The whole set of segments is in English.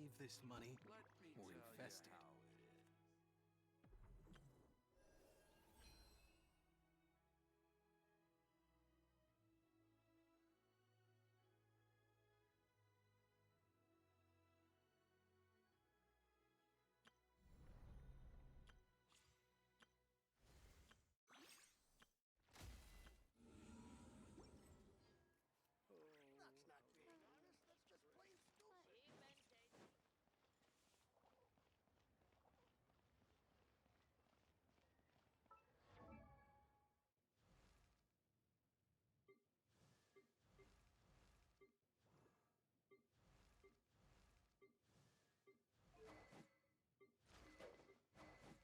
save this money, Let me or tell invest you it. how it is. That's not being honest. That's just plain stupid.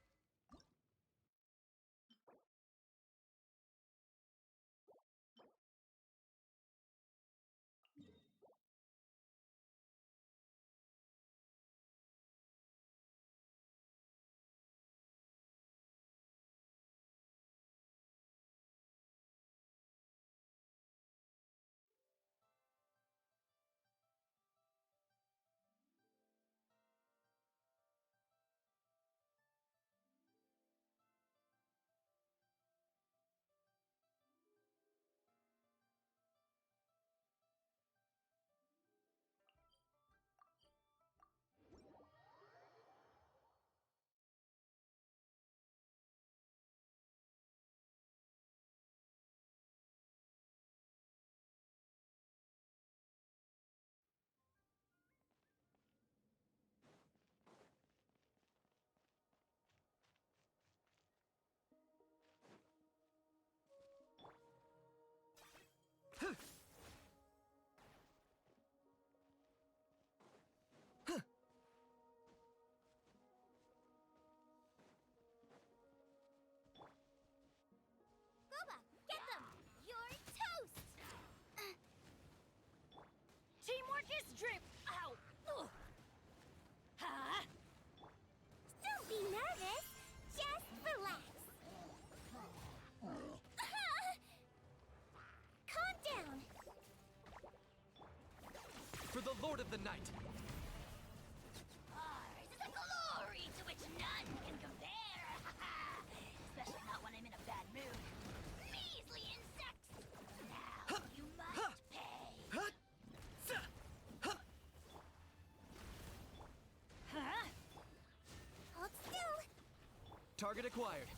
Boba, get them! You're toast! Teamwork is drip. Ow! Ugh. Huh? Don't be nervous. Just relax. Calm down. For the Lord of the Night! Ours is a glory to which none can compare. Especially not when I'm in a bad mood. Measly insects! Now you must pay. Huh? Hold still. Target acquired.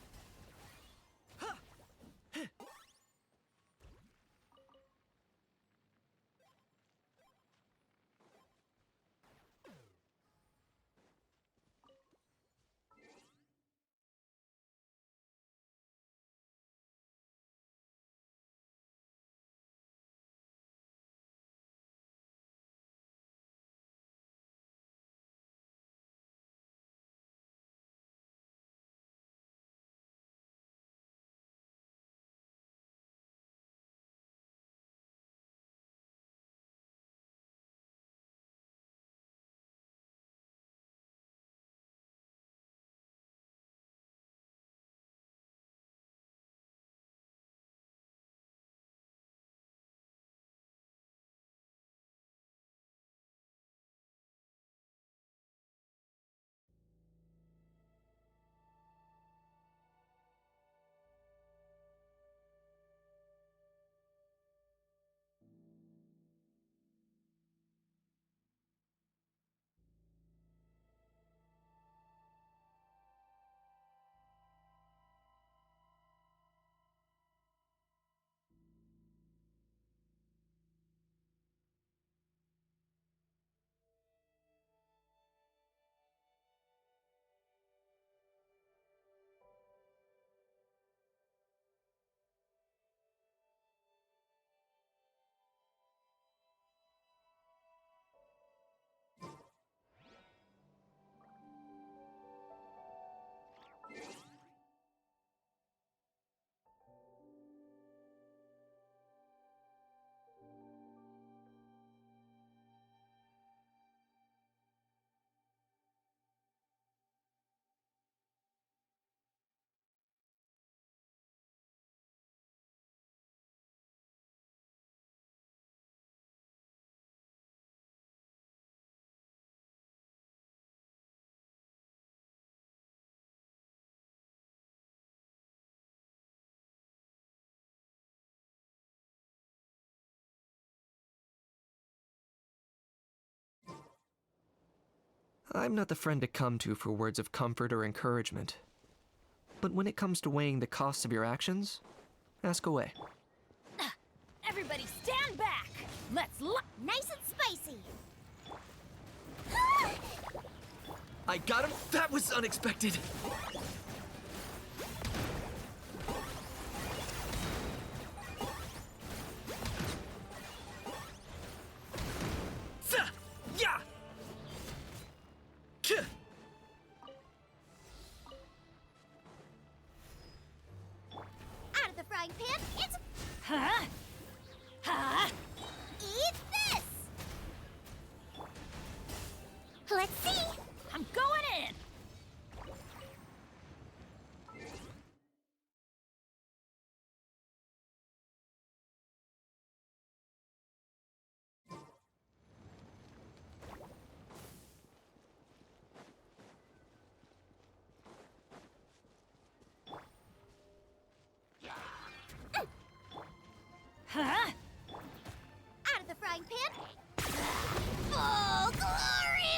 I'm not the friend to come to for words of comfort or encouragement. But when it comes to weighing the costs of your actions, ask away. Everybody stand back! Let's Nice and spicy. I got him! That was unexpected! Zah! Yeah! Kuh! Out of the frying pan, it's... Huh? Huh? Eat this! Let's see. I'm going in! Huh? Out of the frying pan. Full glory!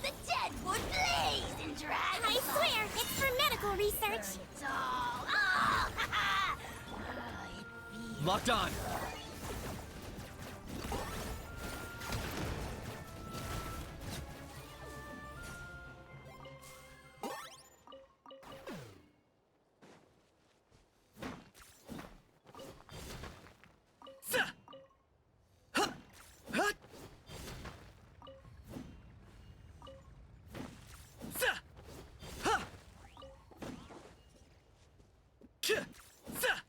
The dead would blaze in dragons! I swear, it's for medical research. It's all... Oh! It feels... Locked on! Zah! Huh! Huh! Zah! Huh! Kuh! Zah!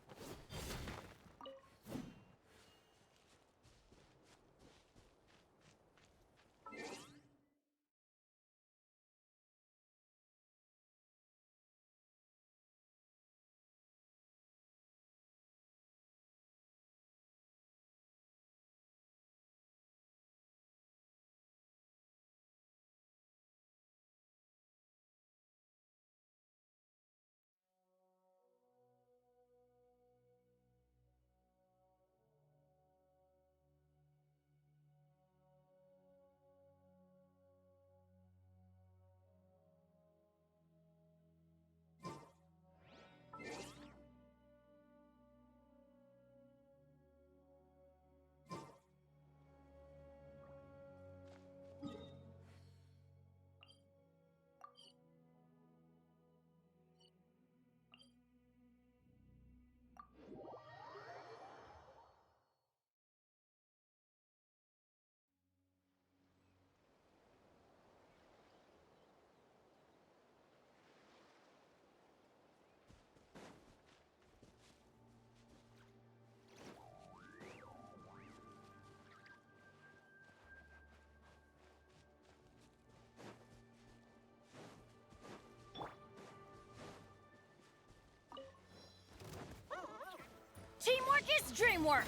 Teamwork is dreamwork!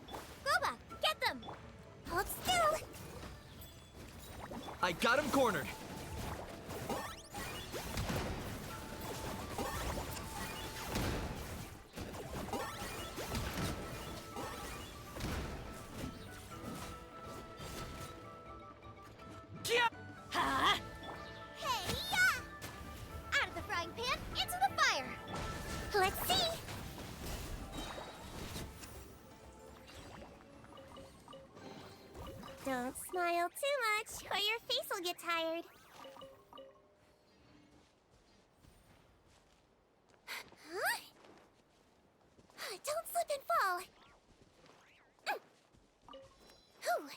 Boba, get them! Hold still! I got him cornered! Yeah! Huh? Hey, yeah! Out of the frying pan, into the fire! Let's see! Don't smile too much, or your face will get tired. Huh? Don't slip and fall! Ooh.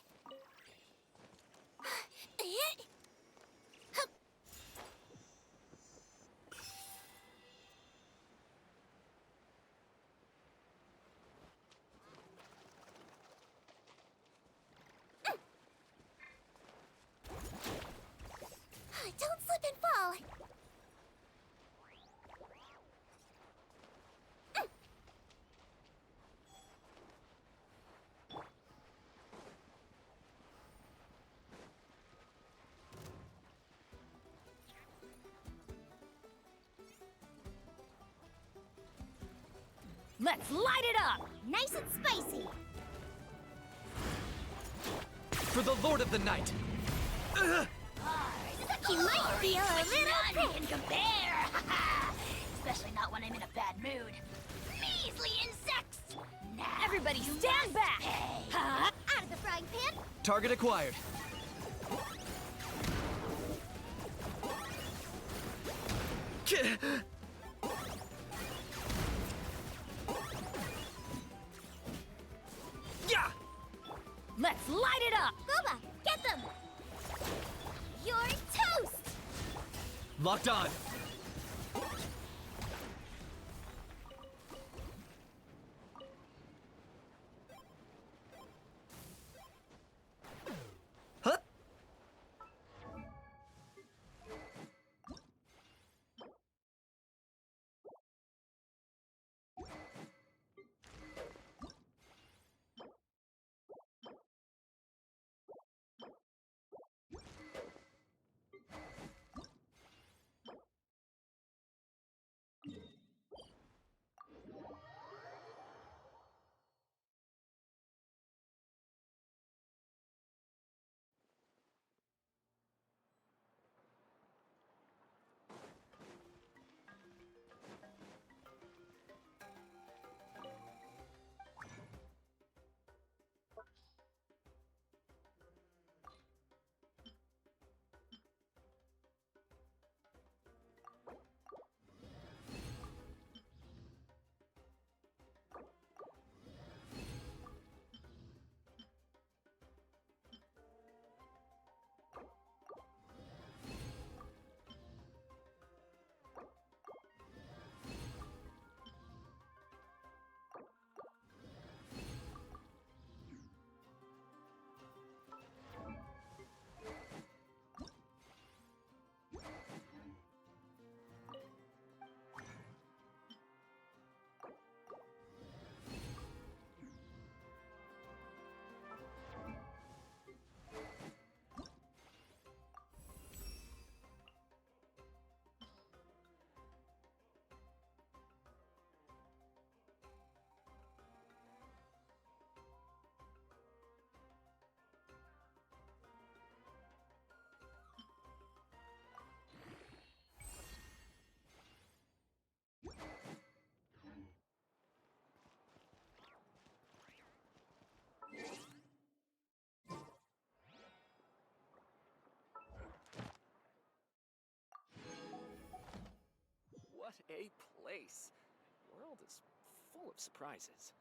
Don't slip and fall! Let's light it up! Nice and spicy! For the Lord of the Night! Ugh! You might feel a Which little none prick. can compare! Especially not when I'm in a bad mood. Measly insects! Now Everybody stand back! Out of the frying pan. Target acquired. Yeah! Let's light it up! Boba, get them. You're toast. Locked on. Huh? What a place. The world is full of surprises.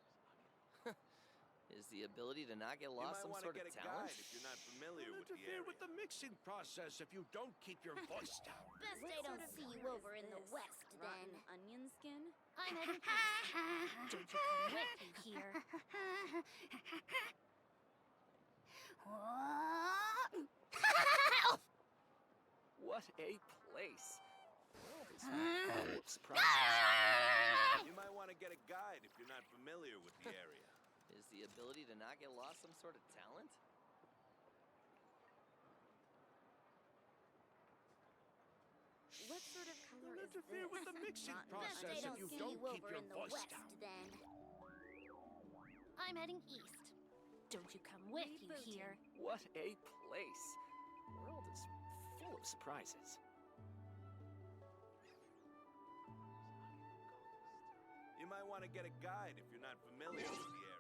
Is the ability to not get lost some sort of talent? If you're not familiar with the area. With the mixing process if you don't keep your voice down. Best I don't see you over in the west then. Onion skin? I'm heading Don't you come with me here. What a place. The world is full of surprises. You might want to get a guide if you're not familiar with the area. Is the ability to not get lost some sort of talent? What sort of color Don't is interfere this? with the mixing Not process Best I if don't you see don't you keep over your in the voice west down. then. I'm heading east. Don't you come with me here. What a place. The world is full of surprises. You might want to get a guide if you're not familiar with the area.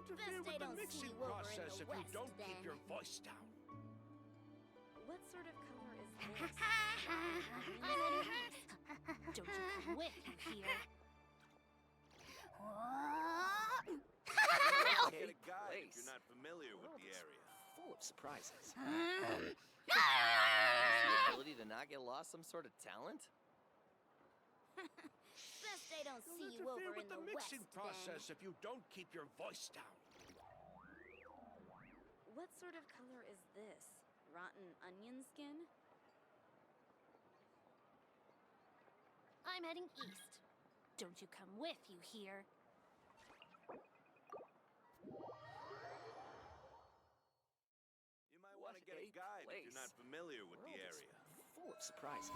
Interfere Best I with the don't see mixing you over in process the if you west don't keep then. your voice down. What sort of color is this? I'm heading east. Don't you come with me here. Get a place. you're not familiar with World the is area. full of surprises. Ah! Is the ability to not get lost some sort of talent? Best I don't You'll see you interfere over with in the the mixing west, process if you don't keep your voice down. What sort of color is this? Rotten onion skin? I'm heading east. Don't you come with, you hear? You might want to What get a a guide if you're place. not familiar with the World is area. full of surprises.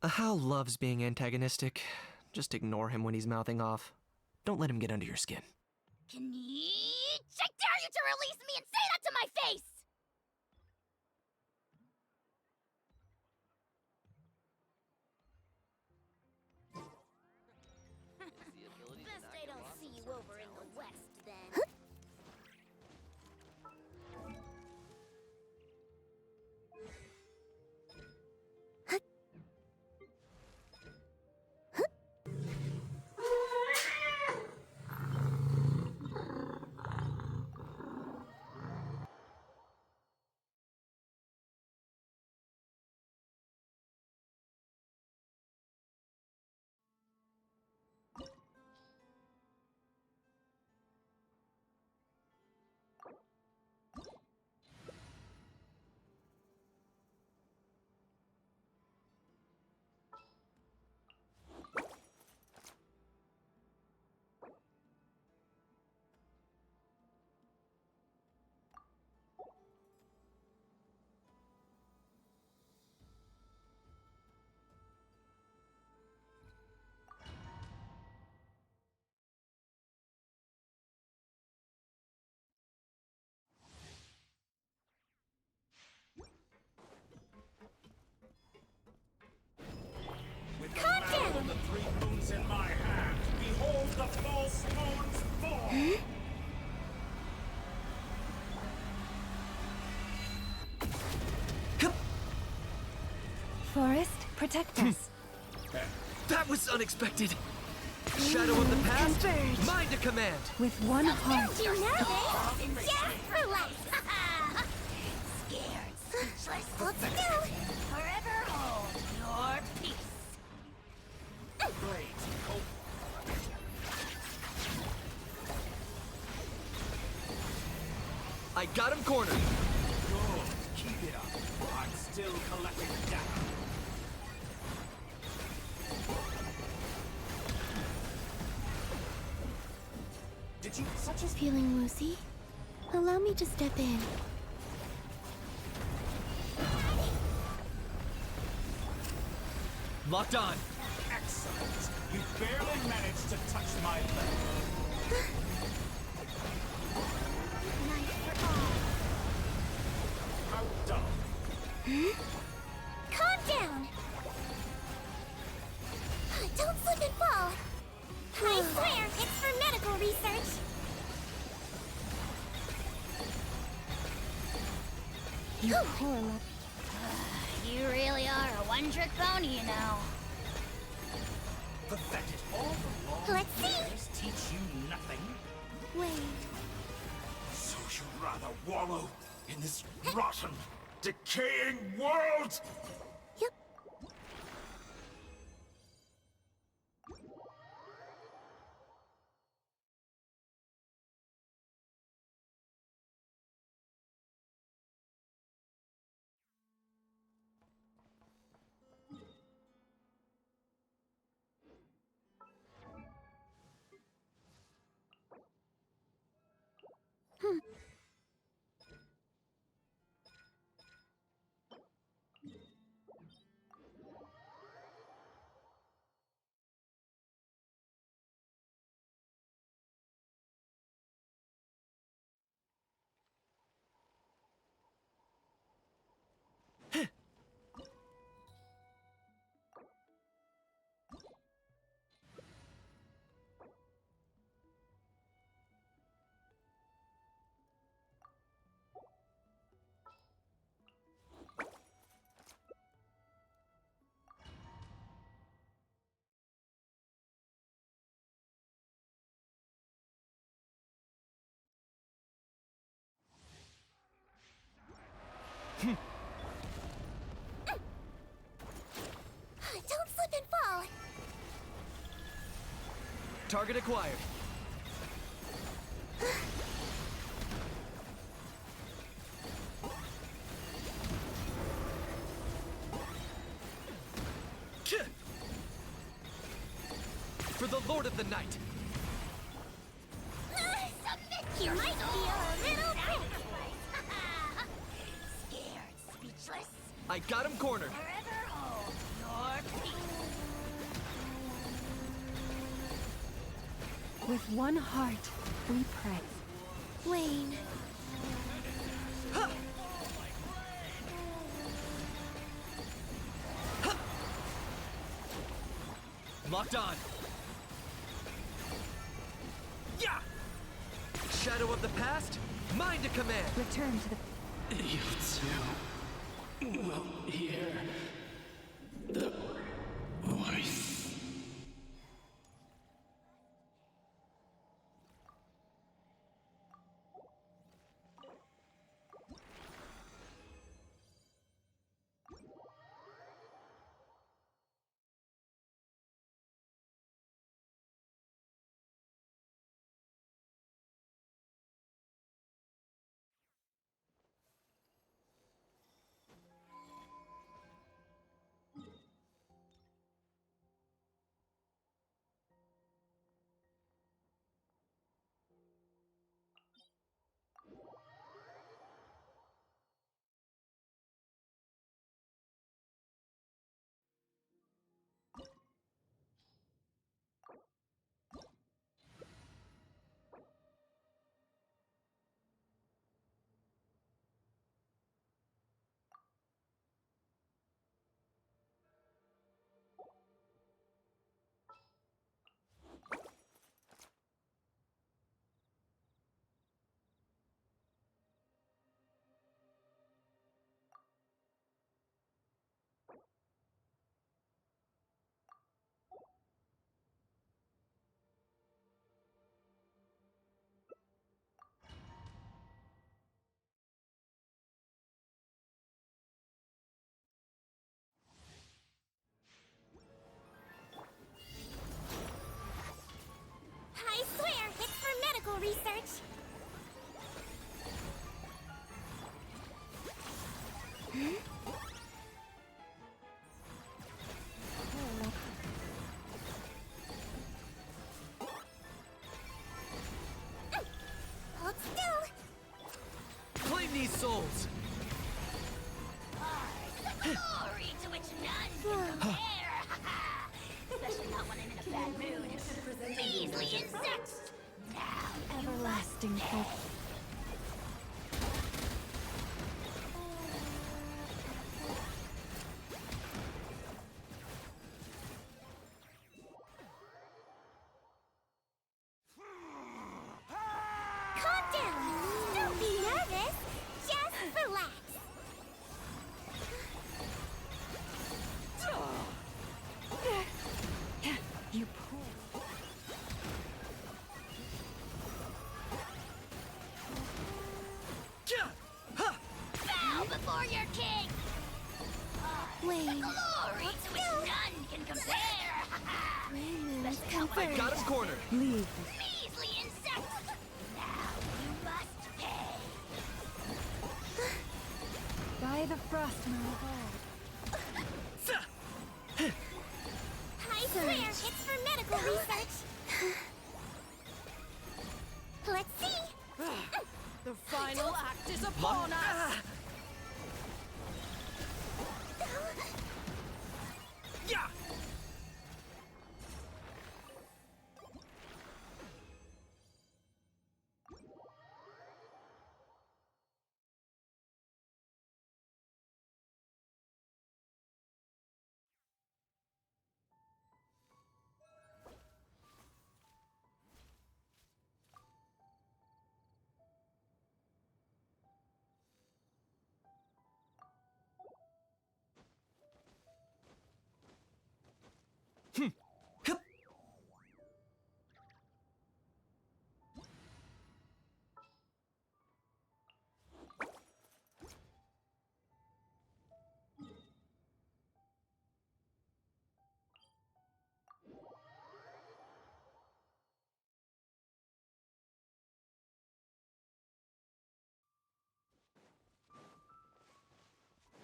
Hal loves being antagonistic. Just ignore him when he's mouthing off. Don't let him get under your skin. I dare you to release me and say that to my face! Is the ability to Best not I get don't lost see some you sort of over in the talent? west, then. With the man and the 3 moons in my hand, behold the false moon's fall! Forest, protect us. That was unexpected. Shadow of the past, Converge. mind to command. With one heart. Don't you know this? Yes, for less! Scared, speechless. Let's go. Forever hold your peace. I got him cornered. Good, keep it up. I'm still collecting data. Did you... Such as feeling woozy. Allow me to step in. Locked on. Excellent! You barely managed to touch my leg. Night for all. How dull. Calm down. Don't slip and fall. I swear, it's for medical research. You poor love. You really are a one-trick pony, you know. But that did all the long Let's see. years teach you nothing? Wait. So you'd rather wallow in this rotten, decaying world? Yep. Don't slip and fall. Target acquired. For the Lord of the Night. Submit You might feel a little prick. Scared, speechless. I got him cornered. Forever hold your peace. With one heart, we pray. Wayne. Locked on. Yeah! Shadow of the past, mine to command. Return to the You too will hear the voice. I swear, it's for medical research. Hold still. Claim these souls. Glory to which none can compare. Especially not when I'm in a bad mood. Measly insects. Now you everlasting hope. Calm down. Don't be nervous. Just relax. You poor. bow before your king. Wayne. Glory to which none can compare. Raymond's I confirmed. got him cornered. Leave. Measly insects. Now you must pay. By the frostman of old. I swear, it's for medical research. Let's see. The final act is upon us! Yeah! Hup.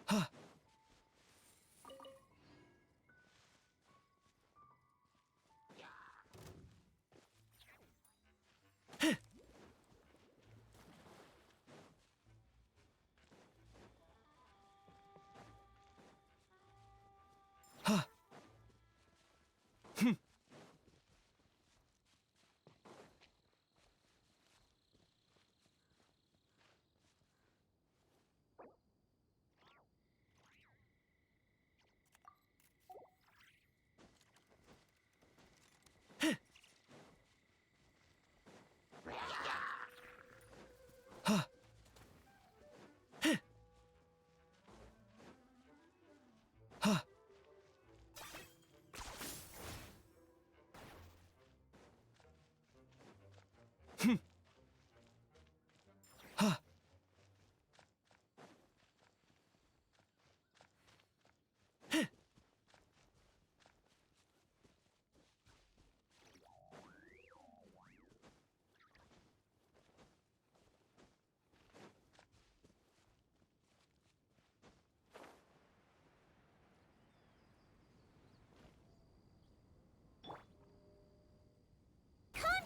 Calm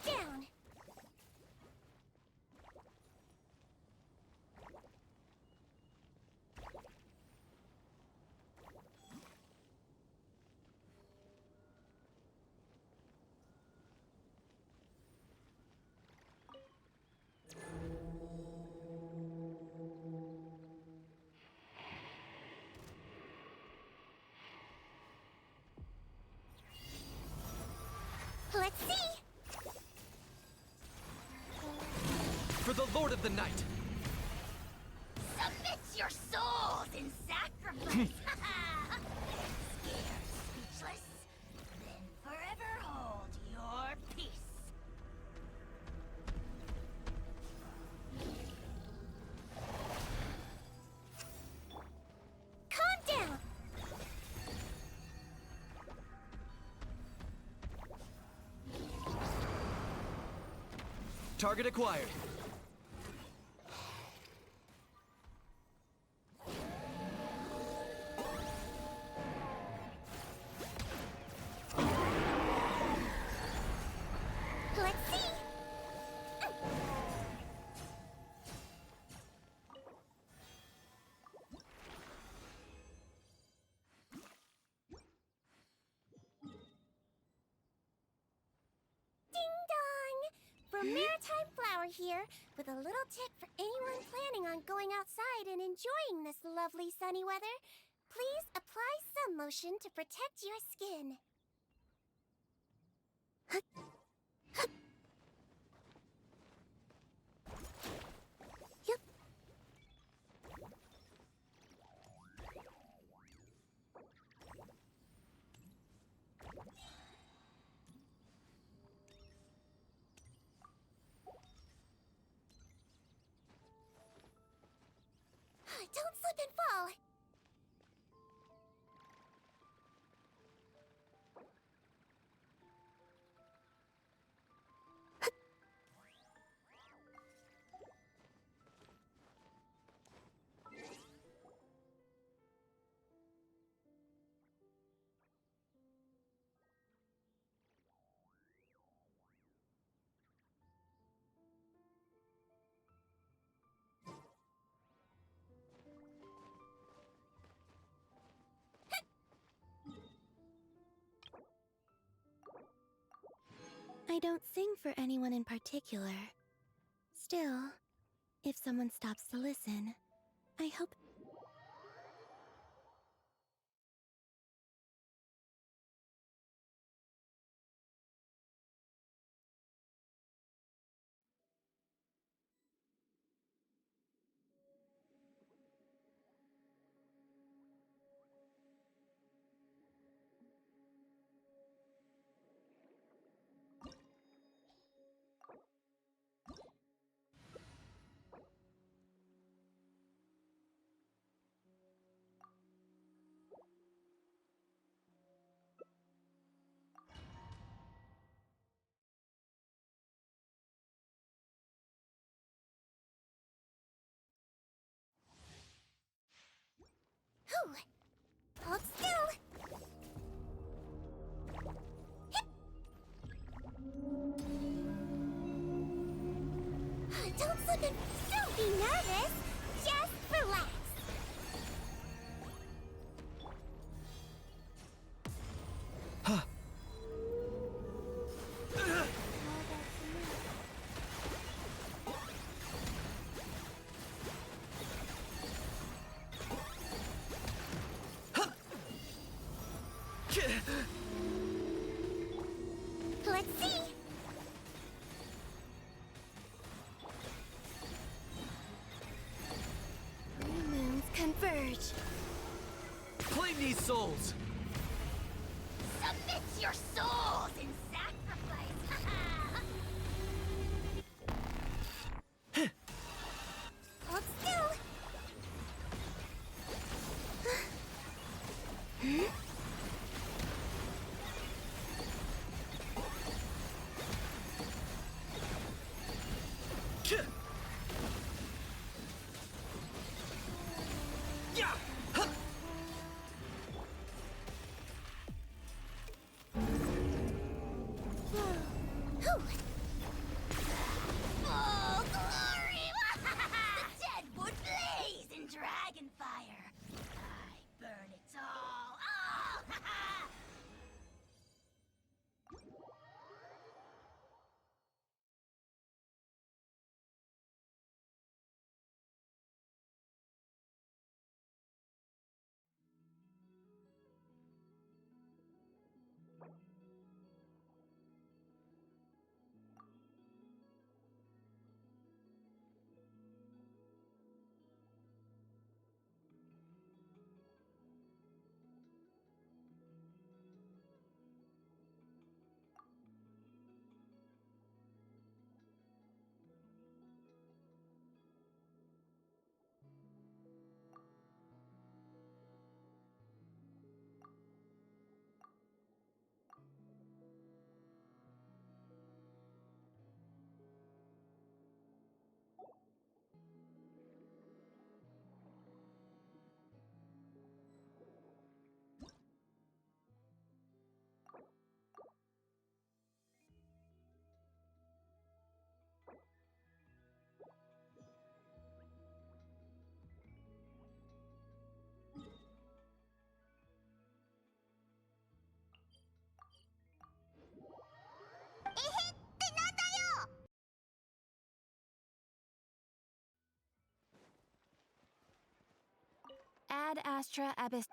down! Let's see! For the Lord of the Night! Submit your souls in sacrifice! Scared, speechless? Then forever hold your peace. Calm down! Target acquired. Let's see! Ding dong! From Maritime Flower here, with a little tip for anyone planning on going outside and enjoying this lovely sunny weather. Please apply sun lotion to protect your skin. Yup. Don't slip and fall! I don't sing for anyone in particular. Still, if someone stops to listen, I hope... Whew. Hold still. Hip. Don't slip and don't be nervous. Just relax. Let's see. Three moons converge. Claim these souls! Submit your souls in sacrifice! Hold still. Yeah! Huh. Whew. Full glory! The dead would blaze in dragon fire. I burn it all! All! Ad Astra Abyss.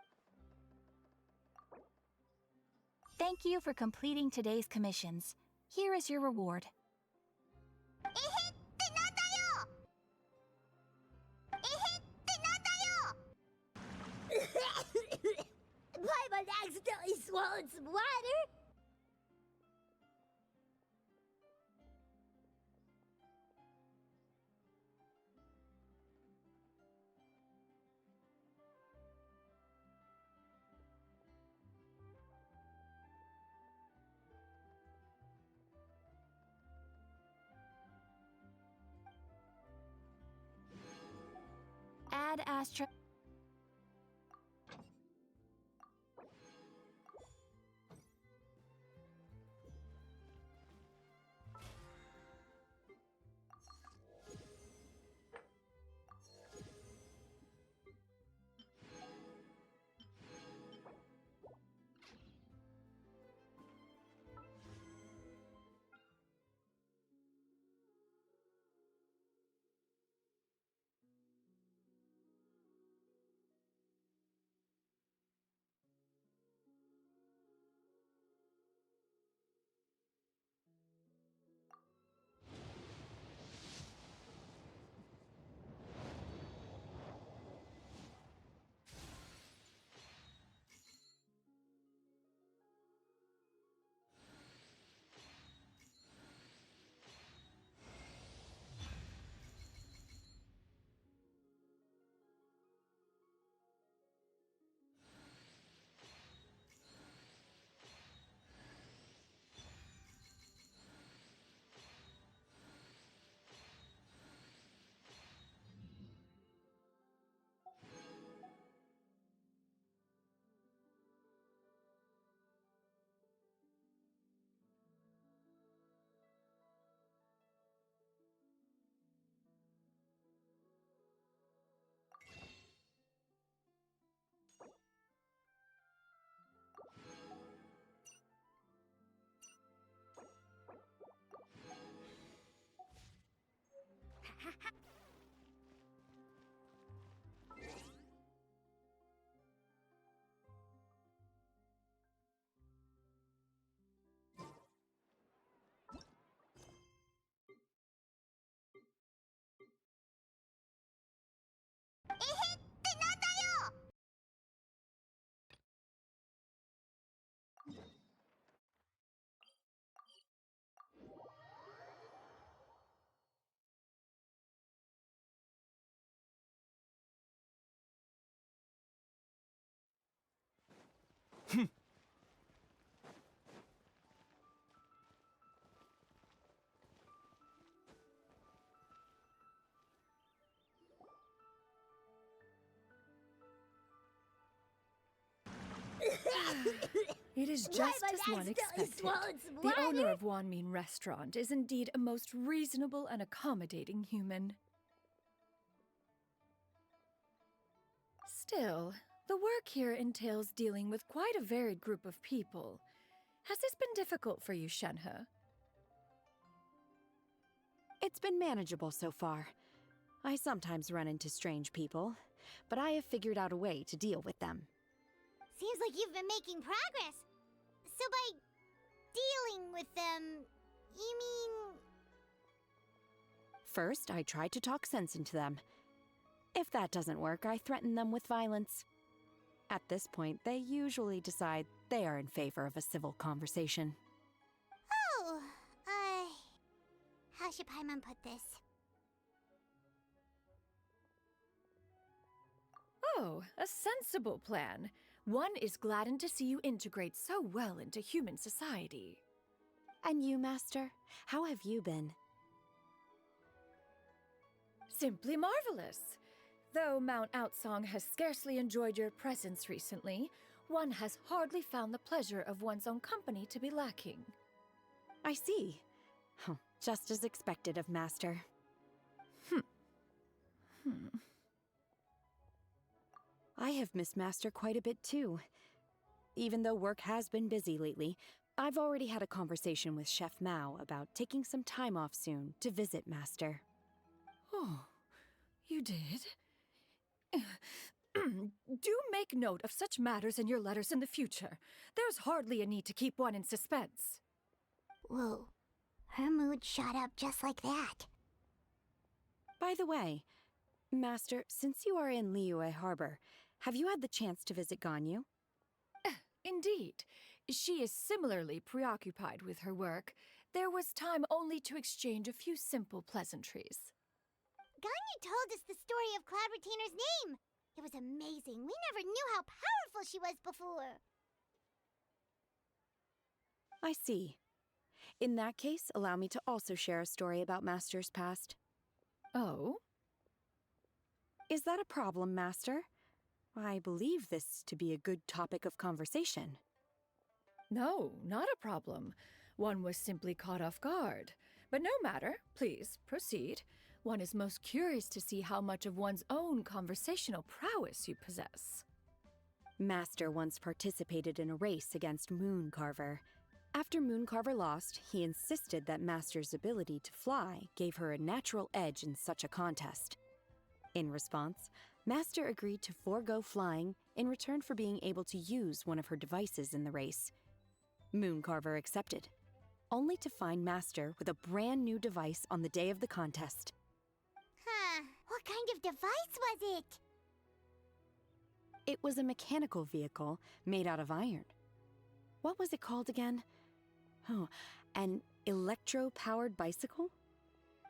Thank you for completing today's commissions. Here is your reward. Paimon accidentally swallowed some water! Ad Astra. It is just as one expected. The owner of Wanmin Restaurant is indeed a most reasonable and accommodating human. Still, the work here entails dealing with quite a varied group of people. Has this been difficult for you, Shenhe? It's been manageable so far. I sometimes run into strange people, but I have figured out a way to deal with them. Seems like you've been making progress. So by dealing with them, you mean... First, I try to talk sense into them. If that doesn't work, I threaten them with violence. At this point, they usually decide they are in favor of a civil conversation. Oh, how should Paimon put this? Oh, a sensible plan. One is gladdened to see you integrate so well into human society. And you, Master? How have you been? Simply marvelous. Though Mount Outsong has scarcely enjoyed your presence recently, one has hardly found the pleasure of one's own company to be lacking. I see. Just as expected of Master. I have missed Master quite a bit too. Even though work has been busy lately, I've already had a conversation with Chef Mao about taking some time off soon to visit Master. Oh, you did? Do make note of such matters in your letters in the future. There's hardly a need to keep one in suspense. Whoa, her mood shot up just like that. By the way, Master, since you are in Liyue Harbor, have you had the chance to visit Ganyu? Indeed. She is similarly preoccupied with her work. There was time only to exchange a few simple pleasantries. Ganyu told us the story of Cloud Retainer's name. It was amazing. We never knew how powerful she was before. I see. In that case, allow me to also share a story about Master's past. Oh? Is that a problem, Master? I believe this to be a good topic of conversation. No, not a problem. One was simply caught off guard. But no matter. Please, proceed. One is most curious to see how much of one's own conversational prowess you possess. Master once participated in a race against Mooncarver. After Mooncarver lost, he insisted that Master's ability to fly gave her a natural edge in such a contest. In response, Master agreed to forego flying in return for being able to use one of her devices in the race. Mooncarver accepted, only to find Master with a brand new device on the day of the contest. Huh, what kind of device was it? It was a mechanical vehicle made out of iron. What was it called again? Oh, an electro-powered bicycle?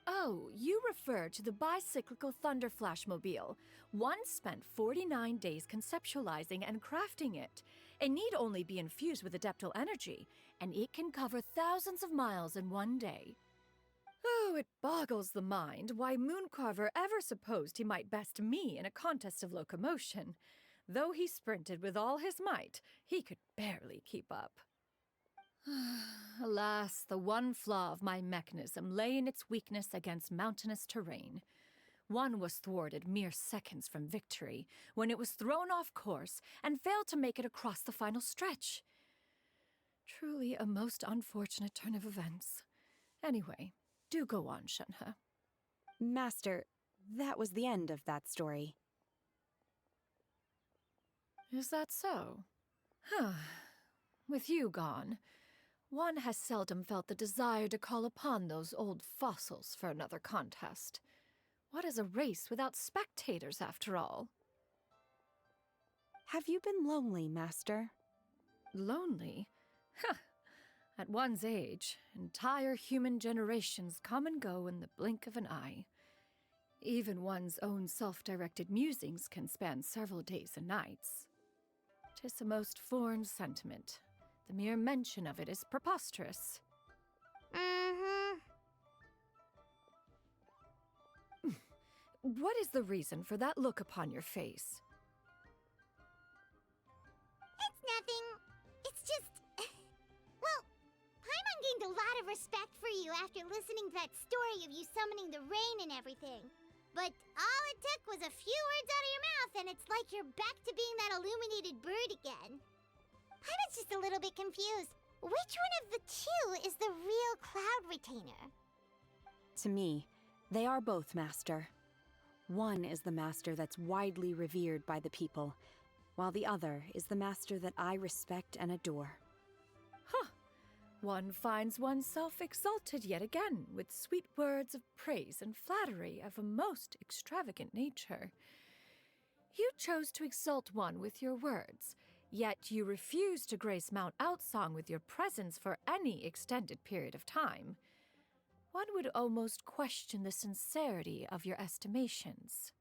Oh, you refer to the bicyclical Thunder Flashmobile. One spent 49 days conceptualizing and crafting it. It need only be infused with adeptal energy, and it can cover thousands of miles in one day. Oh, it boggles the mind why Mooncarver ever supposed he might best me in a contest of locomotion. Though he sprinted with all his might, he could barely keep up. Alas, the one flaw of my mechanism lay in its weakness against mountainous terrain. One was thwarted mere seconds from victory, when it was thrown off course and failed to make it across the final stretch. Truly a most unfortunate turn of events. Anyway, do go on, Shenhe. Master, that was the end of that story. Is that so? With you gone, one has seldom felt the desire to call upon those old fossils for another contest. What is a race without spectators, after all? Have you been lonely, Master? Lonely? At one's age, entire human generations come and go in the blink of an eye. Even one's own self-directed musings can span several days and nights. 'Tis a most foreign sentiment. The mere mention of it is preposterous. Mm-hmm. What is the reason for that look upon your face? It's nothing. It's just... well, Paimon gained a lot of respect for you after listening to that story of you summoning the rain and everything. But all it took was a few words out of your mouth and it's like you're back to being that illuminated bird again. Paimon's just a little bit confused. Which one of the two is the real Cloud Retainer? To me, they are both, Master. One is the master that's widely revered by the people, while the other is the master that I respect and adore. Huh. One finds oneself exalted yet again with sweet words of praise and flattery of a most extravagant nature. You chose to exalt one with your words, yet you refuse to grace Mount Outsong with your presence for any extended period of time. One would almost question the sincerity of your estimations.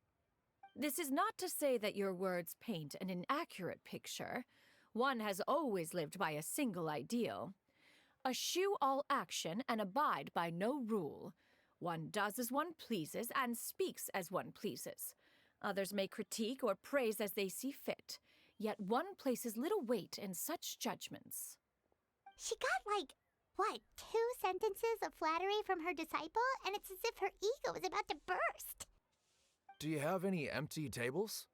This is not to say that your words paint an inaccurate picture. One has always lived by a single ideal. Eschew all action and abide by no rule. One does as one pleases and speaks as one pleases. Others may critique or praise as they see fit, yet one places little weight in such judgments. She got like, what, 2 sentences of flattery from her disciple, and it's as if her ego is about to burst. Do you have any empty tables?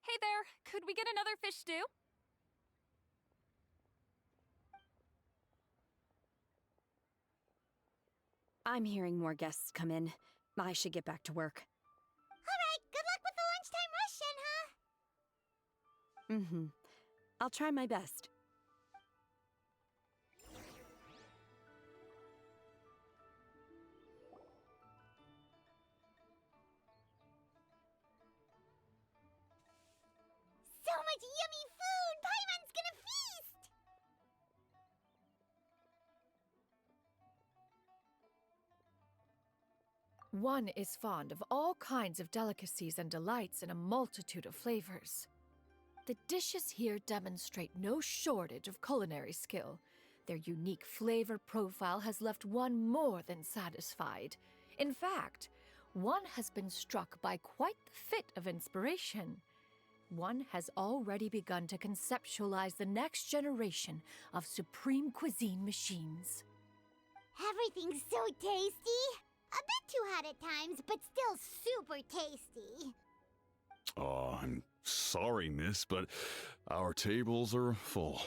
Hey there, could we get another fish stew? I'm hearing more guests come in. I should get back to work. All right, good luck with the lunchtime rush, Shenhe. Mm-hmm. I'll try my best. So much yummy food! Paimon's gonna feast! One is fond of all kinds of delicacies and delights in a multitude of flavors. The dishes here demonstrate no shortage of culinary skill. Their unique flavor profile has left one more than satisfied. In fact, one has been struck by quite the fit of inspiration. One has already begun to conceptualize the next generation of supreme cuisine machines. Everything's so tasty! A bit too hot at times, but still super tasty. Oh, I'm sorry, miss, but our tables are full.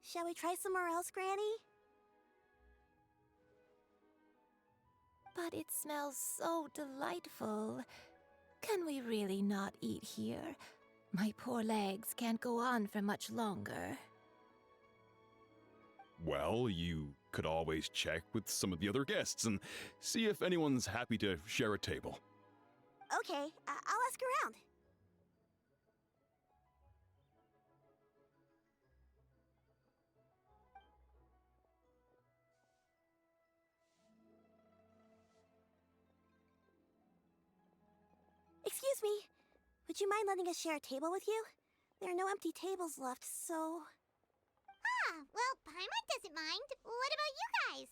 Shall we try somewhere else, Granny? But it smells so delightful. Can we really not eat here? My poor legs can't go on for much longer. Well, you could always check with some of the other guests and see if anyone's happy to share a table. Okay, I'll ask around. Excuse me, would you mind letting us share a table with you? There are no empty tables left, so... Ah, well, Paimon doesn't mind. What about you guys?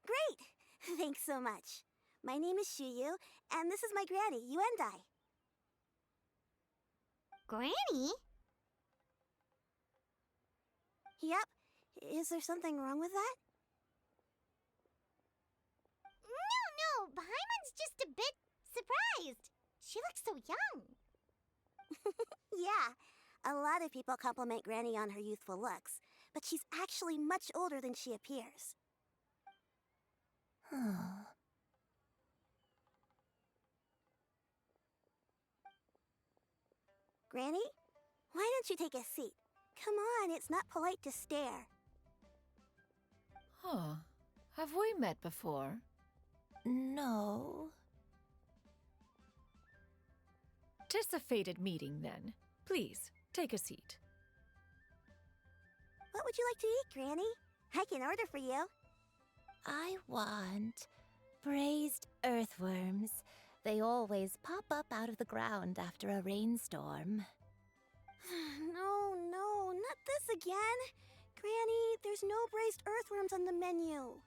Great! Thanks so much. My name is Shuyu, and this is my granny, Yuendai. Granny? Yep. Is there something wrong with that? No, Paimon's just a bit surprised. She looks so young. Yeah, a lot of people compliment Granny on her youthful looks, but she's actually much older than she appears. Granny, why don't you take a seat? Come on, it's not polite to stare. Huh. Have we met before? No. 'Tis a fated meeting, then. Please, take a seat. What would you like to eat, Granny? I can order for you. I want braised earthworms. They always pop up out of the ground after a rainstorm. No, not this again. Granny, there's no braised earthworms on the menu.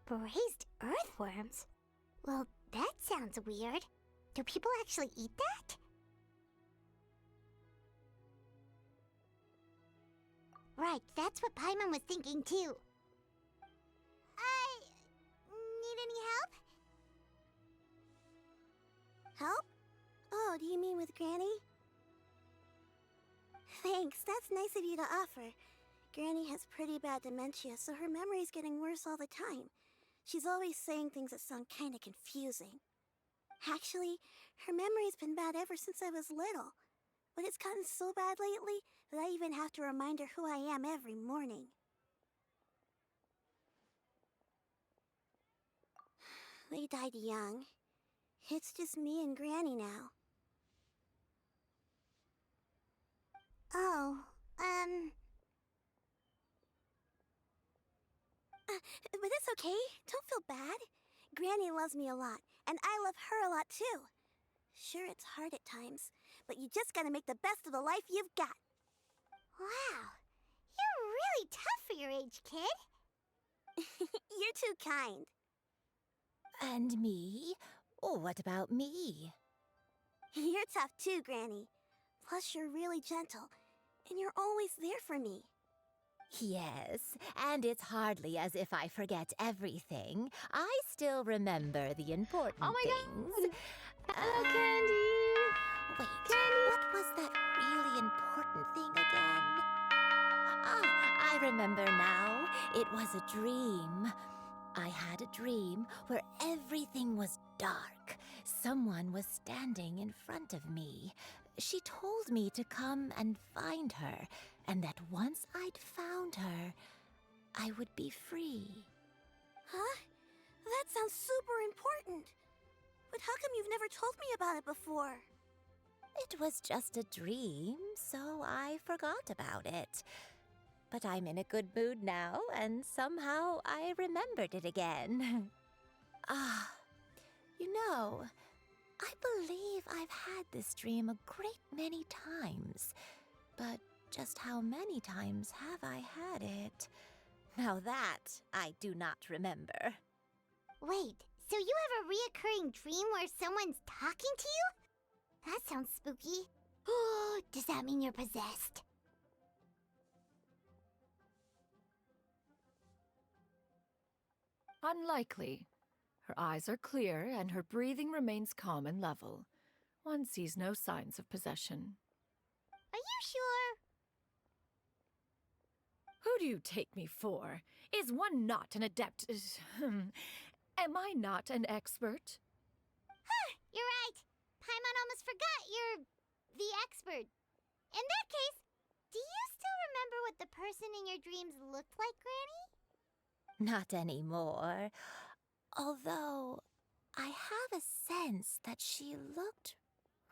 Braised earthworms? Well, that sounds weird. Do people actually eat that? Right, that's what Paimon was thinking too. Need any help? Help? Oh, do you mean with Granny? Thanks, that's nice of you to offer. Granny has pretty bad dementia, so her memory's getting worse all the time. She's always saying things that sound kinda confusing. Actually, her memory's been bad ever since I was little. But it's gotten so bad lately that I even have to remind her who I am every morning. They died young. It's just me and Granny now. Oh, But it's okay. Don't feel bad. Granny loves me a lot, and I love her a lot too. Sure, it's hard at times, but you just gotta make the best of the life you've got. wow. You're really tough for your age, kid. You're too kind. And me? Oh, what about me? You're tough too, Granny. Plus, you're really gentle, and you're always there for me. Yes, and it's hardly as if I forget everything. I still remember the important things. Hello, Candy! Wait, what was that really important thing again? Ah, I remember now. It was a dream. I had a dream where everything was dark. Someone was standing in front of me. She told me to come and find her, and that once I'd found her, I would be free. Huh? That sounds super important. But how come you've never told me about it before? It was just a dream, so I forgot about it. But I'm in a good mood now, and somehow I remembered it again. You know, I believe I've had this dream a great many times. But just how many times have I had it? Now that I do not remember. Wait, so you have a reoccurring dream where someone's talking to you? That sounds spooky. Oh, does that mean you're possessed? Unlikely. Her eyes are clear and her breathing remains calm and level. One sees no signs of possession. Are you sure? Who do you take me for? Is one not an adept? Am I not an expert? Huh, you're right. Paimon almost forgot you're the expert. In that case, do you still remember what the person in your dreams looked like, Granny? Not anymore. Although, I have a sense that she looked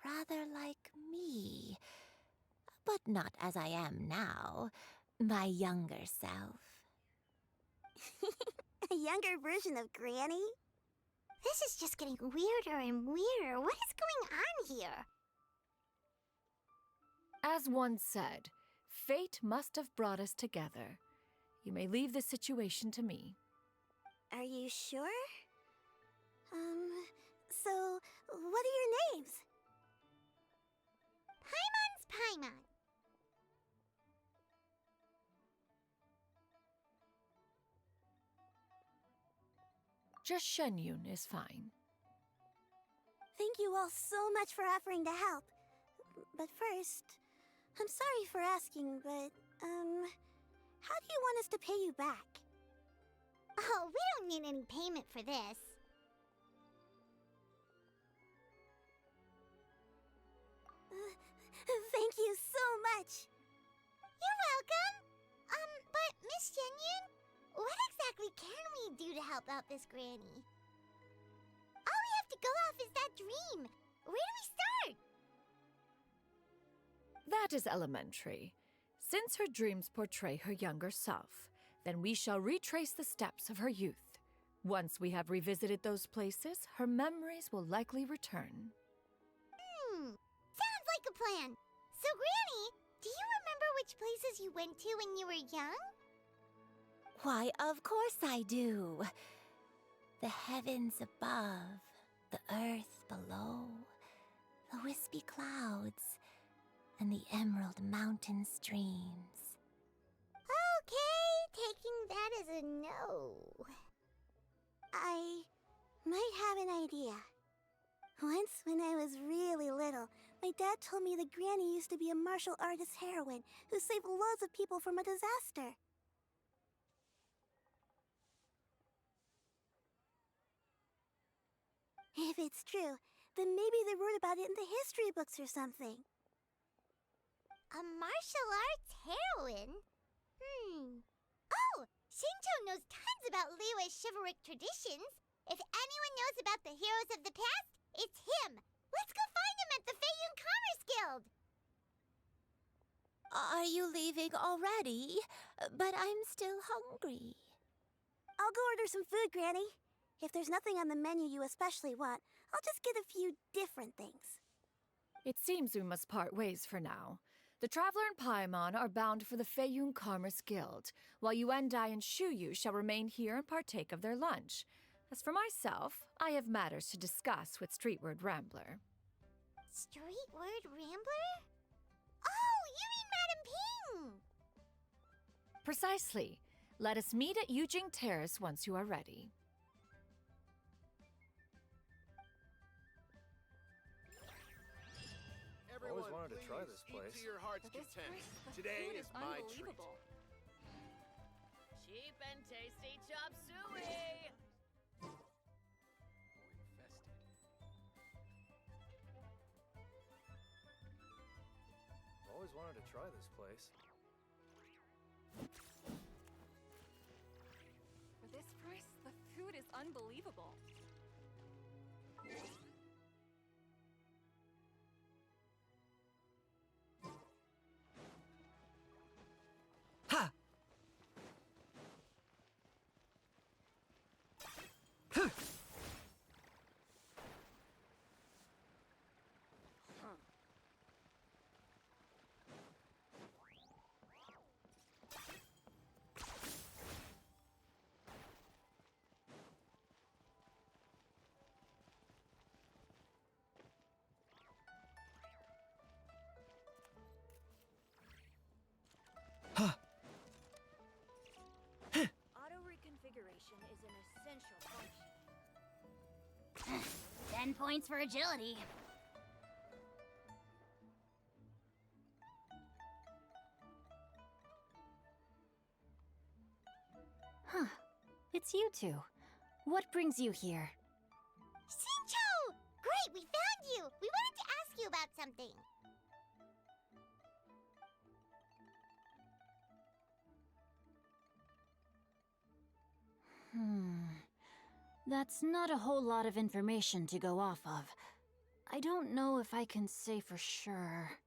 rather like me. But not as I am now. My younger self. A younger version of Granny? This is just getting weirder and weirder. What is going on here? As one said, fate must have brought us together. You may leave the situation to me. Are you sure? So, what are your names? Paimon's Paimon. Just Shenyun is fine. Thank you all so much for offering to help. But first, I'm sorry for asking, but, how do you want us to pay you back? Oh, we don't need any payment for this. Thank you so much. You're welcome. But Miss Shenyun, what exactly can we do to help out this granny? All we have to go off is that dream. Where do we start? That is elementary. Since her dreams portray her younger self, Then we shall retrace the steps of her youth. Once we have revisited those places, her memories will likely return. Sounds like a plan. So, Granny, do you remember which places you went to when you were young? Why, of course I do. The heavens above, the earth below, the wispy clouds, and the emerald mountain streams. Okay, taking that as a no. I might have an idea. Once, when I was really little, my dad told me that Granny used to be a martial artist heroine who saved loads of people from a disaster. If it's true, then maybe they wrote about it in the history books or something. A martial arts heroine? Oh, Shincho knows tons about Liyue's chivalric traditions. If anyone knows about the heroes of the past, it's him. Let's go find him at the Feiyun Commerce Guild. Are you leaving already? But I'm still hungry. I'll go order some food, Granny. If there's nothing on the menu you especially want, I'll just get a few different things. It seems we must part ways for now. The Traveler and Paimon are bound for the Feiyun Commerce Guild, while Yuendai and Shuyu shall remain here and partake of their lunch. As for myself, I have matters to discuss with Streetward Rambler. Streetward Rambler? Oh, you mean Madam Ping! Precisely. Let us meet at Yujing Terrace once you are ready. Everyone, always wanted to try this place. Eat to your heart's content. Today is my treat. Cheap and tasty chop suey! Always wanted to try this place. For this price, the food is unbelievable. Ha! Auto reconfiguration is an essential function. 10 points for agility. Huh. It's you two. What brings you here? Shincho! Great, we found you! We wanted to ask you about something. That's not a whole lot of information to go off of. I don't know if I can say for sure.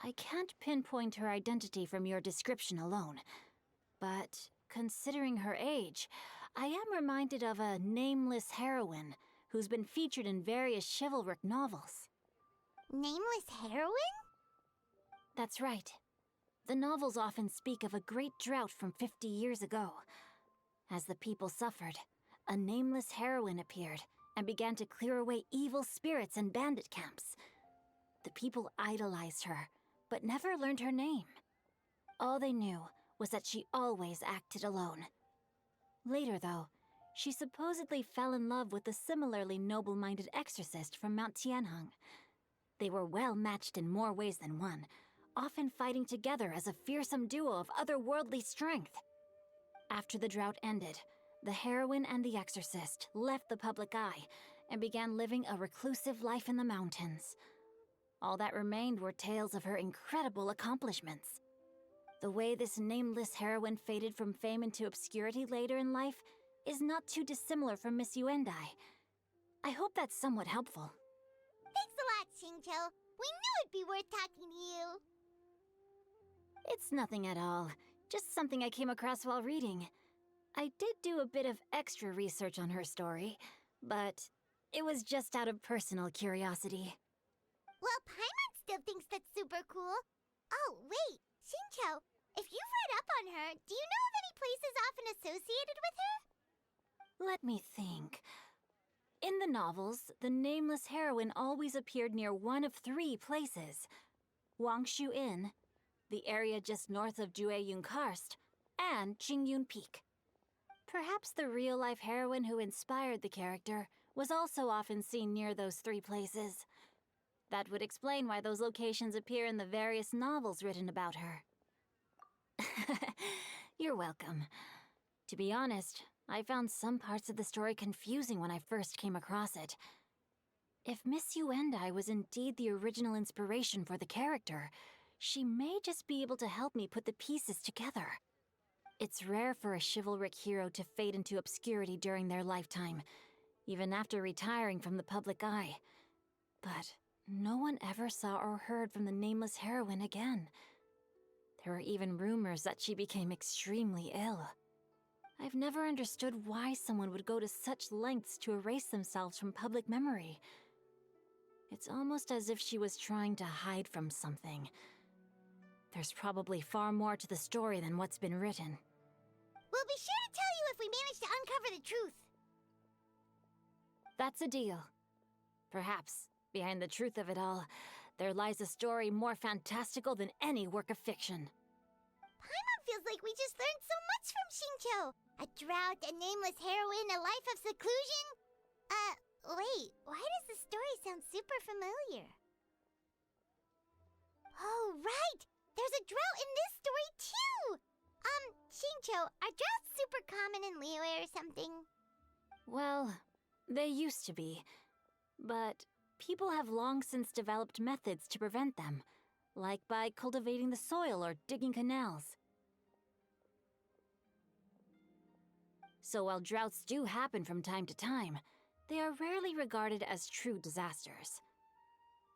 I can't pinpoint her identity from your description alone. But considering her age, I am reminded of a nameless heroine who's been featured in various chivalric novels. Nameless heroine? That's right. The novels often speak of a great drought from 50 years ago. As the people suffered, a nameless heroine appeared and began to clear away evil spirits and bandit camps. The people idolized her, but never learned her name. All they knew was that she always acted alone. Later, though, she supposedly fell in love with a similarly noble-minded exorcist from Mount Tianheng. They were well matched in more ways than one, often fighting together as a fearsome duo of otherworldly strength. After the drought ended, the heroine and the exorcist left the public eye and began living a reclusive life in the mountains. All that remained were tales of her incredible accomplishments. The way this nameless heroine faded from fame into obscurity later in life is not too dissimilar from Miss Yuendai. I hope that's somewhat helpful. Thanks a lot, Xingqiu. We knew it'd be worth talking to you. It's nothing at all. Just something I came across while reading. I did do a bit of extra research on her story, but it was just out of personal curiosity. Well, Paimon still thinks that's super cool. Oh, wait, Xingqiu, if you've read up on her, do you know of any places often associated with her? Let me think. In the novels, the nameless heroine always appeared near one of 3 places. Wangshu Inn, the area just north of Jueyun Karst, and Qingyun Peak. Perhaps the real-life heroine who inspired the character was also often seen near those 3 places. That would explain why those locations appear in the various novels written about her. You're welcome. To be honest, I found some parts of the story confusing when I first came across it. If Miss Yuendai was indeed the original inspiration for the character, she may just be able to help me put the pieces together. It's rare for a chivalric hero to fade into obscurity during their lifetime, even after retiring from the public eye. But no one ever saw or heard from the nameless heroine again. There were even rumors that she became extremely ill. I've never understood why someone would go to such lengths to erase themselves from public memory. It's almost as if she was trying to hide from something. There's probably far more to the story than what's been written. We'll be sure to tell you if we manage to uncover the truth. That's a deal. Perhaps, behind the truth of it all, there lies a story more fantastical than any work of fiction. Paimon feels like we just learned so much from Xingqiu. A drought, a nameless heroine, a life of seclusion. Wait, why does the story sound super familiar? Oh, right! There's a drought in this story, too! Xingqiu, are droughts super common in Liyue or something? Well, they used to be. But people have long since developed methods to prevent them, like by cultivating the soil or digging canals. So while droughts do happen from time to time, they are rarely regarded as true disasters.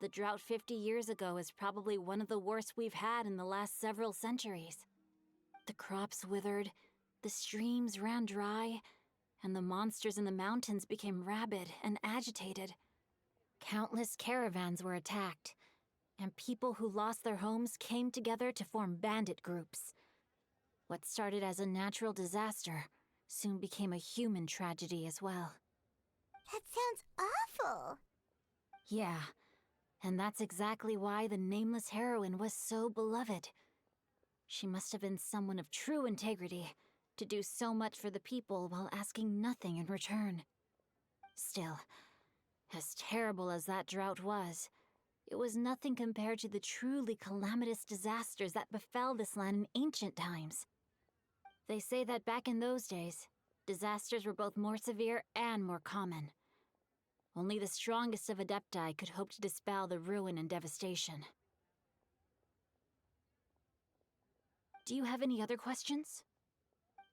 The drought 50 years ago is probably one of the worst we've had in the last several centuries. The crops withered, the streams ran dry, and the monsters in the mountains became rabid and agitated. Countless caravans were attacked, and people who lost their homes came together to form bandit groups. What started as a natural disaster soon became a human tragedy as well. That sounds awful. Yeah, and that's exactly why the nameless heroine was so beloved. She must have been someone of true integrity, to do so much for the people while asking nothing in return. Still, as terrible as that drought was, it was nothing compared to the truly calamitous disasters that befell this land in ancient times. They say that back in those days, disasters were both more severe and more common. Only the strongest of Adepti could hope to dispel the ruin and devastation. Do you have any other questions?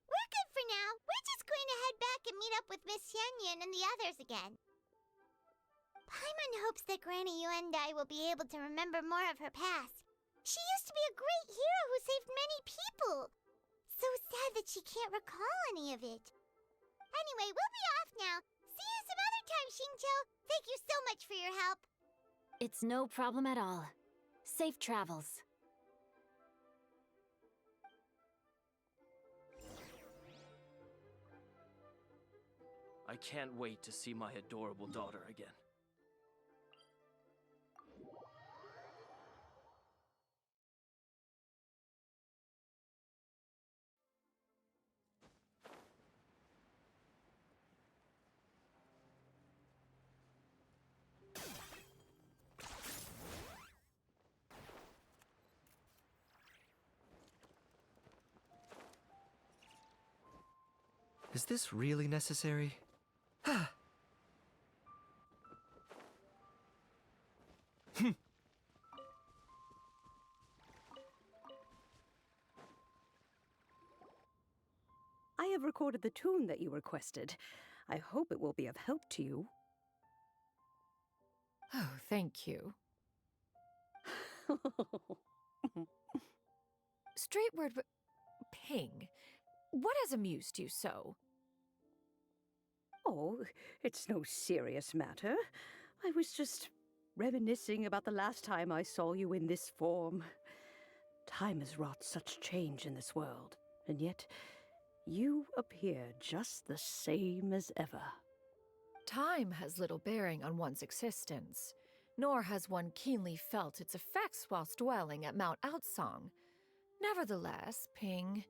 We're good for now. We're just going to head back and meet up with Miss Xianyun and the others again. Paimon hopes that Granny Yuendai will be able to remember more of her past. She used to be a great hero who saved many people. So sad that she can't recall any of it. Anyway, we'll be off now. See you some other time, Xingqiu. Thank you so much for your help. It's no problem at all. Safe travels. I can't wait to see my adorable daughter again. Is this really necessary? I have recorded the tune that you requested. I hope it will be of help to you. Oh, thank you. Straight word, Ping. What has amused you so? Oh, it's no serious matter. I was just reminiscing about the last time I saw you in this form. Time has wrought such change in this world, and yet you appear just the same as ever. Time has little bearing on one's existence, nor has one keenly felt its effects whilst dwelling at Mount Outsong. Nevertheless, Ping,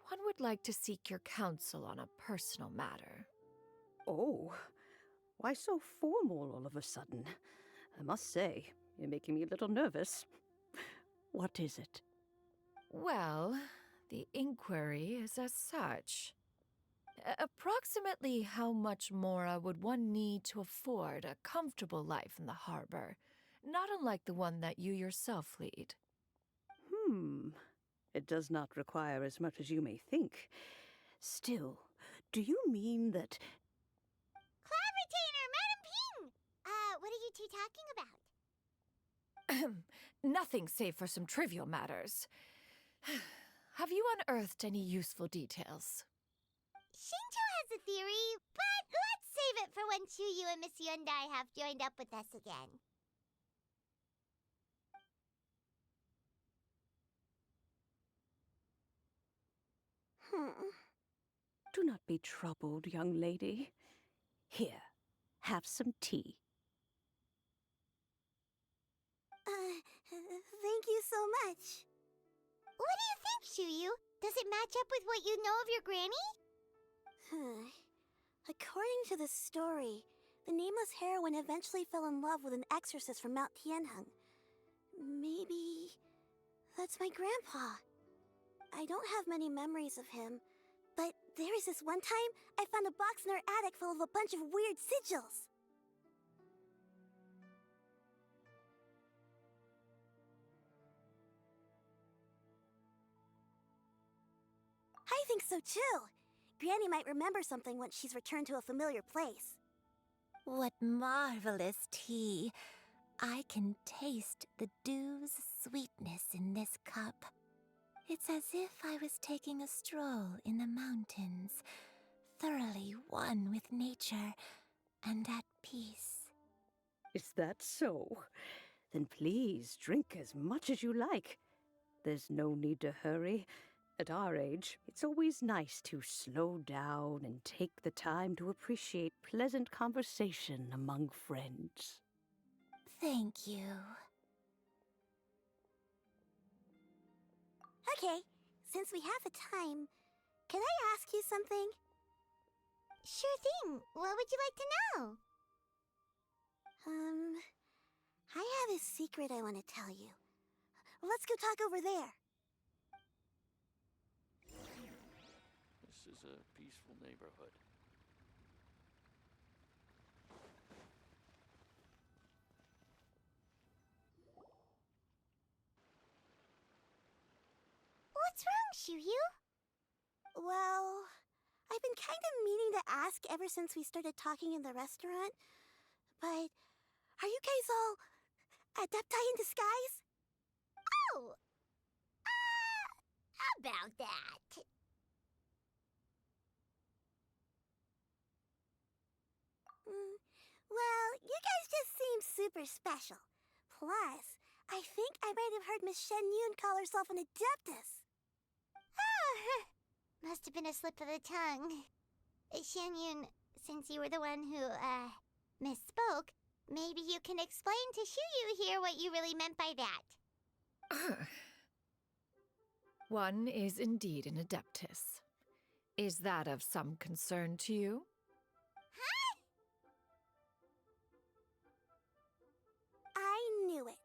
one would like to seek your counsel on a personal matter. Oh, why so formal all of a sudden? I must say, you're making me a little nervous. What is it? Well, the inquiry is as such. Approximately how much more would one need to afford a comfortable life in the harbor, not unlike the one that you yourself lead? It does not require as much as you may think. Still, do you mean that... Club retainer, Madam Ping! What are you two talking about? Nothing save for some trivial matters. Have you unearthed any useful details? Shinto has a theory, but let's save it for when Chuyu and Miss Yundai have joined up with us again. Do not be troubled, young lady. Here, have some tea. Thank you so much. What do you think, Chuyu? Does it match up with what you know of your granny? According to the story, the nameless heroine eventually fell in love with an exorcist from Mount Tianheng. Maybe that's my grandpa. I don't have many memories of him, but there was this one time I found a box in our attic full of a bunch of weird sigils. I think so too. Granny might remember something once she's returned to a familiar place. What marvelous tea. I can taste the dew's sweetness in this cup. It's as if I was taking a stroll in the mountains, thoroughly one with nature and at peace. Is that so? Then please drink as much as you like. There's no need to hurry. At our age, it's always nice to slow down and take the time to appreciate pleasant conversation among friends. Thank you. Okay, since we have the time, can I ask you something? Sure thing. What would you like to know? I have a secret I want to tell you. Let's go talk over there. This is a peaceful neighborhood. What's wrong, Chuyu? Well, I've been kind of meaning to ask ever since we started talking in the restaurant, but are you guys all adepti in disguise? Oh! About that. Well, you guys just seem super special. Plus, I think I might have heard Miss Shen Yun call herself an adeptus. Oh, must have been a slip of the tongue. Shen Yun, since you were the one who, misspoke, maybe you can explain to Chuyu here what you really meant by that. One is indeed an adeptus. Is that of some concern to you? Huh? I knew it.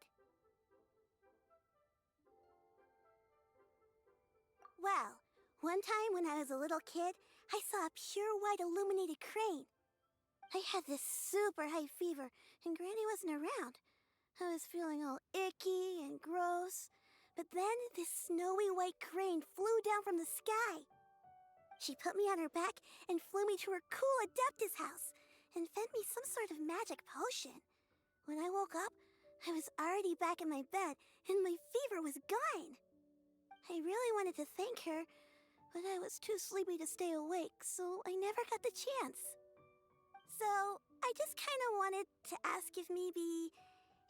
Well, one time when I was a little kid, I saw a pure white illuminated crane. I had this super high fever, and Granny wasn't around. I was feeling all icky and gross. But then this snowy white crane flew down from the sky. She put me on her back and flew me to her cool adeptus house and fed me some sort of magic potion. When I woke up, I was already back in my bed, and my fever was gone. I really wanted to thank her, but I was too sleepy to stay awake, so I never got the chance. So, I just kind of wanted to ask if maybe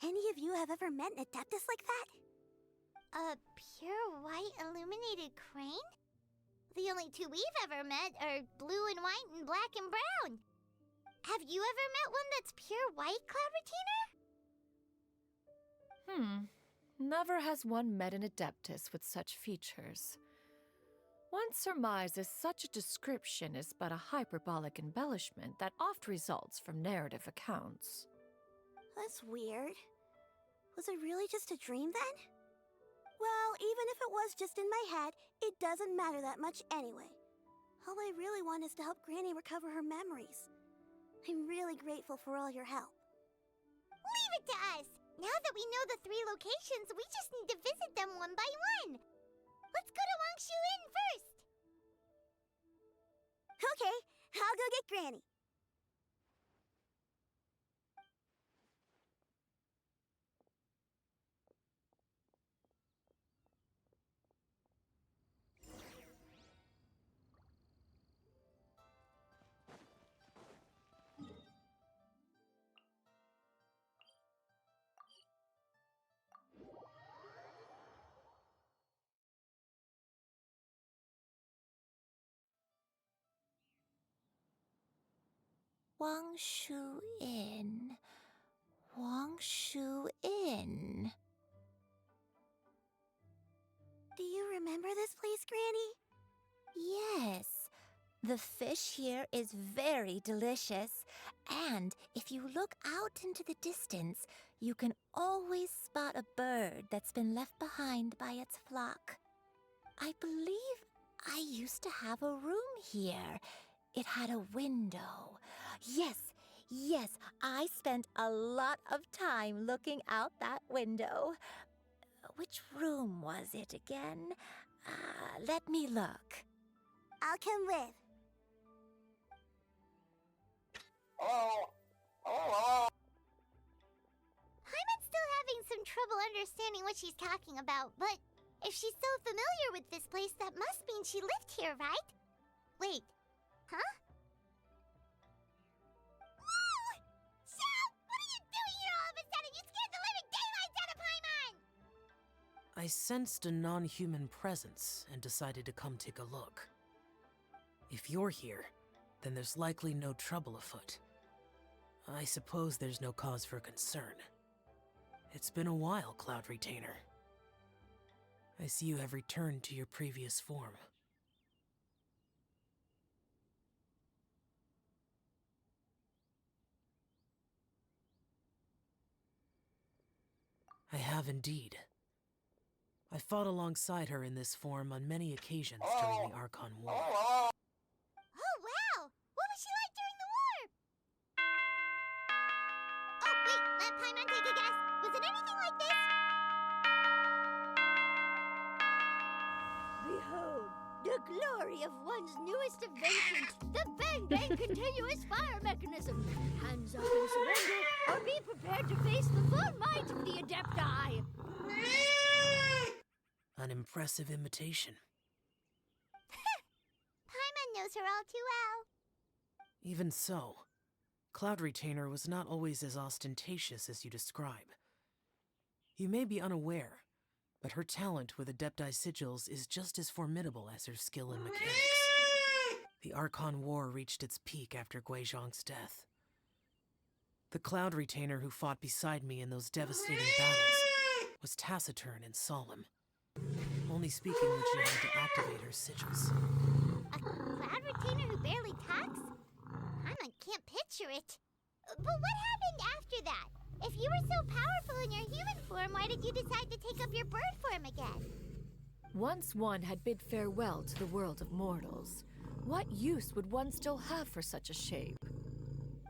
any of you have ever met an Adeptus like that? A pure white illuminated crane? The only two we've ever met are blue and white and black and brown. Have you ever met one that's pure white, Cloud Retainer? Never has one met an Adeptus with such features. One surmises such a description is but a hyperbolic embellishment that oft results from narrative accounts. That's weird. Was it really just a dream then? Well, even if it was just in my head, it doesn't matter that much anyway. All I really want is to help Granny recover her memories. I'm really grateful for all your help. Leave it to us! Now that we know the 3 locations, we just need to visit them one by one. Let's go to Wangshu Inn first! Okay, I'll go get Granny. Wangshu Inn. Wangshu Inn. Do you remember this place, Granny? Yes. The fish here is very delicious, and if you look out into the distance, you can always spot a bird that's been left behind by its flock. I believe I used to have a room here. It had a window. Yes, I spent a lot of time looking out that window. Which room was it again? Let me look. I'll come with. Paimon's still having some trouble understanding what she's talking about, but if she's so familiar with this place, that must mean she lived here, right? Wait, huh? Whoa! Shao! What are you doing here all of a sudden? You scared the living daylights out of Paimon! I sensed a non-human presence and decided to come take a look. If you're here, then there's likely no trouble afoot. I suppose there's no cause for concern. It's been a while, Cloud Retainer. I see you have returned to your previous form. I have indeed. I fought alongside her in this form on many occasions during the Archon War. Oh, wow! What was she like during the war? Oh, wait, let Paimon take a guess. Was it anything like this? Behold, the glory of one's newest invention, the Bang Bang continuous fire mechanism. Hands up and surrender, or be prepared to face the full might of the Adepti. An impressive imitation. Paimon knows her all too well. Even so, Cloud Retainer was not always as ostentatious as you describe. You may be unaware, but her talent with Adepti sigils is just as formidable as her skill in mechanics. The Archon War reached its peak after Guizhong's death. The Cloud Retainer who fought beside me in those devastating battles was taciturn and solemn, only speaking when she had to activate her sigils. A Cloud Retainer who barely talks? Paimon can't picture it. But what happened after that? If you were so powerful in your human form, why did you decide to take up your bird form again? Once one had bid farewell to the world of mortals, what use would one still have for such a shape?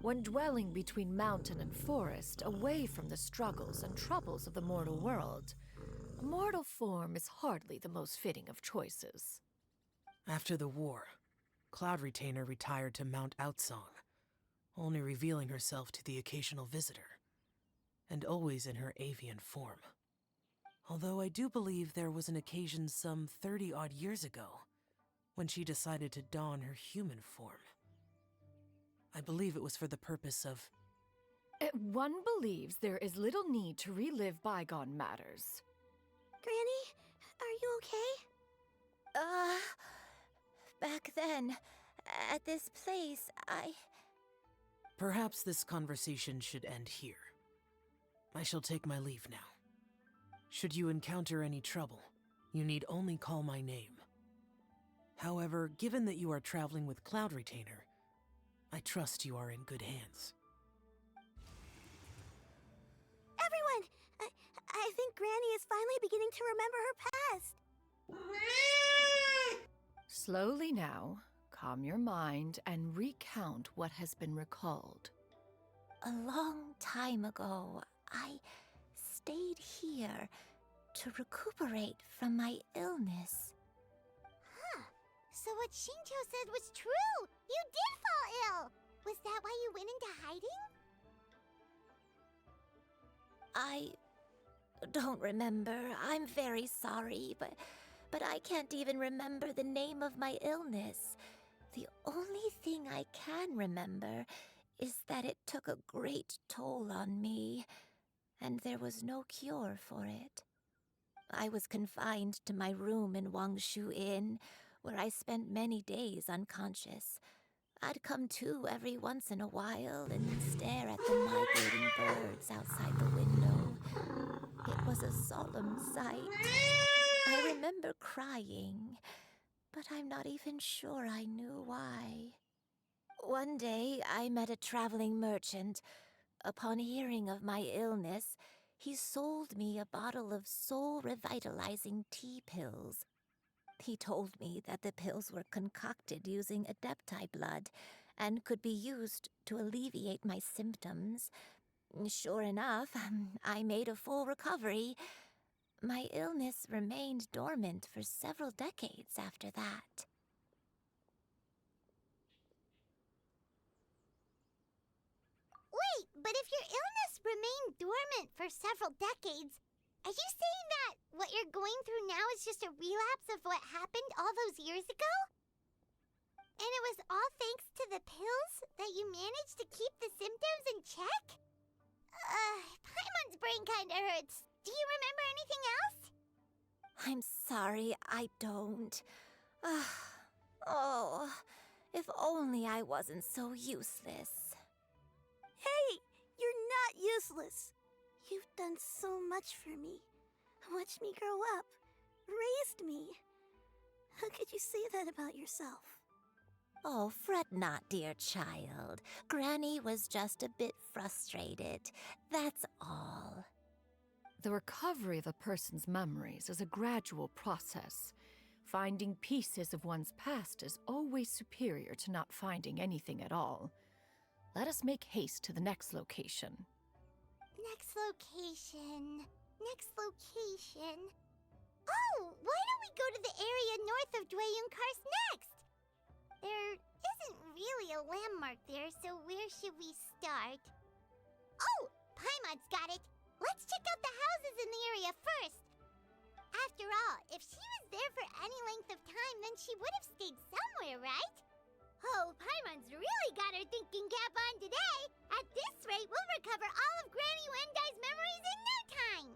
When dwelling between mountain and forest, away from the struggles and troubles of the mortal world, a mortal form is hardly the most fitting of choices. After the war, Cloud Retainer retired to Mount Outsong, only revealing herself to the occasional visitor. and always in her avian form. Although I do believe there was an occasion some 30-odd years ago when she decided to don her human form. I believe it was for the purpose of... One believes there is little need to relive bygone matters. Granny, are you okay? Back then, at this place, Perhaps this conversation should end here. I shall take my leave now. Should you encounter any trouble, you need only call my name. However, given that you are traveling with Cloud Retainer, I trust you are in good hands. Everyone! I think Granny is finally beginning to remember her past. Slowly now, calm your mind and recount what has been recalled. A long time ago, I stayed here to recuperate from my illness. Huh. So what Shinjo said was true! You did fall ill! Was that why you went into hiding? I don't remember. I'm very sorry, but I can't even remember the name of my illness. The only thing I can remember is that it took a great toll on me, and there was no cure for it. I was confined to my room in Wangshu Inn, where I spent many days unconscious. I'd come to every once in a while and stare at the migrating birds outside the window. It was a solemn sight. I remember crying, but I'm not even sure I knew why. One day, I met a traveling merchant. Upon hearing of my illness, he sold me a bottle of soul-revitalizing tea pills. He told me that the pills were concocted using Adepti blood and could be used to alleviate my symptoms. Sure enough, I made a full recovery. My illness remained dormant for several decades after that. Wait, but if your illness remained dormant for several decades, are you saying that what you're going through now is just a relapse of what happened all those years ago? And it was all thanks to the pills that you managed to keep the symptoms in check? Paimon's brain kinda hurts. Do you remember anything else? I'm sorry, I don't. Oh, if only I wasn't so useless. Hey, you're not useless. You've done so much for me. Watched me grow up. Raised me. How could you say that about yourself? Oh, fret not, dear child. Granny was just a bit frustrated. That's all. The recovery of a person's memories is a gradual process. Finding pieces of one's past is always superior to not finding anything at all. Let us make haste to the next location. Next location. Oh, why don't we go to the area north of Dwayunkars next? There isn't really a landmark there, so where should we start? Oh, Paimon's got it. Let's check out the houses in the area first. After all, if she was there for any length of time, then she would have stayed somewhere, right? Oh, Paimon's really got her thinking cap on today. At this rate, we'll recover all of Granny Wendai's memories in no time.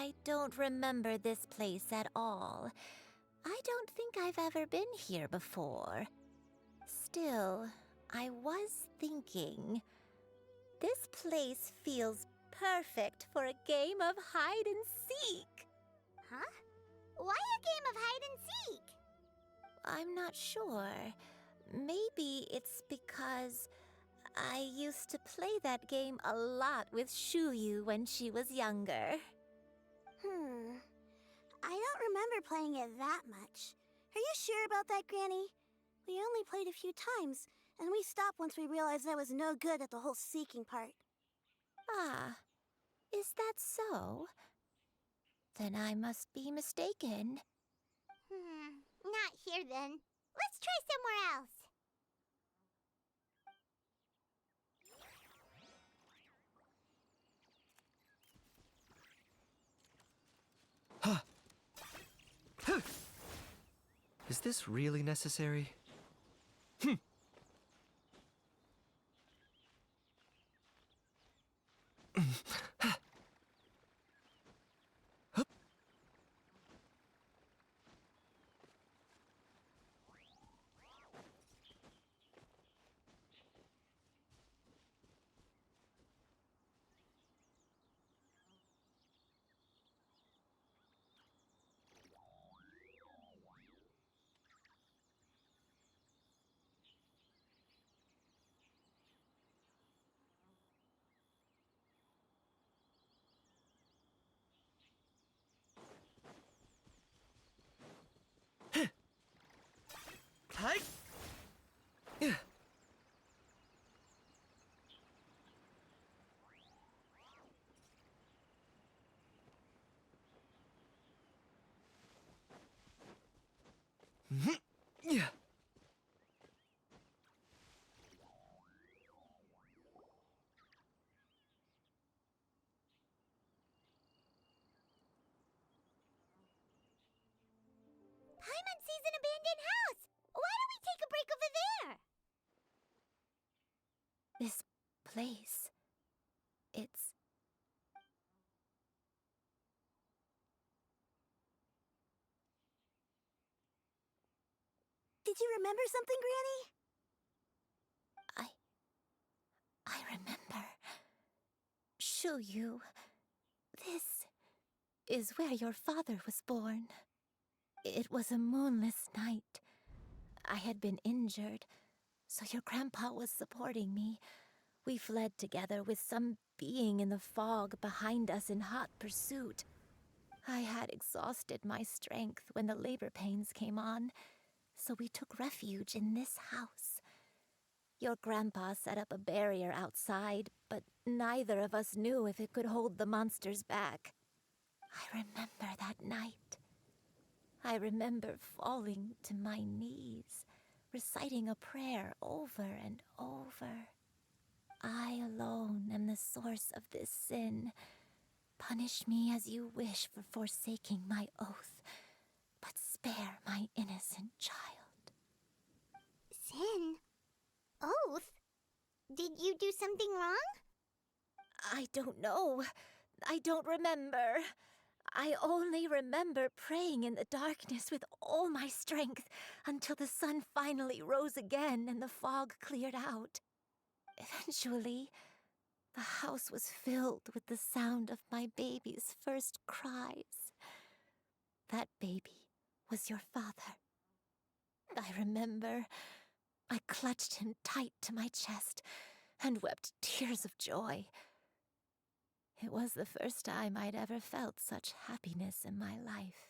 I don't remember this place at all. I don't think I've ever been here before. Still, I was thinking, this place feels perfect for a game of hide and seek. Huh? Why a game of hide and seek? I'm not sure. Maybe it's because I used to play that game a lot with Shuyu when she was younger. I don't remember playing it that much. Are you sure about that, Granny? We only played a few times, and we stopped once we realized I was no good at the whole seeking part. Ah, is that so? Then I must be mistaken. Not here then. Let's try somewhere else. Is this really necessary? Hi. Yeah. Yeah. Paimon sees an abandoned house! Why don't we take a break over there? This place. It's... Did you remember something, Granny? I remember. Shuyu. This is where your father was born. It was a moonless night. I had been injured, so your grandpa was supporting me. We fled together with some being in the fog behind us in hot pursuit. I had exhausted my strength when the labor pains came on, so we took refuge in this house. Your grandpa set up a barrier outside, but neither of us knew if it could hold the monsters back. I remember that night. I remember falling to my knees, reciting a prayer over and over. I alone am the source of this sin. Punish me as you wish for forsaking my oath, but spare my innocent child. Sin? Oath? Did you do something wrong? I don't know. I don't remember. I only remember praying in the darkness with all my strength until the sun finally rose again and the fog cleared out. Eventually, the house was filled with the sound of my baby's first cries. That baby was your father. I remember I clutched him tight to my chest and wept tears of joy. It was the first time I'd ever felt such happiness in my life.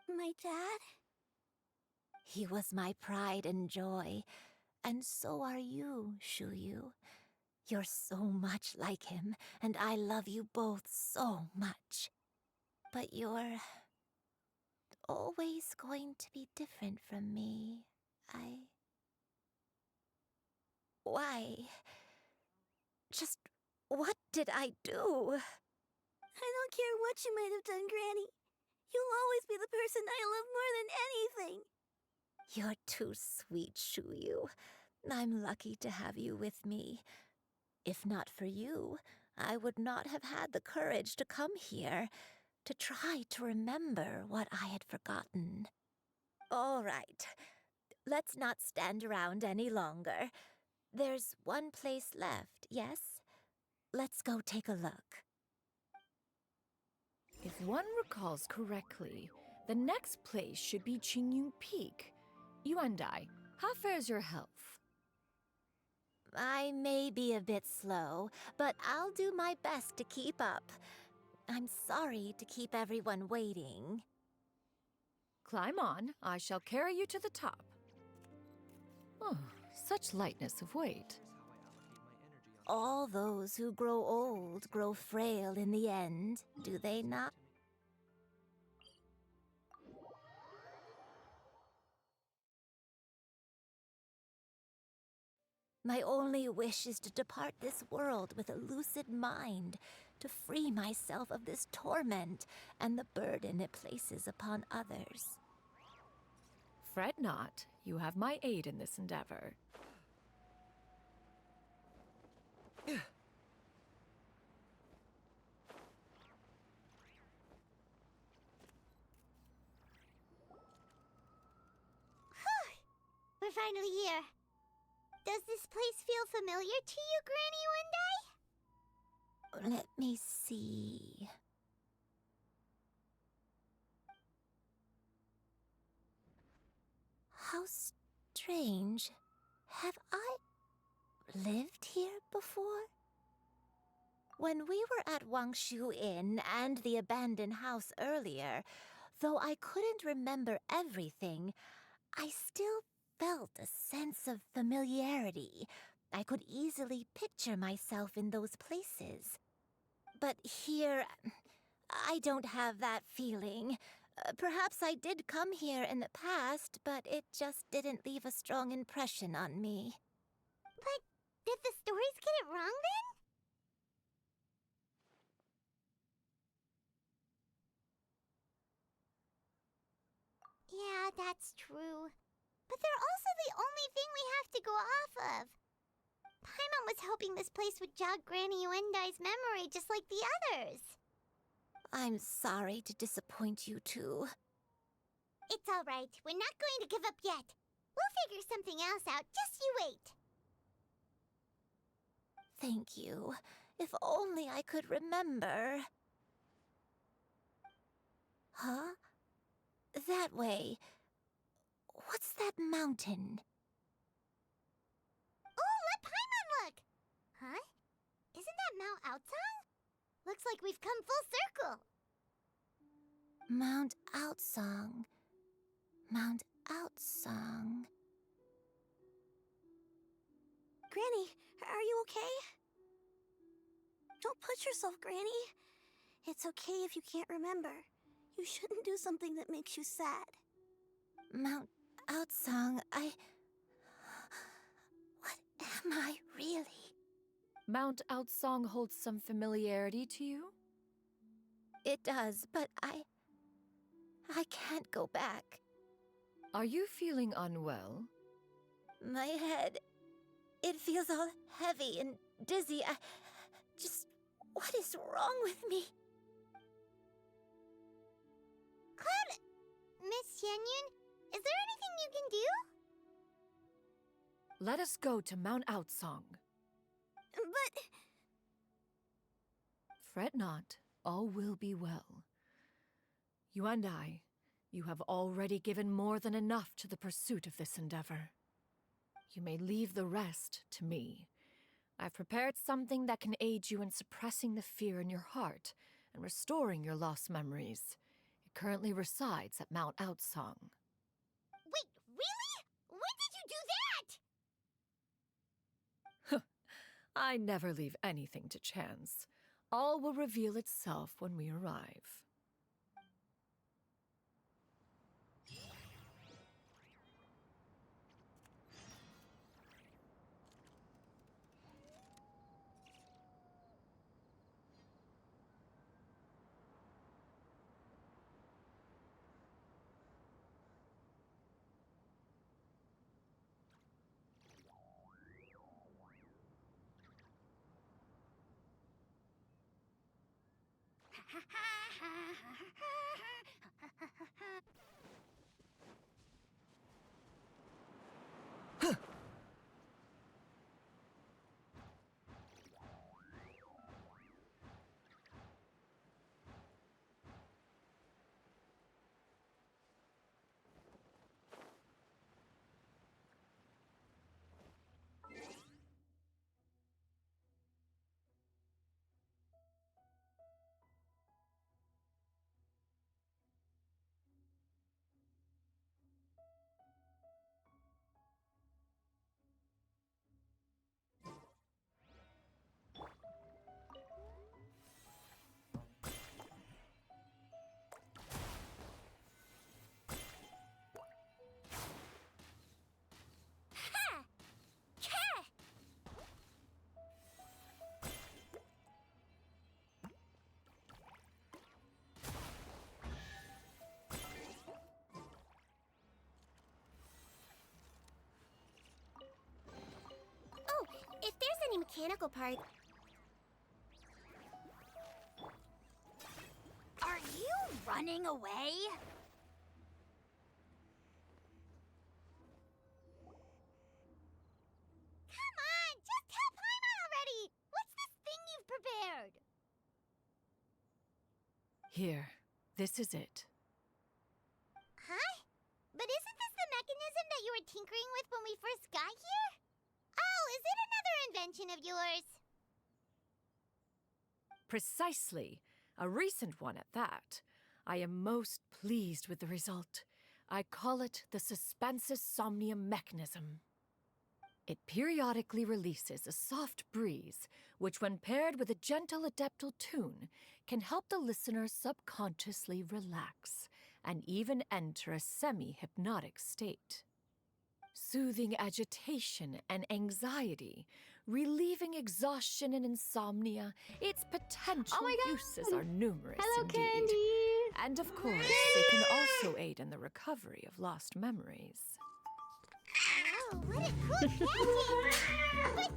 My dad? He was my pride and joy, and so are you, Shuyu. You're so much like him, and I love you both so much. But you're always going to be different from me. Why? Just what did I do? I don't care what you might have done, Granny. You'll always be the person I love more than anything. You're too sweet, Shuyu. I'm lucky to have you with me. If not for you, I would not have had the courage to come here. to try to remember what I had forgotten. All right, let's not stand around any longer. There's one place left, yes? Let's go take a look. If one recalls correctly, the next place should be Qingyun Peak. Yuandai, how fares your health? I may be a bit slow, but I'll do my best to keep up. I'm sorry to keep everyone waiting. Climb on. I shall carry you to the top. Oh, such lightness of weight. All those who grow old grow frail in the end, do they not? My only wish is to depart this world with a lucid mind, to free myself of this torment and the burden it places upon others. Fret not. You have my aid in this endeavor. We're finally here. Does this place feel familiar to you, Granny One Day? Let me see. How strange. Have I lived here before? When we were at Wangshu Inn and the abandoned house earlier, though I couldn't remember everything, I still felt a sense of familiarity. I could easily picture myself in those places. But here, I don't have that feeling. Perhaps I did come here in the past, but it just didn't leave a strong impression on me. But did the stories get it wrong then? Yeah, that's true. But they're also the only thing we have to go off of. Paimon was hoping this place would jog Granny Uendai's memory just like the others. I'm sorry to disappoint you too. It's all right. We're not going to give up yet. We'll figure something else out. Just you wait. Thank you. If only I could remember. Huh? That way. What's that mountain? Oh, let Paimon look! Huh? Isn't that Mount Aotsang? Looks like we've come full circle. Mount Aotsang. Mount Aotsang. Granny, are you okay? Don't push yourself, Granny. It's okay if you can't remember. You shouldn't do something that makes you sad. Mount Aotsang, What am I really? Mount Aotsang holds some familiarity to you? It does, but I can't go back. Are you feeling unwell? My head, it feels all heavy and dizzy. What is wrong with me? Cloud, Miss Yenyun, is there anything you can do? Let us go to Mount Aotsang. But... Fret not, all will be well. You and I, you have already given more than enough to the pursuit of this endeavor. You may leave the rest to me. I've prepared something that can aid you in suppressing the fear in your heart and restoring your lost memories. It currently resides at Mount Aotsang. Wait, really? When did you do that? I never leave anything to chance. All will reveal itself when we arrive. Oh, if there's any mechanical part. Are you running away? Come on, just tell Paimon already! What's this thing you've prepared? Here, this is it. Huh? But isn't this the mechanism that you were tinkering with when we first got here? Oh, is it another invention of yours? Precisely. A recent one at that. I am most pleased with the result. I call it the Suspensus Somnium mechanism. It periodically releases a soft breeze, which when paired with a gentle adeptal tune, can help the listener subconsciously relax and even enter a semi-hypnotic state. Soothing agitation and anxiety, relieving exhaustion and insomnia, its potential uses are numerous indeed. Candy! And of course, they can also aid in the recovery of lost memories. Oh, what a cool gadget! But if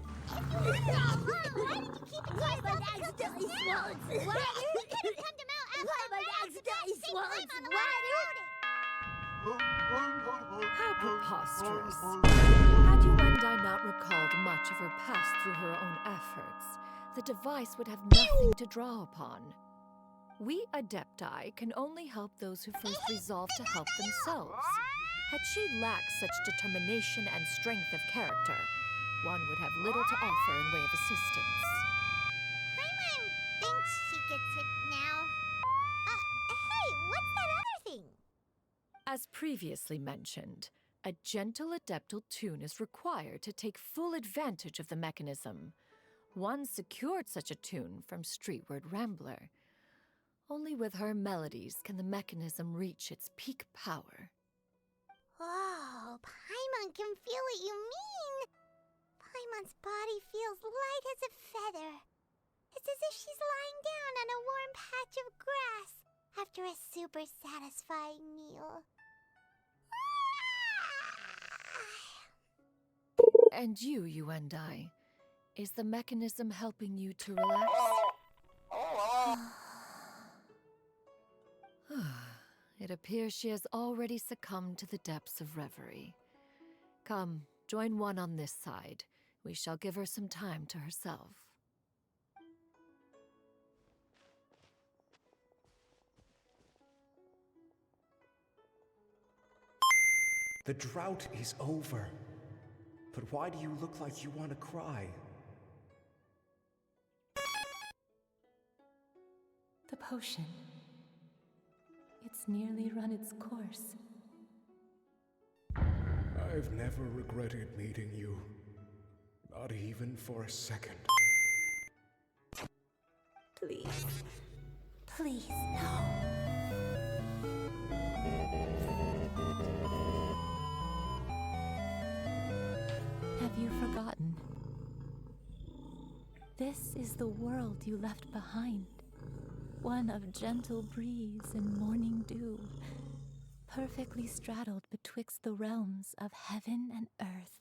you wanted it all along, why did you keep it to yourself until just now? Why? You could have come to Mount Alpha and accidentally saved Paimon on the way to How preposterous. Had you and I not recalled much of her past through her own efforts, the device would have nothing to draw upon. We Adepti can only help those who first resolve to help themselves. Had she lacked such determination and strength of character, one would have little to offer in way of assistance. Paimon thinks she gets it now. Hey, what's that other thing? As previously mentioned, a gentle adeptal tune is required to take full advantage of the mechanism. One secured such a tune from Streetward Rambler. Only with her melodies can the mechanism reach its peak power. Oh, Paimon can feel what you mean. Paimon's body feels light as a feather. It's as if she's lying down on a warm patch of grass after a super satisfying meal. And you and I, is the mechanism helping you to relax? It appears she has already succumbed to the depths of reverie. Come, join one on this side. We shall give her some time to herself. The drought is over. But why do you look like you want to cry? The potion. It's nearly run its course. I've never regretted meeting you. Not even for a second. Please. Please, no. Have you forgotten? This is the world you left behind. One of gentle breeze and morning dew, perfectly straddled betwixt the realms of heaven and earth.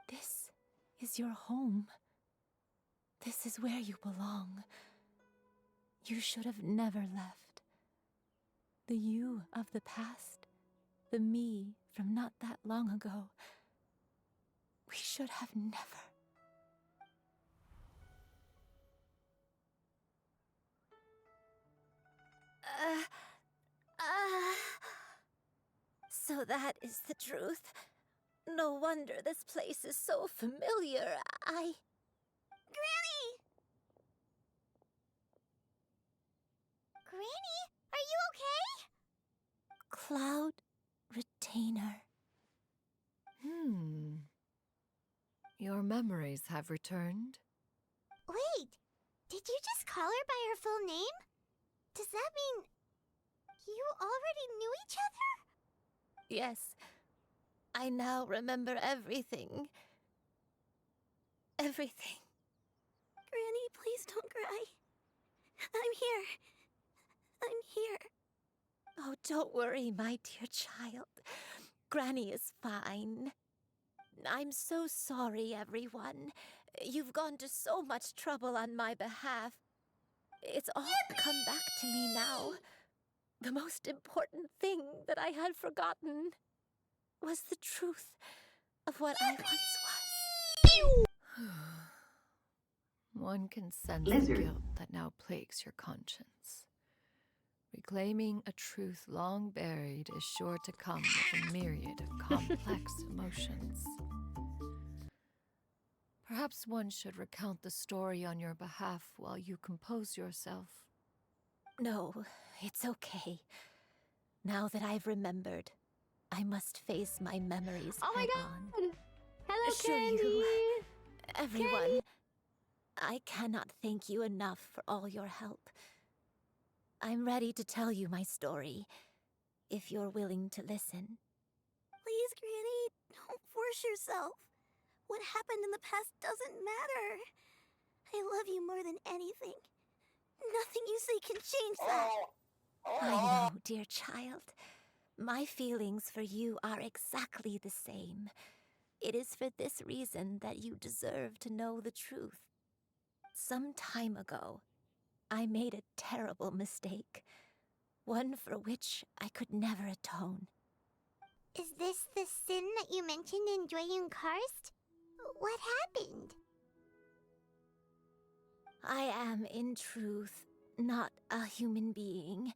This is your home. This is where you belong. You should have never left. The you of the past, the me from not that long ago. We should have never. So that is the truth. No wonder this place is so familiar. Granny! Granny, are you okay? Cloud Retainer. Your memories have returned? Wait, did you just call her by her full name? Does that mean you already knew each other? Yes, I now remember everything. Everything. Granny, please don't cry. I'm here. I'm here. Oh, don't worry, my dear child. Granny is fine. I'm so sorry, everyone. You've gone to so much trouble on my behalf. It's all come back to me now. The most important thing that I had forgotten was the truth of what I once was. One can sense the guilt that now plagues your conscience. Reclaiming a truth long buried is sure to come with a myriad of complex emotions. Perhaps one should recount the story on your behalf while you compose yourself. No, it's okay. Now that I've remembered, I must face my memories head on. Hello, Sure Candy! you, everyone, I cannot thank you enough for all your help. I'm ready to tell you my story, if you're willing to listen. Please, Granny, don't force yourself. What happened in the past doesn't matter. I love you more than anything. Nothing you say can change that. I know, dear child. My feelings for you are exactly the same. It is for this reason that you deserve to know the truth. Some time ago, I made a terrible mistake. One for which I could never atone. Is this the sin that you mentioned in Joyun Karst? What happened? I am, in truth, not a human being.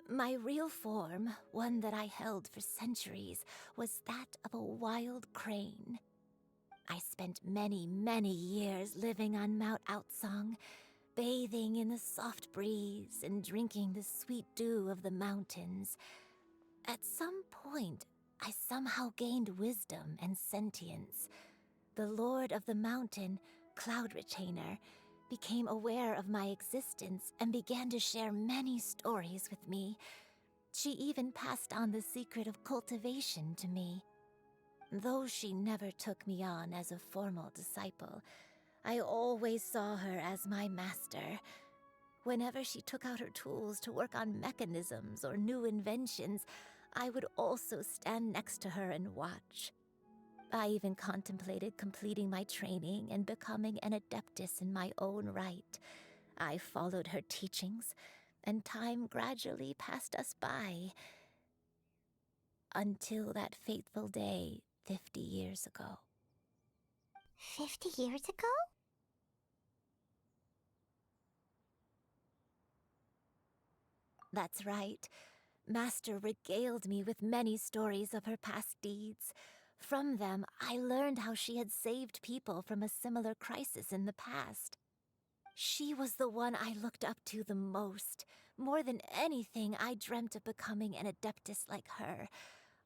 My real form, one that I held for centuries, was that of a wild crane. I spent many, many years living on Mount Outsong, bathing in the soft breeze and drinking the sweet dew of the mountains. At some point, I somehow gained wisdom and sentience. The Lord of the Mountain, Cloud Retainer, became aware of my existence and began to share many stories with me. She even passed on the secret of cultivation to me. Though she never took me on as a formal disciple, I always saw her as my master. Whenever she took out her tools to work on mechanisms or new inventions, I would also stand next to her and watch. I even contemplated completing my training and becoming an adeptus in my own right. I followed her teachings, and time gradually passed us by. Until that fateful day 50 years ago. 50 years ago? That's right. Master regaled me with many stories of her past deeds. From them, I learned how she had saved people from a similar crisis in the past. She was the one I looked up to the most. More than anything, I dreamt of becoming an adeptus like her.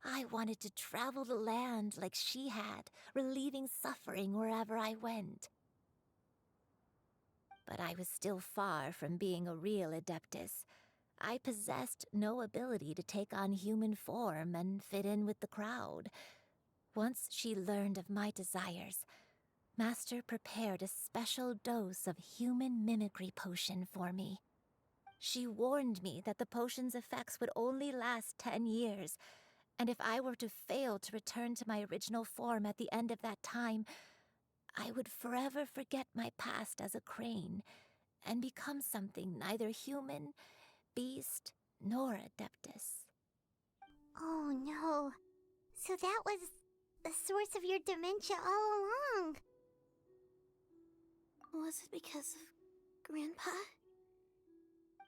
I wanted to travel the land like she had, relieving suffering wherever I went. But I was still far from being a real adeptus. I possessed no ability to take on human form and fit in with the crowd. Once she learned of my desires, Master prepared a special dose of human mimicry potion for me. She warned me that the potion's effects would only last 10 years, and if I were to fail to return to my original form at the end of that time, I would forever forget my past as a crane and become something neither human, beast, nor Adeptus. Oh no. So that was the source of your dementia all along. Was it because of Grandpa?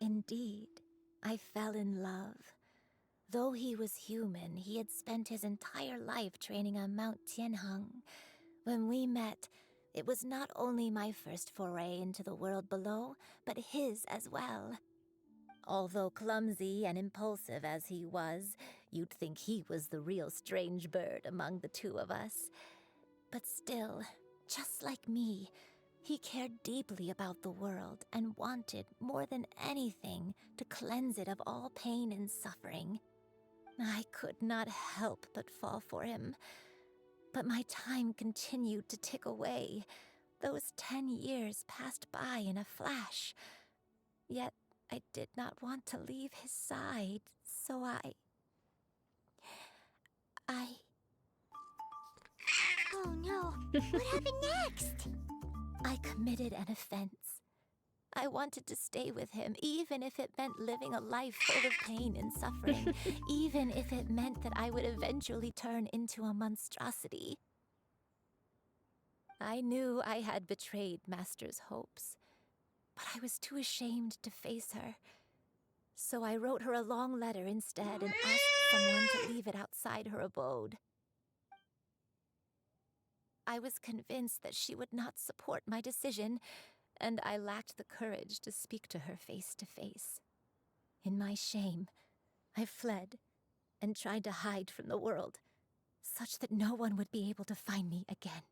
Indeed, I fell in love. Though he was human, he had spent his entire life training on Mount Tianheng. When we met, it was not only my first foray into the world below, but his as well. Although clumsy and impulsive as he was, you'd think he was the real strange bird among the two of us. But still, just like me, he cared deeply about the world and wanted, more than anything, to cleanse it of all pain and suffering. I could not help but fall for him. But my time continued to tick away. Those 10 years passed by in a flash. Yet I did not want to leave his side, so I... Oh no. What happened next? I committed an offense. I wanted to stay with him, even if it meant living a life full of pain and suffering, even if it meant that I would eventually turn into a monstrosity. I knew I had betrayed Master's hopes, but I was too ashamed to face her. So I wrote her a long letter instead and asked someone to leave it outside her abode. I was convinced that she would not support my decision, and I lacked the courage to speak to her face to face. In my shame, I fled and tried to hide from the world, such that no one would be able to find me again.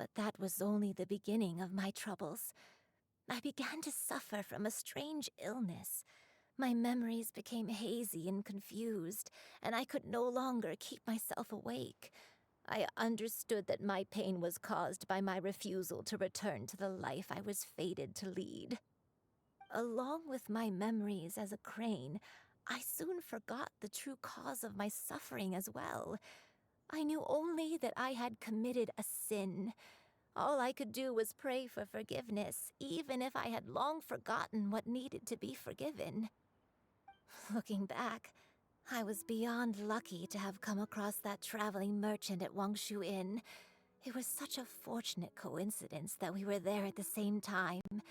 But that was only the beginning of my troubles. I began to suffer from a strange illness. My memories became hazy and confused, and I could no longer keep myself awake. I understood that my pain was caused by my refusal to return to the life I was fated to lead. Along with my memories as a crane, I soon forgot the true cause of my suffering as well. I knew only that I had committed a sin. All I could do was pray for forgiveness, even if I had long forgotten what needed to be forgiven. Looking back, I was beyond lucky to have come across that traveling merchant at Wangshu Inn. It was such a fortunate coincidence that we were there at the same time.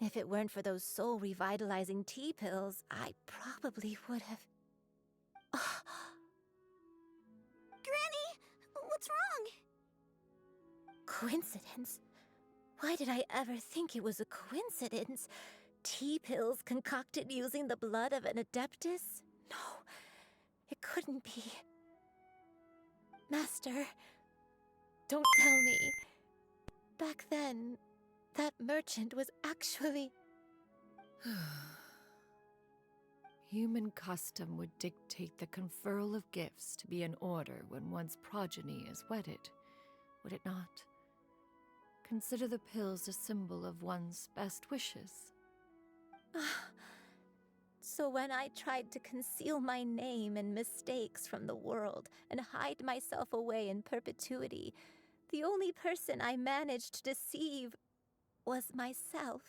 If it weren't for those soul-revitalizing tea pills, I probably would have... Granny, what's wrong? Coincidence? Why did I ever think it was a coincidence? Tea pills concocted using the blood of an adeptus? No, it couldn't be. Master, don't tell me. Back then, that merchant was actually... Human custom would dictate the conferral of gifts to be in order when one's progeny is wedded, would it not? Consider the pills a symbol of one's best wishes. So when I tried to conceal my name and mistakes from the world and hide myself away in perpetuity, the only person I managed to deceive was myself.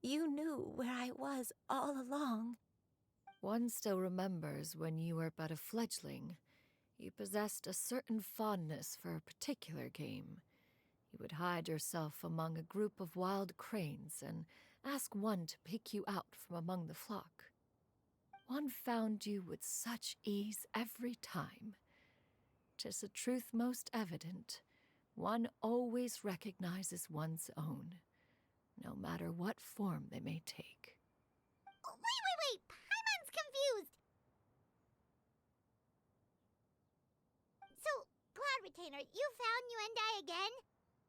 You knew where I was all along. One still remembers when you were but a fledgling. You possessed a certain fondness for a particular game. You would hide yourself among a group of wild cranes and ask one to pick you out from among the flock. One found you with such ease every time. 'Tis a truth most evident. One always recognizes one's own, no matter what form they may take. Wait! Paimon's confused! So, Cloud Retainer, you found Yuendai again?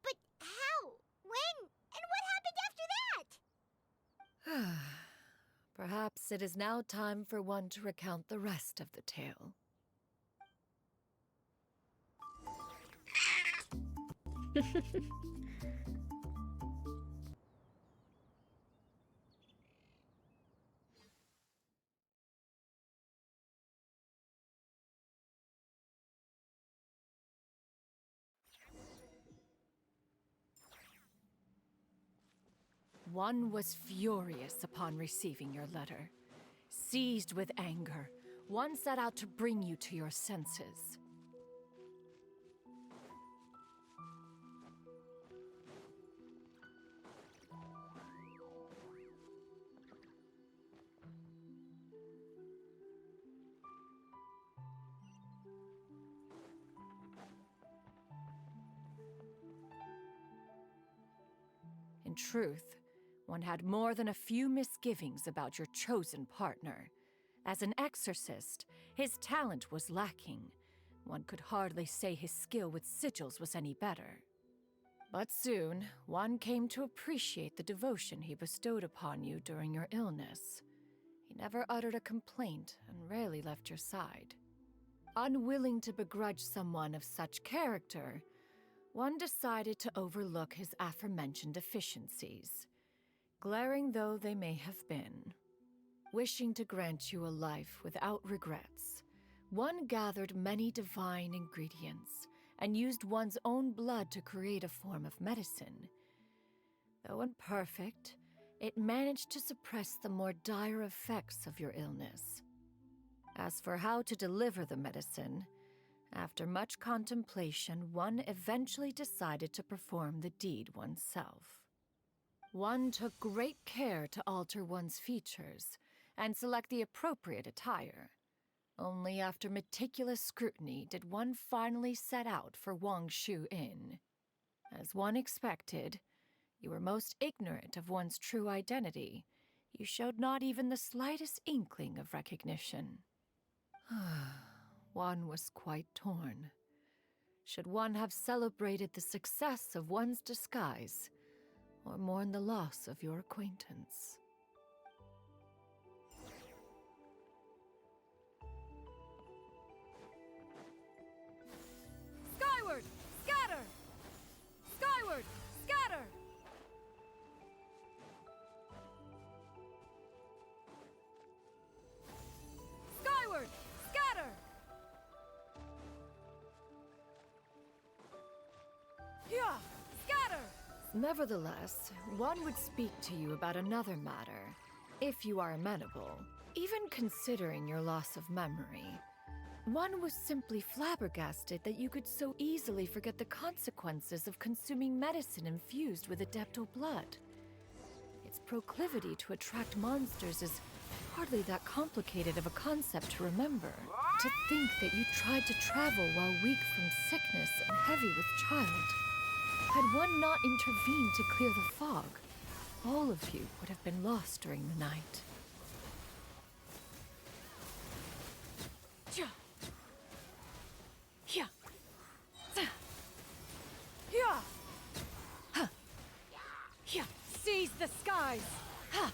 But how? When? And what happened after that? Perhaps it is now time for one to recount the rest of the tale. One was furious upon receiving your letter. Seized with anger, one set out to bring you to your senses. In truth, one had more than a few misgivings about your chosen partner. As an exorcist, his talent was lacking. One could hardly say his skill with sigils was any better. But soon, one came to appreciate the devotion he bestowed upon you during your illness. He never uttered a complaint and rarely left your side. Unwilling to begrudge someone of such character, one decided to overlook his aforementioned deficiencies, glaring though they may have been. Wishing to grant you a life without regrets, one gathered many divine ingredients and used one's own blood to create a form of medicine. Though imperfect, it managed to suppress the more dire effects of your illness. As for how to deliver the medicine, after much contemplation, one eventually decided to perform the deed oneself. One took great care to alter one's features and select the appropriate attire. Only after meticulous scrutiny did one finally set out for Wangshu Inn. As one expected, you were most ignorant of one's true identity. You showed not even the slightest inkling of recognition. One was quite torn. Should one have celebrated the success of one's disguise, or mourn the loss of your acquaintance? Skyward! Scatter! Skyward! Scatter! Skyward! Scatter! Yeah! Scatter! Nevertheless, one would speak to you about another matter, if you are amenable. Even considering your loss of memory, one was simply flabbergasted that you could so easily forget the consequences of consuming medicine infused with adeptal blood. Its proclivity to attract monsters is hardly that complicated of a concept to remember. To think that you tried to travel while weak from sickness and heavy with child. Had one not intervened to clear the fog, all of you would have been lost during the night. Yeah. Yeah. Huh. Yeah. Seize the skies. Ha.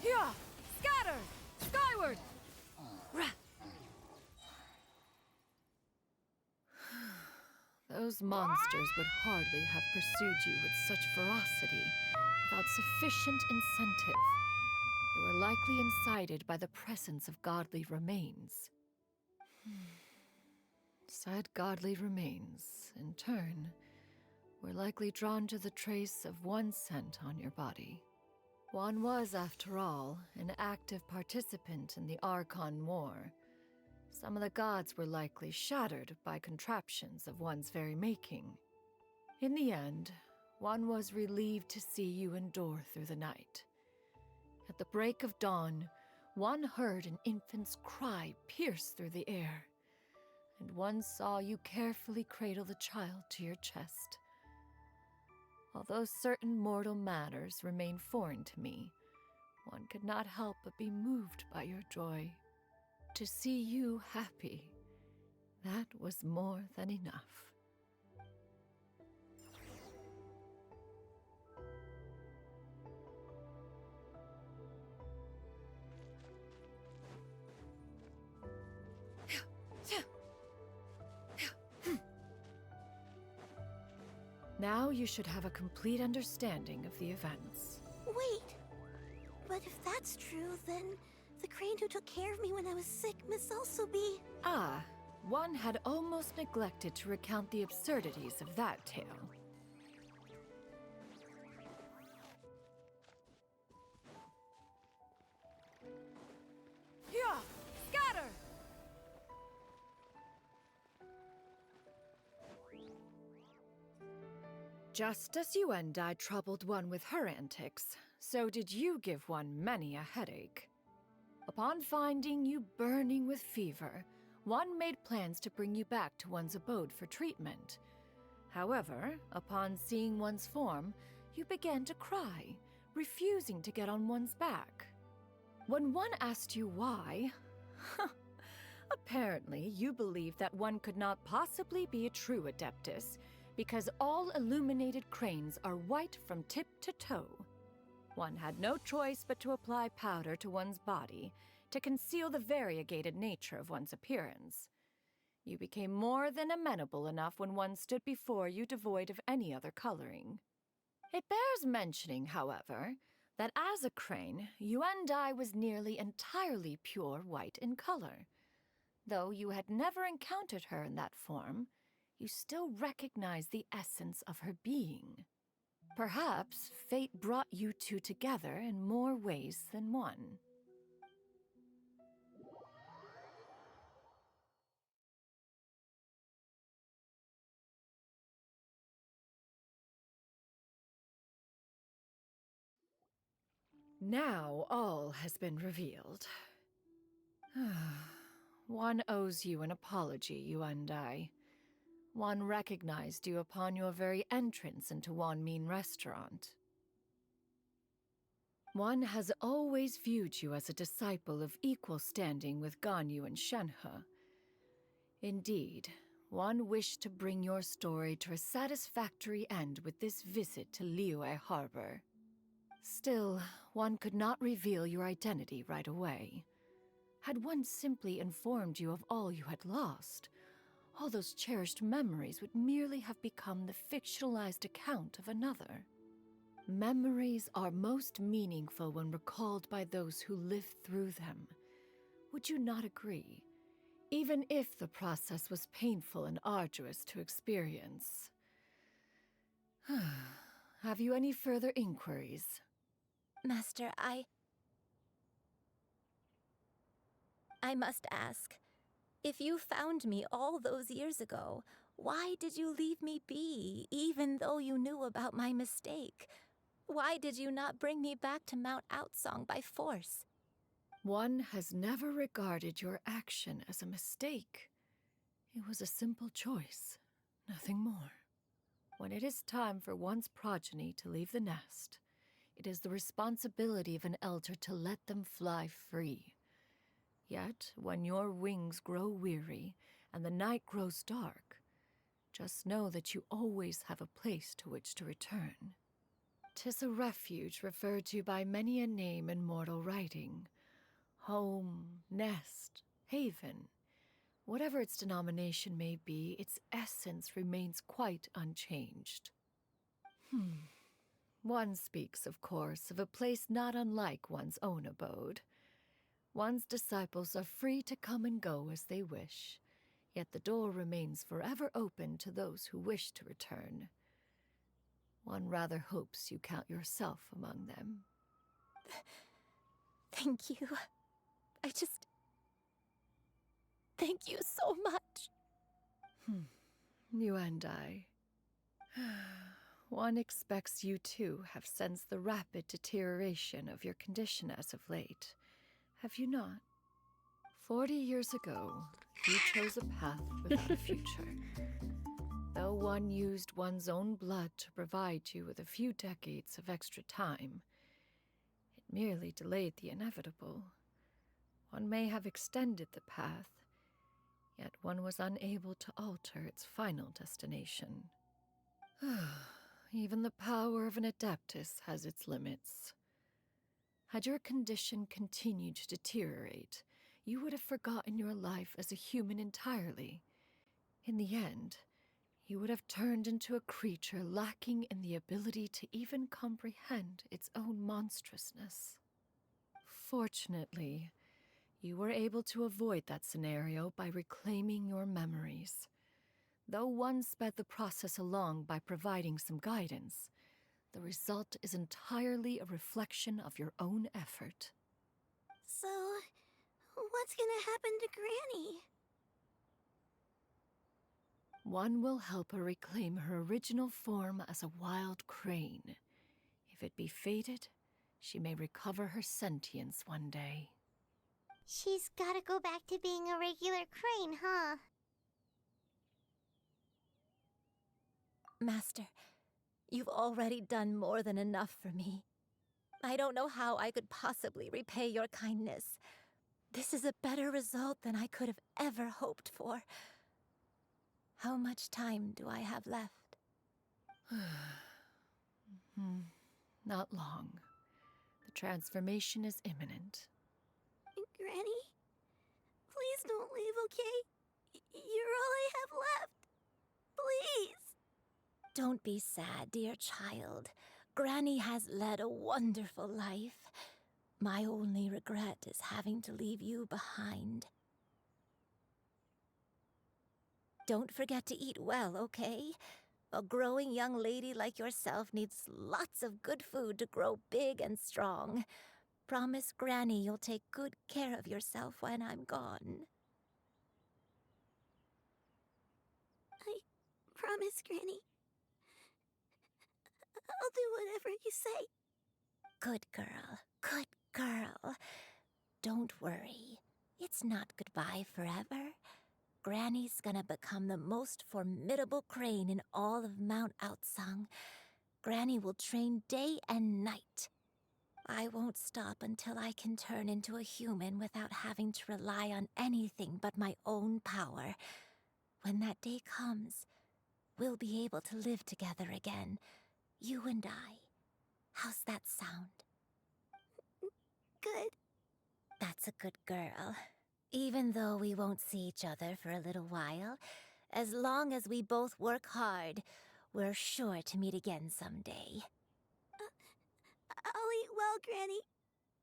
Yeah. Scatter. Skyward. Those monsters would hardly have pursued you with such ferocity without sufficient incentive. They were likely incited by the presence of godly remains. Said godly remains, in turn, were likely drawn to the trace of one scent on your body. One was, after all, an active participant in the Archon War. Some of the gods were likely shattered by contraptions of one's very making. In the end, one was relieved to see you endure through the night. At the break of dawn, one heard an infant's cry pierce through the air, and one saw you carefully cradle the child to your chest. Although certain mortal matters remain foreign to me, one could not help but be moved by your joy. To see you happy, that was more than enough. Now you should have a complete understanding of the events. Wait! But if that's true, then the crane who took care of me when I was sick must also be... Ah, one had almost neglected to recount the absurdities of that tale. Yeah! Scatter! Just as you and I troubled one with her antics, so did you give one many a headache. Upon finding you burning with fever, one made plans to bring you back to one's abode for treatment. However, upon seeing one's form, you began to cry, refusing to get on one's back. When one asked you why, apparently you believed that one could not possibly be a true Adeptus, because all illuminated cranes are white from tip to toe. One had no choice but to apply powder to one's body to conceal the variegated nature of one's appearance. You became more than amenable enough when one stood before you devoid of any other coloring. It bears mentioning, however, that as a crane, Yuandai was nearly entirely pure white in color. Though you had never encountered her in that form, you still recognized the essence of her being. Perhaps fate brought you two together in more ways than one. Now all has been revealed. One owes you an apology, Yuandai. One recognized you upon your very entrance into Wanmin Restaurant. One has always viewed you as a disciple of equal standing with Ganyu and Shenhe. Indeed, one wished to bring your story to a satisfactory end with this visit to Liyue Harbor. Still, one could not reveal your identity right away. Had one simply informed you of all you had lost, all those cherished memories would merely have become the fictionalized account of another. Memories are most meaningful when recalled by those who lived through them. Would you not agree? Even if the process was painful and arduous to experience. Have you any further inquiries? Master, I must ask, if you found me all those years ago, why did you leave me be, even though you knew about my mistake? Why did you not bring me back to Mount Outsong by force? One has never regarded your action as a mistake. It was a simple choice, nothing more. When it is time for one's progeny to leave the nest, it is the responsibility of an elder to let them fly free. Yet, when your wings grow weary and the night grows dark, just know that you always have a place to which to return. 'Tis a refuge referred to by many a name in mortal writing. Home, nest, haven. Whatever its denomination may be, its essence remains quite unchanged. One speaks, of course, of a place not unlike one's own abode. One's disciples are free to come and go as they wish, yet the door remains forever open to those who wish to return. One rather hopes you count yourself among them. Thank you. Thank you so much. You and I. One expects you too have sensed the rapid deterioration of your condition as of late, have you not? 40 years ago, you chose a path without a future. Though one used one's own blood to provide you with a few decades of extra time, it merely delayed the inevitable. One may have extended the path, yet one was unable to alter its final destination. Even the power of an adeptus has its limits. Had your condition continued to deteriorate, you would have forgotten your life as a human entirely. In the end, you would have turned into a creature lacking in the ability to even comprehend its own monstrousness. Fortunately, you were able to avoid that scenario by reclaiming your memories. Though one sped the process along by providing some guidance, the result is entirely a reflection of your own effort. So, what's gonna happen to Granny? One will help her reclaim her original form as a wild crane. If it be fated, she may recover her sentience one day. She's gotta go back to being a regular crane, huh? Master, you've already done more than enough for me. I don't know how I could possibly repay your kindness. This is a better result than I could have ever hoped for. How much time do I have left? Not long. The transformation is imminent. Granny? Please don't leave, okay? You're all I have left. Please! Don't be sad, dear child. Granny has led a wonderful life. My only regret is having to leave you behind. Don't forget to eat well, okay? A growing young lady like yourself needs lots of good food to grow big and strong. Promise Granny you'll take good care of yourself when I'm gone. I promise, Granny. I'll do whatever you say. Good girl, good girl. Don't worry. It's not goodbye forever. Granny's gonna become the most formidable crane in all of Mount Outsong. Granny will train day and night. I won't stop until I can turn into a human without having to rely on anything but my own power. When that day comes, we'll be able to live together again, you and I. How's that sound? Good. That's a good girl. Even though we won't see each other for a little while, as long as we both work hard, we're sure to meet again someday. I'll eat well, Granny.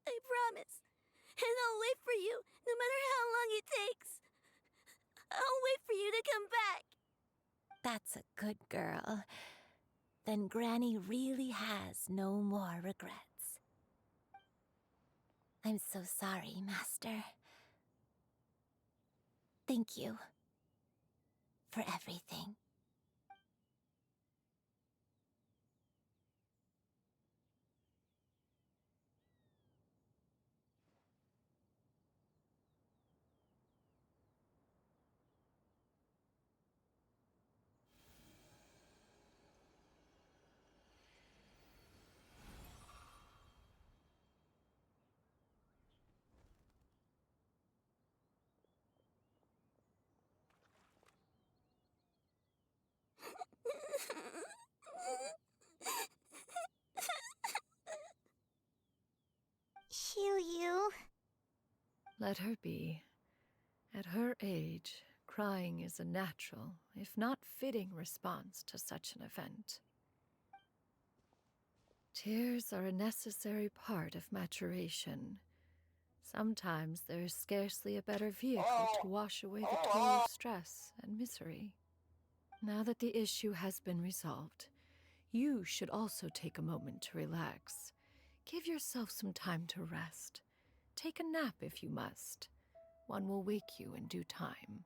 I promise. And I'll wait for you, no matter how long it takes. I'll wait for you to come back. That's a good girl. Then Granny really has no more regrets. I'm so sorry, Master. Thank you for everything. Shiryu. Let her be. At her age, crying is a natural, if not fitting, response to such an event. Tears are a necessary part of maturation. Sometimes there is scarcely a better vehicle to wash away the toll of stress and misery. Now that the issue has been resolved, you should also take a moment to relax. Give yourself some time to rest. Take a nap if you must. One will wake you in due time.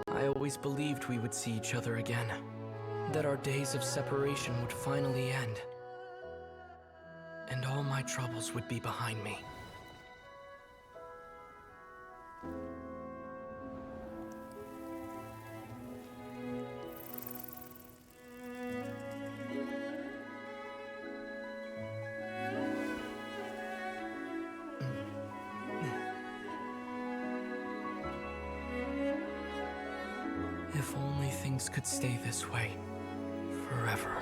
I always believed we would see each other again, that our days of separation would finally end, and all my troubles would be behind me. If only things could stay this way forever.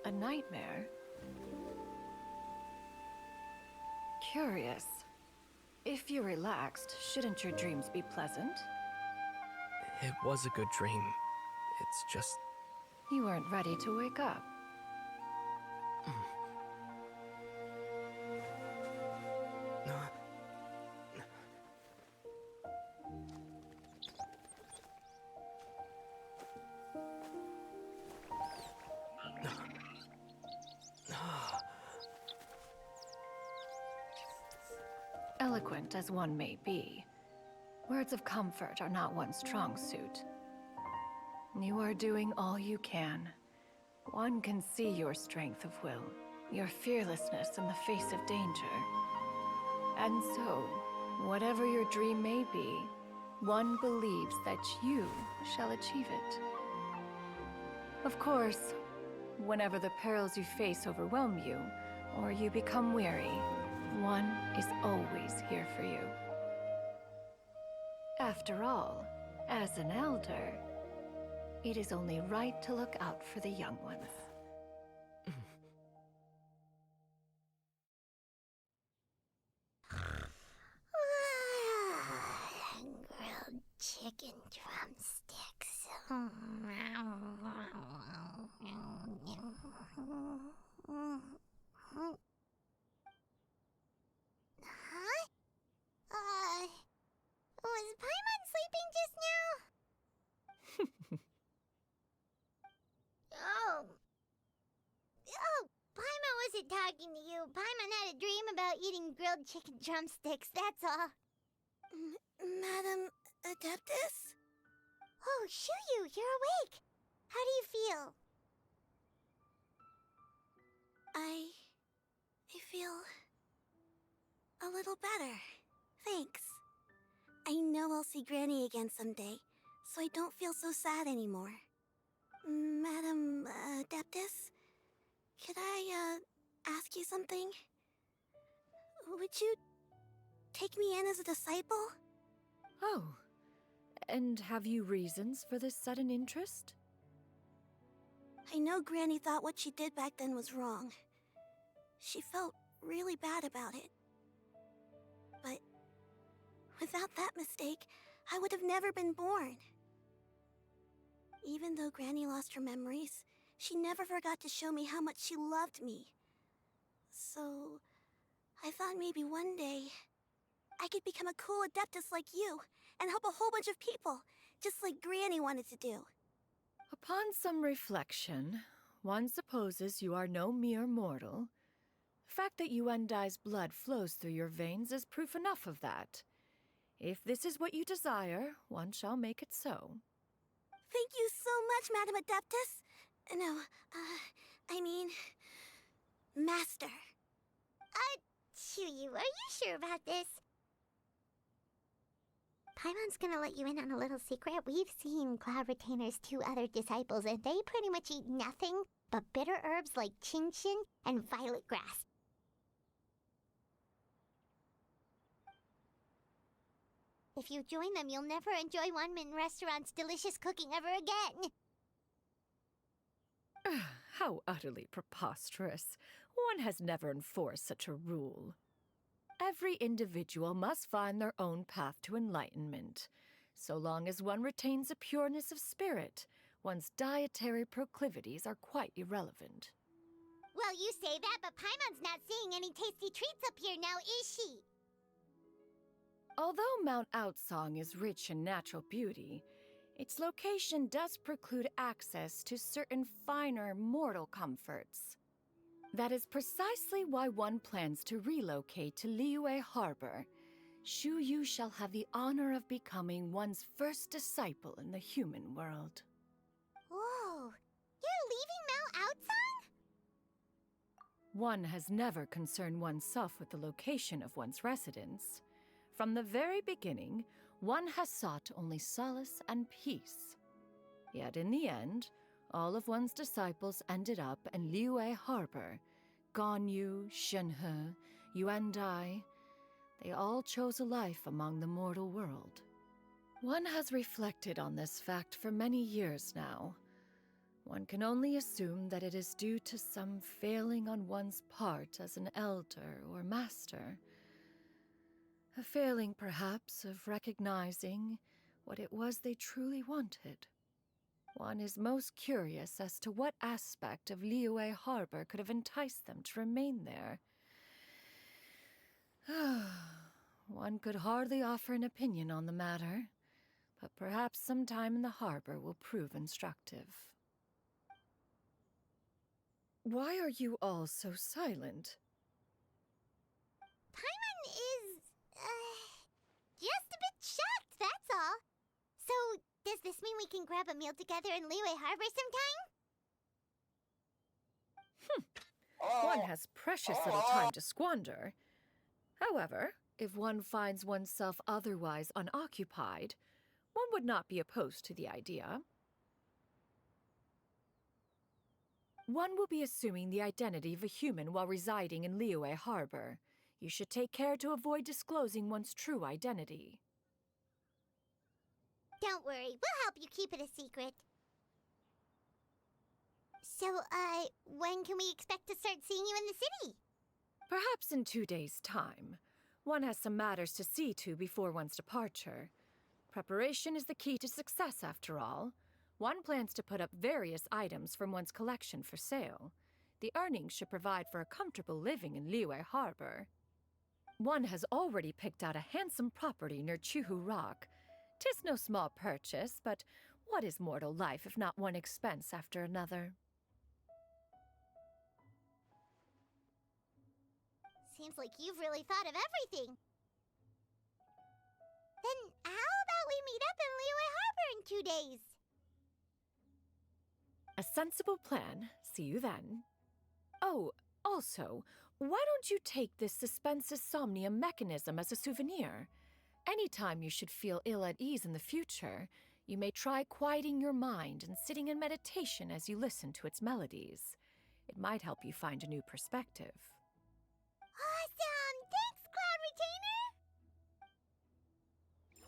A nightmare? Curious. If you're relaxed, shouldn't your dreams be pleasant? It was a good dream. It's just... You weren't ready to wake up. Eloquent as one may be, words of comfort are not one's strong suit. You are doing all you can. One can see your strength of will, your fearlessness in the face of danger. And so, whatever your dream may be, one believes that you shall achieve it. Of course, whenever the perils you face overwhelm you, or you become weary, one is always here for you. After all, as an elder, it is only right to look out for the young ones. Grilled chicken drumsticks. Huh? Was Paimon sleeping just now? Oh. Oh, Paimon wasn't talking to you. Paimon had a dream about eating grilled chicken drumsticks, that's all. Madam Adeptus? Oh, Shuyu, you're awake. How do you feel? I feel a little better. Thanks. I know I'll see Granny again someday, so I don't feel so sad anymore. Madam Adeptus, could I ask you something? Would you take me in as a disciple? Oh, and have you reasons for this sudden interest? I know Granny thought what she did back then was wrong. She felt really bad about it. But without that mistake, I would have never been born. Even though Granny lost her memories, she never forgot to show me how much she loved me. So, I thought maybe one day I could become a cool Adeptus like you and help a whole bunch of people, just like Granny wanted to do. Upon some reflection, one supposes you are no mere mortal. The fact that Yuendai's blood flows through your veins is proof enough of that. If this is what you desire, one shall make it so. Thank you so much, Madam Adeptus. No, I mean, Master. Shuyu, are you sure about this? Paimon's gonna let you in on a little secret. We've seen Cloud Retainer's 2 other disciples, and they pretty much eat nothing but bitter herbs like genshin and violet grass. If you join them, you'll never enjoy One-Min Restaurant's delicious cooking ever again. How utterly preposterous. One has never enforced such a rule. Every individual must find their own path to enlightenment. So long as one retains a pureness of spirit, one's dietary proclivities are quite irrelevant. Well, you say that, but Paimon's not seeing any tasty treats up here now, is she? Although Mount Outsong is rich in natural beauty, its location does preclude access to certain finer mortal comforts. That is precisely why one plans to relocate to Liyue Harbor. Shuyu shall have the honor of becoming one's first disciple in the human world. Whoa! You're leaving Mount Outsong? One has never concerned oneself with the location of one's residence. From the very beginning, one has sought only solace and peace. Yet in the end, all of one's disciples ended up in Liyue Harbor. Ganyu, Shenhe, Yuendai, they all chose a life among the mortal world. One has reflected on this fact for many years now. One can only assume that it is due to some failing on one's part as an elder or master. A failing, perhaps, of recognizing what it was they truly wanted. One is most curious as to what aspect of Liyue Harbor could have enticed them to remain there. One could hardly offer an opinion on the matter, but perhaps some time in the harbor will prove instructive. Why are you all so silent? Paimon is, just a bit shocked, that's all. So, does this mean we can grab a meal together in Liyue Harbor sometime? One has precious little time to squander. However, if one finds oneself otherwise unoccupied, one would not be opposed to the idea. One will be assuming the identity of a human while residing in Liyue Harbor. You should take care to avoid disclosing one's true identity. Don't worry, we'll help you keep it a secret. So, when can we expect to start seeing you in the city? Perhaps in 2 days' time. One has some matters to see to before one's departure. Preparation is the key to success, after all. One plans to put up various items from one's collection for sale. The earnings should provide for a comfortable living in Liyue Harbor. One has already picked out a handsome property near Chuhu Rock. 'Tis no small purchase, but what is mortal life if not one expense after another? Seems like you've really thought of everything. Then how about we meet up in Liyue Harbor in 2 days? A sensible plan. See you then. Oh, also, why don't you take this suspensus somnium mechanism as a souvenir? Anytime you should feel ill at ease in the future, you may try quieting your mind and sitting in meditation as you listen to its melodies. It might help you find a new perspective. Awesome! Thanks, Cloud Retainer!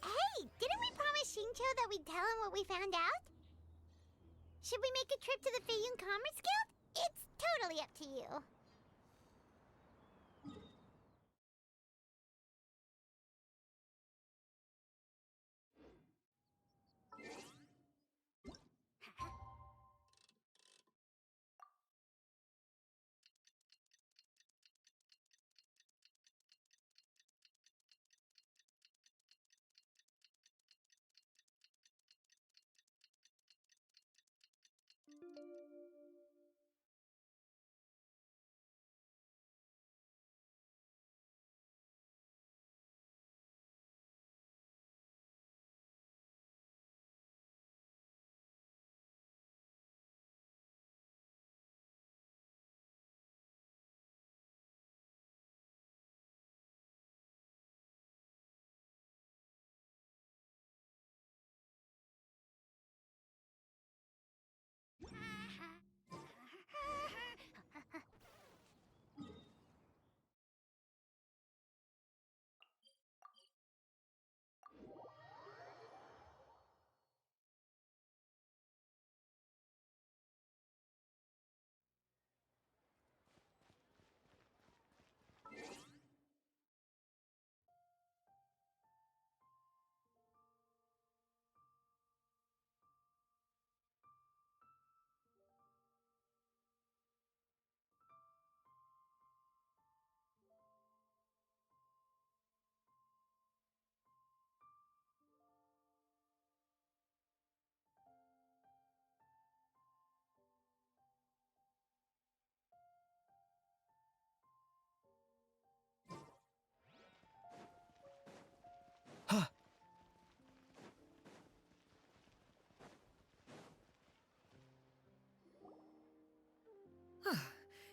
Hey, didn't we promise Shincho that we'd tell him what we found out? Should we make a trip to the Feiyun Commerce Guild? It's totally up to you.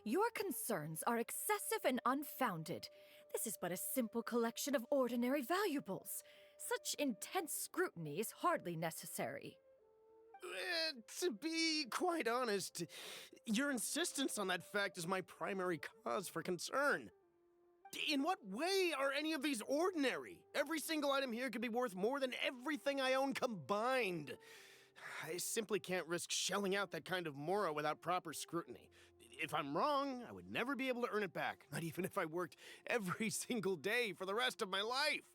Your concerns are excessive and unfounded. This is but a simple collection of ordinary valuables. Such intense scrutiny is hardly necessary. To be quite honest, your insistence on that fact is my primary cause for concern. In what way are any of these ordinary? Every single item here could be worth more than everything I own combined. I simply can't risk shelling out that kind of mora without proper scrutiny. If I'm wrong, I would never be able to earn it back, not even if I worked every single day for the rest of my life.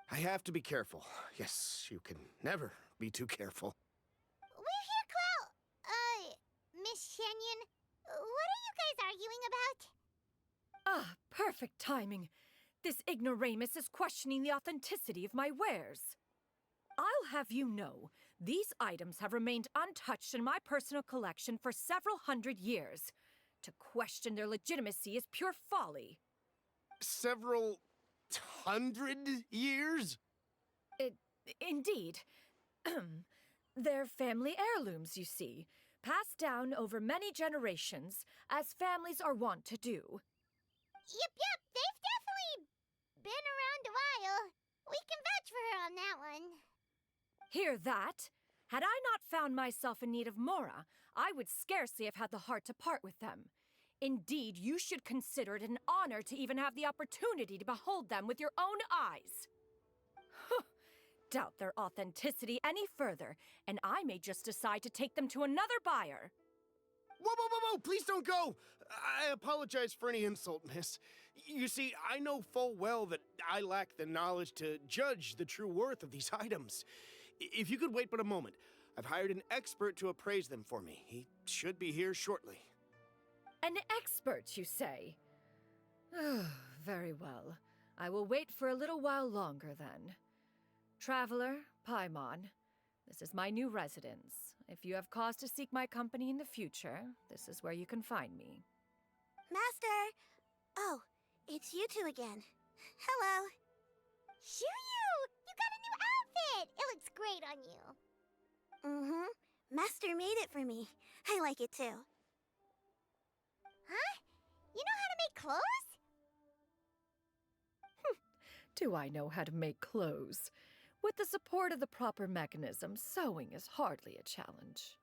I have to be careful. Yes, you can never be too careful. We're here, Cloud. Miss Shenyan, what are you guys arguing about? Ah, perfect timing. This ignoramus is questioning the authenticity of my wares. I'll have you know, these items have remained untouched in my personal collection for several hundred years. To question their legitimacy is pure folly. Several hundred years? Indeed. They're family heirlooms, you see, passed down over many generations, as families are wont to do. Yep, they've definitely been around a while. We can vouch for her on that one. Hear that? Had I not found myself in need of Mora, I would scarcely have had the heart to part with them. Indeed, you should consider it an honor to even have the opportunity to behold them with your own eyes. Doubt their authenticity any further, and I may just decide to take them to another buyer. Whoa! Please don't go! I apologize for any insult, miss. You see, I know full well that I lack the knowledge to judge the true worth of these items. If you could wait but a moment, I've hired an expert to appraise them for me. He should be here shortly. An expert, you say? Very well. I will wait for a little while longer, then. Traveler, Paimon, this is my new residence. If you have cause to seek my company in the future, this is where you can find me. Master! Oh, it's you two again. Hello. Shuyu! You got a new outfit! It looks great on you. Mm-hmm. Master made it for me. I like it too. Huh? You know how to make clothes? Do I know how to make clothes? With the support of the proper mechanism, sewing is hardly a challenge.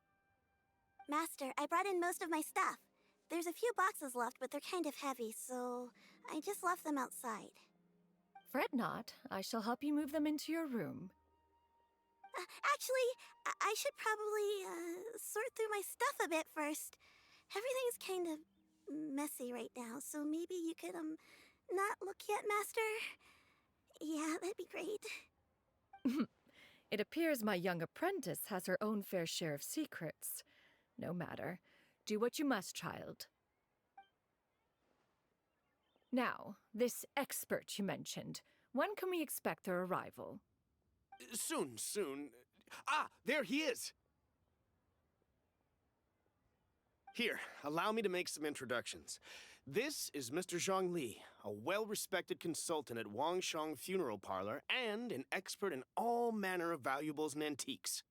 Master, I brought in most of my stuff. There's a few boxes left, but they're kind of heavy, so I just left them outside. Fret not. I shall help you move them into your room. Actually, I should probably sort through my stuff a bit first. Everything's kind of messy right now, so maybe you could, not look yet, Master? Yeah, that'd be great. It appears my young apprentice has her own fair share of secrets. No matter. Do what you must, child. Now, this expert you mentioned, when can we expect their arrival? Soon. Ah, there he is! Here, allow me to make some introductions. This is Mr. Zhongli, a well-respected consultant at Wangshang Funeral Parlor and an expert in all manner of valuables and antiques.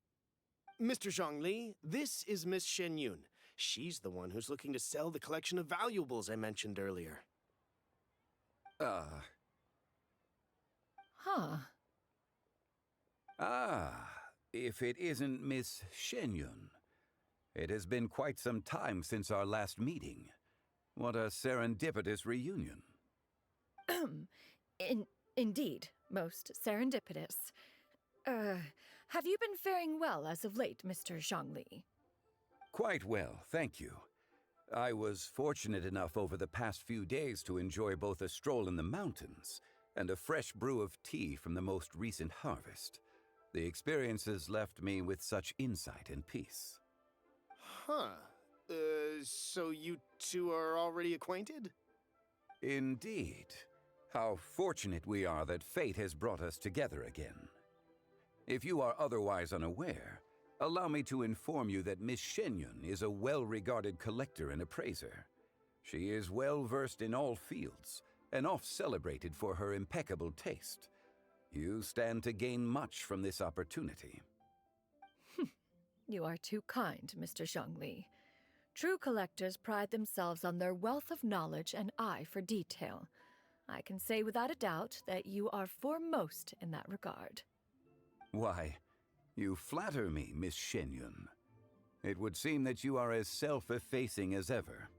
Mr. Zhongli, this is Miss Shenyun. She's the one who's looking to sell the collection of valuables I mentioned earlier. If it isn't Miss Shenyun. It has been quite some time since our last meeting. What a serendipitous reunion. Indeed, most serendipitous. Have you been faring well as of late, Mr. Zhongli? Quite well, thank you. I was fortunate enough over the past few days to enjoy both a stroll in the mountains and a fresh brew of tea from the most recent harvest. The experiences left me with such insight and peace. So you two are already acquainted? Indeed. How fortunate we are that fate has brought us together again. If you are otherwise unaware, allow me to inform you that Miss Shenyun is a well-regarded collector and appraiser. She is well-versed in all fields, and oft-celebrated for her impeccable taste. You stand to gain much from this opportunity. You are too kind, Mr. Zhongli. True collectors pride themselves on their wealth of knowledge and eye for detail. I can say without a doubt that you are foremost in that regard. Why, you flatter me, Miss Shenyun. It would seem that you are as self-effacing as ever.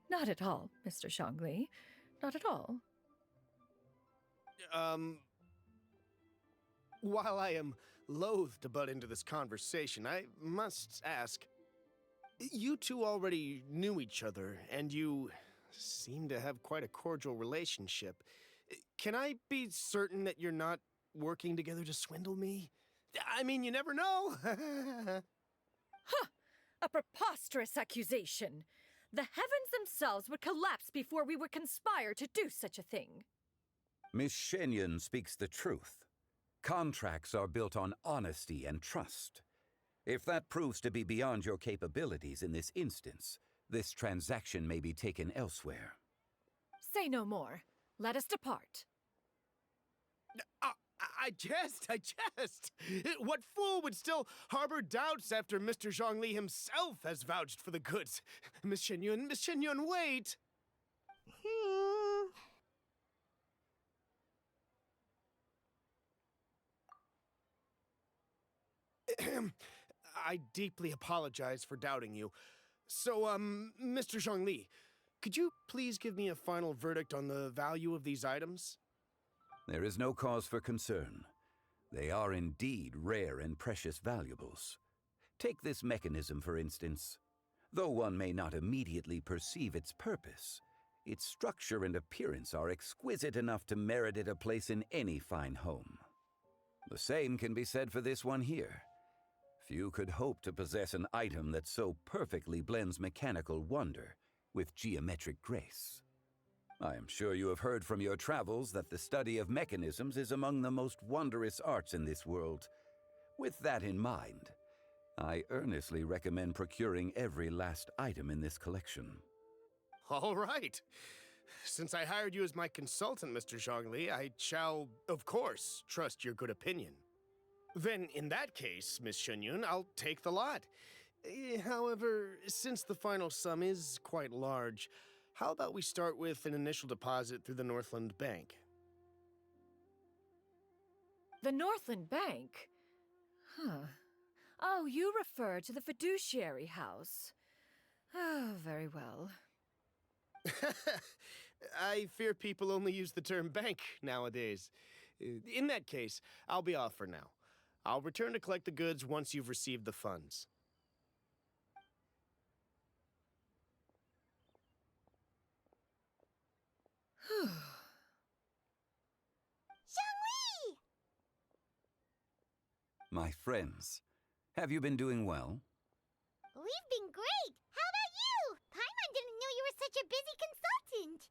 Not at all, Mr. Zhongli. Not at all. While I am loath to butt into this conversation, I must ask, you two already knew each other, and you seem to have quite a cordial relationship. Can I be certain that you're not working together to swindle me? I mean, you never know. A preposterous accusation. The heavens themselves would collapse before we would conspire to do such a thing. Miss Shenyun speaks the truth. Contracts are built on honesty and trust. If that proves to be beyond your capabilities in this instance, this transaction may be taken elsewhere. Say no more. Let us depart. I jest. What fool would still harbor doubts after Mr. Zhongli himself has vouched for the goods? Miss Shenyun, wait! I deeply apologize for doubting you. So, Mr. Zhongli, could you please give me a final verdict on the value of these items? There is no cause for concern. They are indeed rare and precious valuables. Take this mechanism, for instance. Though one may not immediately perceive its purpose, its structure and appearance are exquisite enough to merit it a place in any fine home. The same can be said for this one here. Few could hope to possess an item that so perfectly blends mechanical wonder with geometric grace. I am sure you have heard from your travels that the study of mechanisms is among the most wondrous arts in this world. With that in mind, I earnestly recommend procuring every last item in this collection. All right. Since I hired you as my consultant, Mr. Zhongli, I shall, of course, trust your good opinion. Then, in that case, Miss Shenyun, I'll take the lot. However, since the final sum is quite large, how about we start with an initial deposit through the Northland Bank? The Northland Bank? Huh. Oh, you refer to the fiduciary house. Oh, very well. I fear people only use the term bank nowadays. In that case, I'll be off for now. I'll return to collect the goods once you've received the funds. Zhongli! My friends, have you been doing well? We've been great! How about you? Paimon didn't know you were such a busy consultant!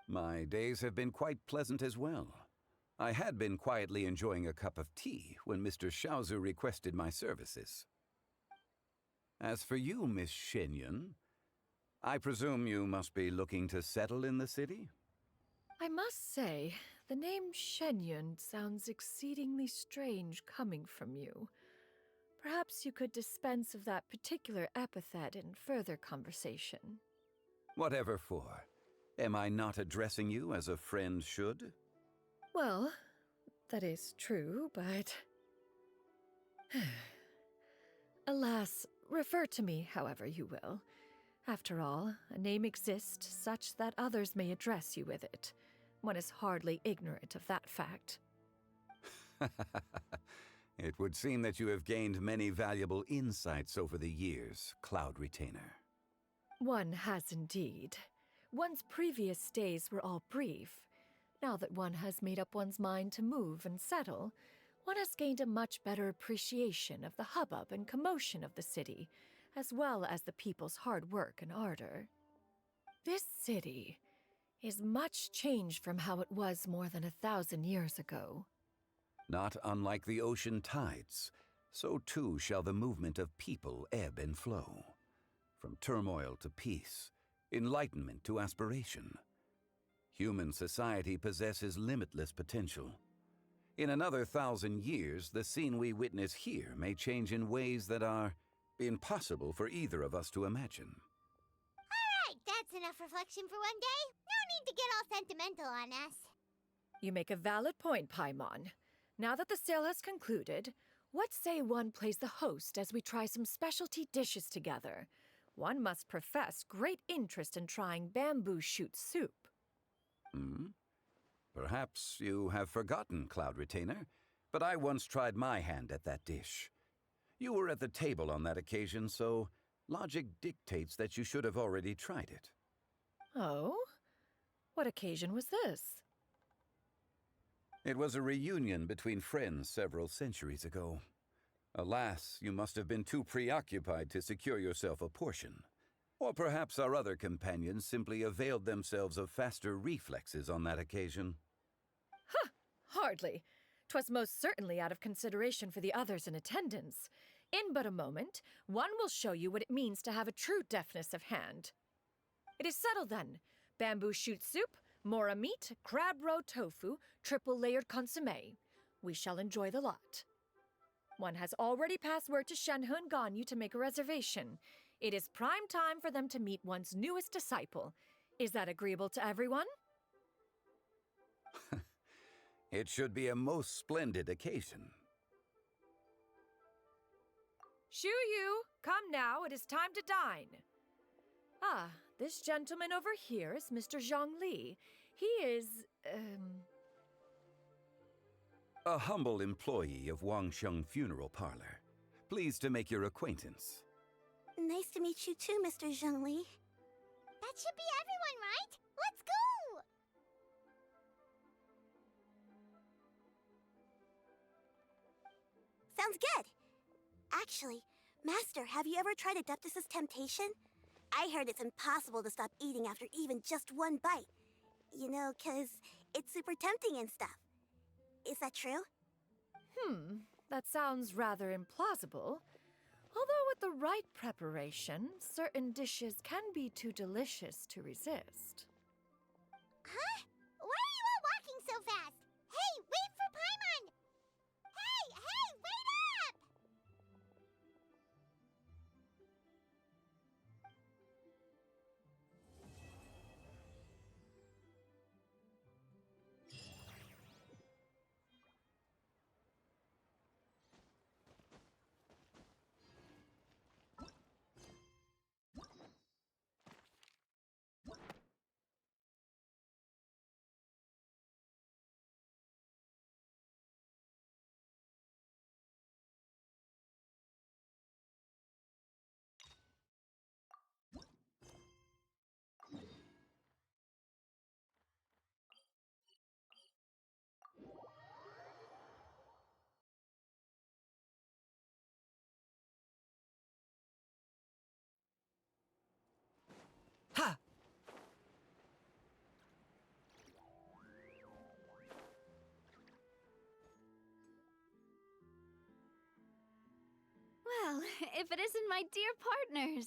My days have been quite pleasant as well. I had been quietly enjoying a cup of tea when Mr. Xiaozu requested my services. As for you, Miss Shenyun, I presume you must be looking to settle in the city? I must say, the name Shenyun sounds exceedingly strange coming from you. Perhaps you could dispense of that particular epithet in further conversation. Whatever for. Am I not addressing you as a friend should? Well, that is true, but... Alas, refer to me however you will. After all, a name exists such that others may address you with it. One is hardly ignorant of that fact. It would seem that you have gained many valuable insights over the years, Cloud Retainer. One has indeed. One's previous stays were all brief. Now that one has made up one's mind to move and settle, one has gained a much better appreciation of the hubbub and commotion of the city, as well as the people's hard work and ardor. This city is much changed from how it was more than 1,000 years ago. Not unlike the ocean tides, so too shall the movement of people ebb and flow. From turmoil to peace, enlightenment to aspiration. Human society possesses limitless potential. In another 1,000 years, the scene we witness here may change in ways that are impossible for either of us to imagine. Alright, that's enough reflection for one day. No need to get all sentimental on us. You make a valid point, Paimon. Now that the sale has concluded, what say one plays the host as we try some specialty dishes together? One must profess great interest in trying bamboo shoot soup. Perhaps you have forgotten, Cloud Retainer, but I once tried my hand at that dish. You were at the table on that occasion, so logic dictates that you should have already tried it. Oh? What occasion was this? It was a reunion between friends several centuries ago. Alas, you must have been too preoccupied to secure yourself a portion. Or perhaps our other companions simply availed themselves of faster reflexes on that occasion. Huh! Hardly. 'Twas most certainly out of consideration for the others in attendance. In but a moment, one will show you what it means to have a true deftness of hand. It is settled then. Bamboo shoot soup, Mora meat, crab roe tofu, triple layered consomme. We shall enjoy the lot. One has already passed word to Shenhe and Ganyu to make a reservation. It is prime time for them to meet one's newest disciple. Is that agreeable to everyone? It should be a most splendid occasion. Shu Yu, come now, it is time to dine. Ah, this gentleman over here is Mr. Zhang Li. He is, A humble employee of Wangsheng Funeral Parlor. Pleased to make your acquaintance. Nice to meet you too, Mr. Zhengli. That should be everyone, right? Let's go! Sounds good. Actually, Master, have you ever tried Adeptus' temptation? I heard it's impossible to stop eating after even just one bite. You know, 'cause it's super tempting and stuff. Is that true? That sounds rather implausible. Although with the right preparation, certain dishes can be too delicious to resist. Huh? Why are you all walking so fast? Hey, wait for Paimon! Hey, wait up! Ha! Well, if it isn't my dear partners.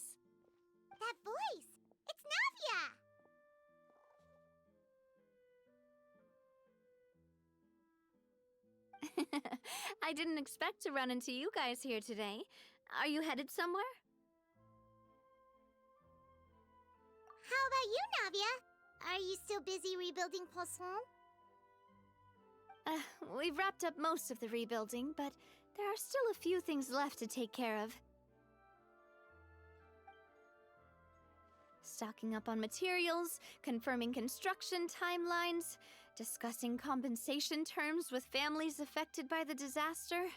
That voice! It's Navia! I didn't expect to run into you guys here today. Are you headed somewhere? How about you, Navia? Are you still busy rebuilding Poisson? We've wrapped up most of the rebuilding, but there are still a few things left to take care of. Stocking up on materials, confirming construction timelines, discussing compensation terms with families affected by the disaster.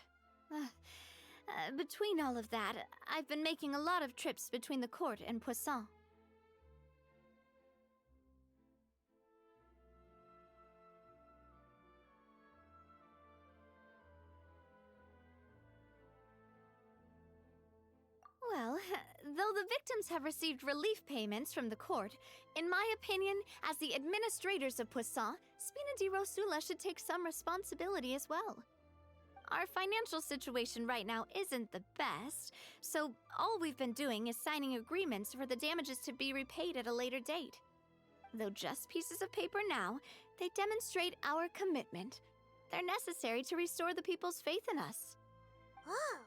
Between all of that, I've been making a lot of trips between the court and Poisson. Well, though the victims have received relief payments from the court, in my opinion, as the administrators of Poisson, Spina di Rosula should take some responsibility as well. Our financial situation right now isn't the best, so all we've been doing is signing agreements for the damages to be repaid at a later date. Though just pieces of paper now, they demonstrate our commitment. They're necessary to restore the people's faith in us. Oh,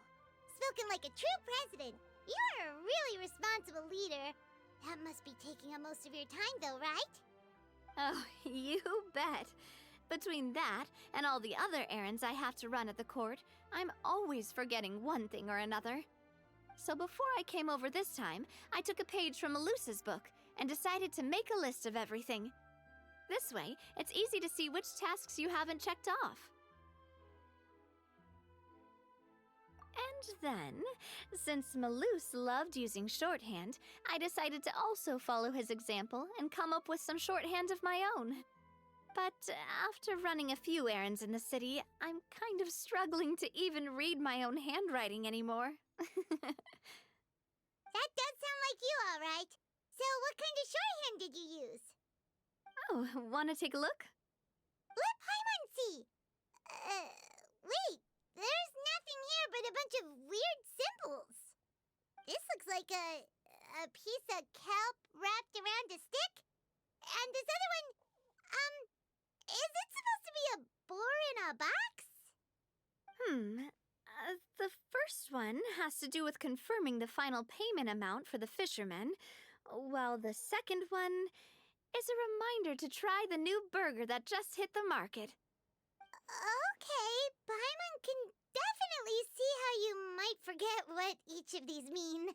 spoken like a true president. You are a really responsible leader. That must be taking up most of your time, though, right? Oh, you bet. Between that and all the other errands I have to run at the court, I'm always forgetting one thing or another. So before I came over this time, I took a page from Melusa's book and decided to make a list of everything. This way, it's easy to see which tasks you haven't checked off. And then, since Melus loved using shorthand, I decided to also follow his example and come up with some shorthand of my own. But after running a few errands in the city, I'm kind of struggling to even read my own handwriting anymore. That does sound like you, all right. So what kind of shorthand did you use? Oh, wanna take a look? Let Paimon see. Wait. There's nothing here but a bunch of weird symbols. This looks like a piece of kelp wrapped around a stick. And this other one, Is it supposed to be a boar in a box? The first one has to do with confirming the final payment amount for the fishermen, while the second one is a reminder to try the new burger that just hit the market. Okay, Paimon can definitely see how you might forget what each of these mean.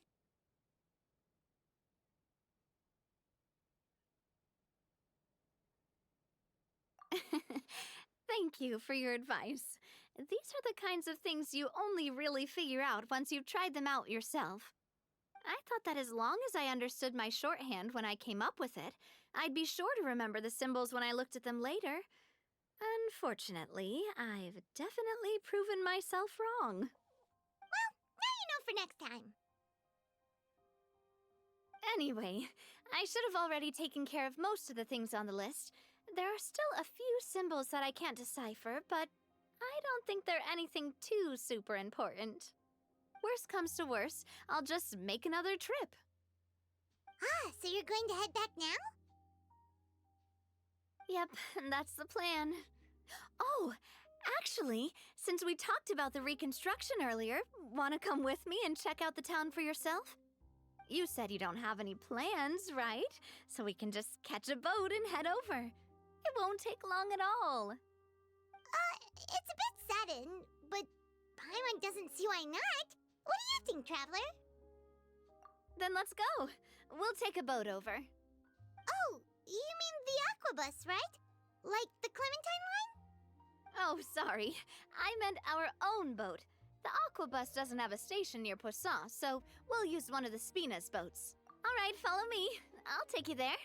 Thank you for your advice. These are the kinds of things you only really figure out once you've tried them out yourself. I thought that as long as I understood my shorthand when I came up with it, I'd be sure to remember the symbols when I looked at them later. Unfortunately, I've definitely proven myself wrong. Well, now you know for next time. Anyway, I should have already taken care of most of the things on the list. There are still a few symbols that I can't decipher, but I don't think they're anything too super important. Worst comes to worst, I'll just make another trip. So you're going to head back now? Yep, that's the plan. Oh, actually, since we talked about the reconstruction earlier, want to come with me and check out the town for yourself? You said you don't have any plans, right? So we can just catch a boat and head over. It won't take long at all. It's a bit sudden, but Paimon doesn't see why not. What do you think, Traveler? Then let's go. We'll take a boat over. Oh, you mean the Aquabus, right? Like the Clementine line? Oh, sorry. I meant our own boat. The Aquabus doesn't have a station near Poisson, so we'll use one of the Spina's boats. All right, follow me. I'll take you there.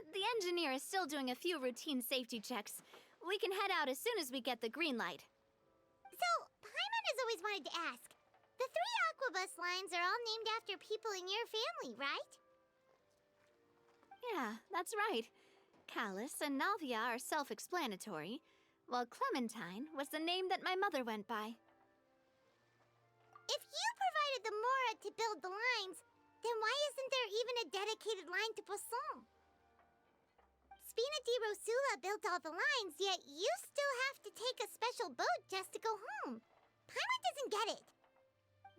The engineer is still doing a few routine safety checks. We can head out as soon as we get the green light. So, Paimon has always wanted to ask. The 3 Aquabus lines are all named after people in your family, right? Yeah, that's right. Callus and Navia are self-explanatory, while Clementine was the name that my mother went by. If you provided the Mora to build the lines, then why isn't there even a dedicated line to Poisson? Spina di Rosula built all the lines, yet you still have to take a special boat just to go home. Paimon doesn't get it.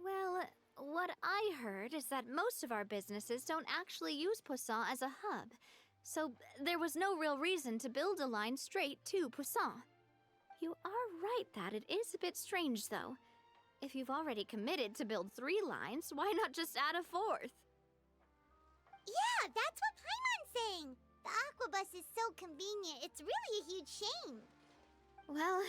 Well, what I heard is that most of our businesses don't actually use Poisson as a hub, so there was no real reason to build a line straight to Poisson. You are right that it is a bit strange, though. If you've already committed to build 3 lines, why not just add a 4th? Yeah, that's what Paimon's saying. The Aquabus is so convenient, it's really a huge shame. Well,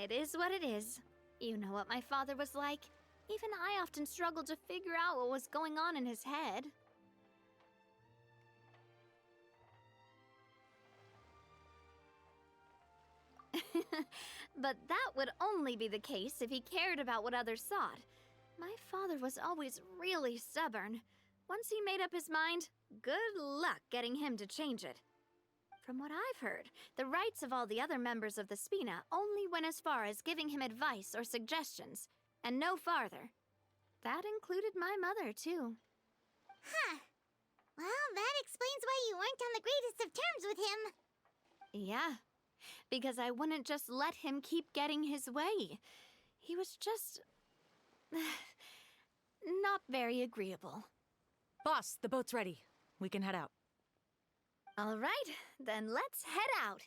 it is what it is. You know what my father was like. Even I often struggled to figure out what was going on in his head. But that would only be the case if he cared about what others thought. My father was always really stubborn. Once he made up his mind, good luck getting him to change it. From what I've heard, the rights of all the other members of the Spina only went as far as giving him advice or suggestions, and no farther. That included my mother, too. Huh. Well, that explains why you weren't on the greatest of terms with him. Yeah, because I wouldn't just let him keep getting his way. He was just... not very agreeable. Boss, the boat's ready. We can head out. All right, then let's head out.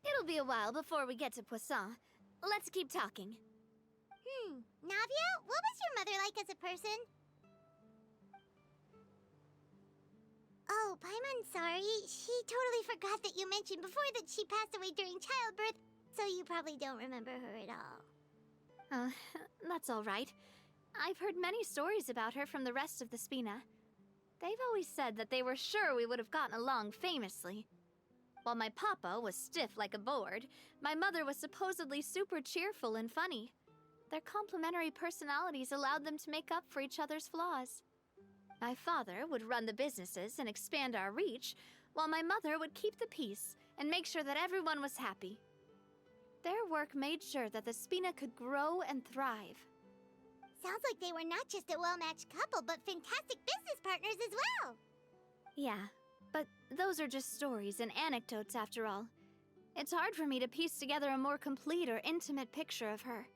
It'll be a while before we get to Poisson. Let's keep talking. Navia, what was your mother like as a person? Oh, Paimon, sorry. She totally forgot that you mentioned before that she passed away during childbirth, so you probably don't remember her at all. That's all right. I've heard many stories about her from the rest of the Spina. They've always said that they were sure we would have gotten along famously. While my papa was stiff like a board, my mother was supposedly super cheerful and funny. Their complementary personalities allowed them to make up for each other's flaws. My father would run the businesses and expand our reach, while my mother would keep the peace and make sure that everyone was happy. Their work made sure that the Spina could grow and thrive. Sounds like they were not just a well-matched couple, but fantastic business partners as well. Yeah, but those are just stories and anecdotes after all. It's hard for me to piece together a more complete or intimate picture of her.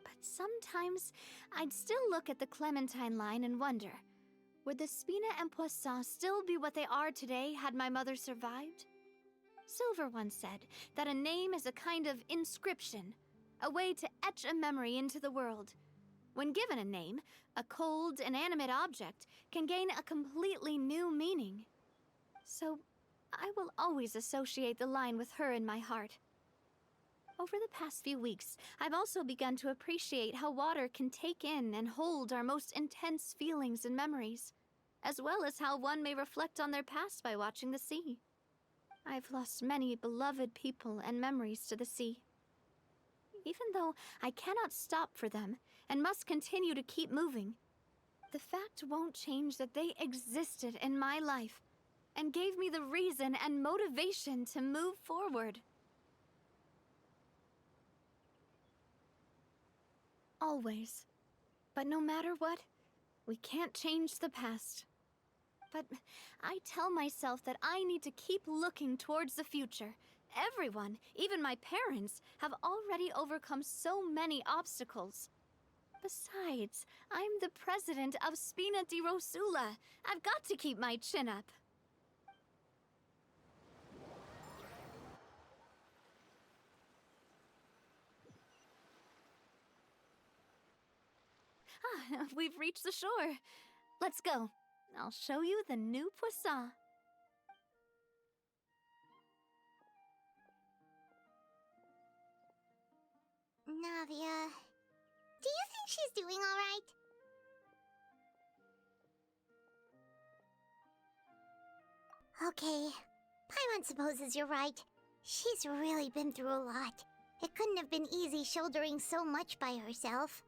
But sometimes, I'd still look at the Clementine line and wonder, would the Spina and Poisson still be what they are today had my mother survived? Silver once said that a name is a kind of inscription, a way to etch a memory into the world. When given a name, a cold, inanimate object can gain a completely new meaning. So, I will always associate the line with her in my heart. Over the past few weeks, I've also begun to appreciate how water can take in and hold our most intense feelings and memories, as well as how one may reflect on their past by watching the sea. I've lost many beloved people and memories to the sea. Even though I cannot stop for them and must continue to keep moving, the fact won't change that they existed in my life and gave me the reason and motivation to move forward. Always. But no matter what, we can't change the past. But I tell myself that I need to keep looking towards the future. Everyone, even my parents, have already overcome so many obstacles. Besides, I'm the president of Spina di Rosula. I've got to keep my chin up. We've reached the shore. Let's go. I'll show you the new Poisson. Navia, do you think she's doing all right? Okay, Paimon supposes you're right. She's really been through a lot. It couldn't have been easy shouldering so much by herself.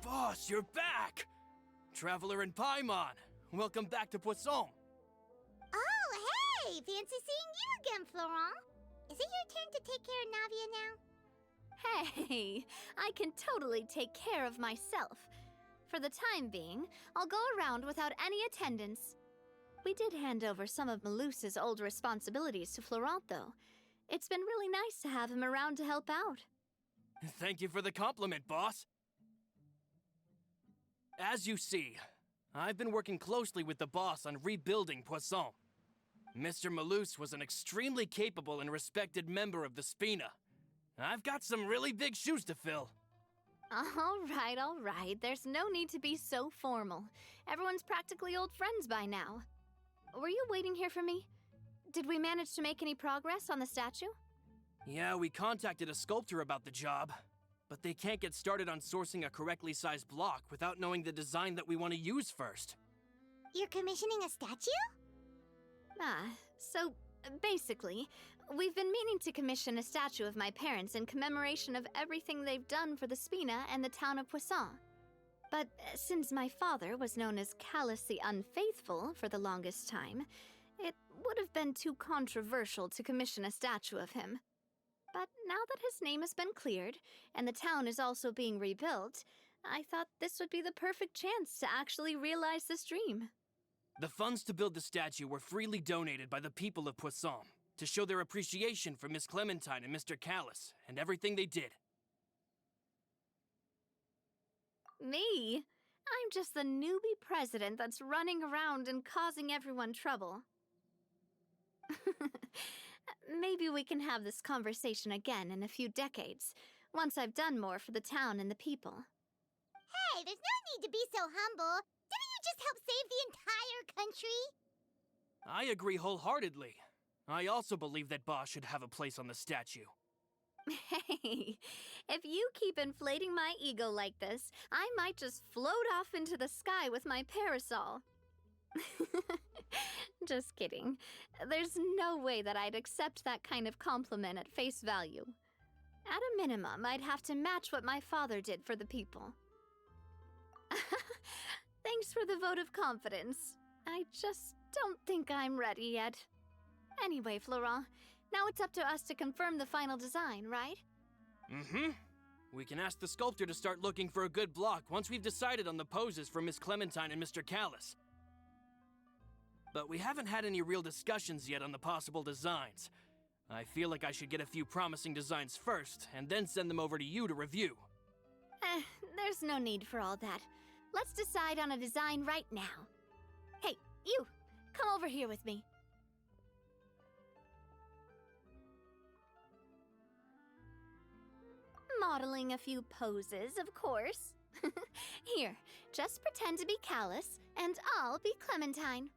Boss, you're back! Traveler and Paimon, welcome back to Poisson. Oh, hey! Fancy seeing you again, Florent. Is it your turn to take care of Navia now? Hey, I can totally take care of myself. For the time being, I'll go around without any attendance. We did hand over some of Malus's old responsibilities to Florent, though. It's been really nice to have him around to help out. Thank you for the compliment, boss. As you see, I've been working closely with the boss on rebuilding Poisson. Mr. Malus was an extremely capable and respected member of the Spina. I've got some really big shoes to fill. All right. There's no need to be so formal. Everyone's practically old friends by now. Were you waiting here for me? Did we manage to make any progress on the statue? Yeah, we contacted a sculptor about the job, but they can't get started on sourcing a correctly sized block without knowing the design that we want to use first. You're commissioning a statue? So basically, we've been meaning to commission a statue of my parents in commemoration of everything they've done for the Spina and the town of Poisson. But since my father was known as callously unfaithful for the longest time, it would have been too controversial to commission a statue of him. But now that his name has been cleared, and the town is also being rebuilt, I thought this would be the perfect chance to actually realize this dream. The funds to build the statue were freely donated by the people of Poisson to show their appreciation for Miss Clementine and Mr. Callis and everything they did. Me? I'm just the newbie president that's running around and causing everyone trouble. Maybe we can have this conversation again in a few decades, once I've done more for the town and the people. Hey, there's no need to be so humble. Didn't you just help save the entire country? I agree wholeheartedly. I also believe that Boss should have a place on the statue. Hey, if you keep inflating my ego like this, I might just float off into the sky with my parasol. Just kidding. There's no way that I'd accept that kind of compliment at face value. At a minimum, I'd have to match what my father did for the people. Thanks for the vote of confidence. I just don't think I'm ready yet. Anyway, Florent, now it's up to us to confirm the final design, right? Mm-hmm. We can ask the sculptor to start looking for a good block once we've decided on the poses for Miss Clementine and Mr. Callis. But we haven't had any real discussions yet on the possible designs. I feel like I should get a few promising designs first, and then send them over to you to review. There's no need for all that. Let's decide on a design right now. Hey, you! Come over here with me. Modeling a few poses, of course. Here, just pretend to be Callis, and I'll be Clementine.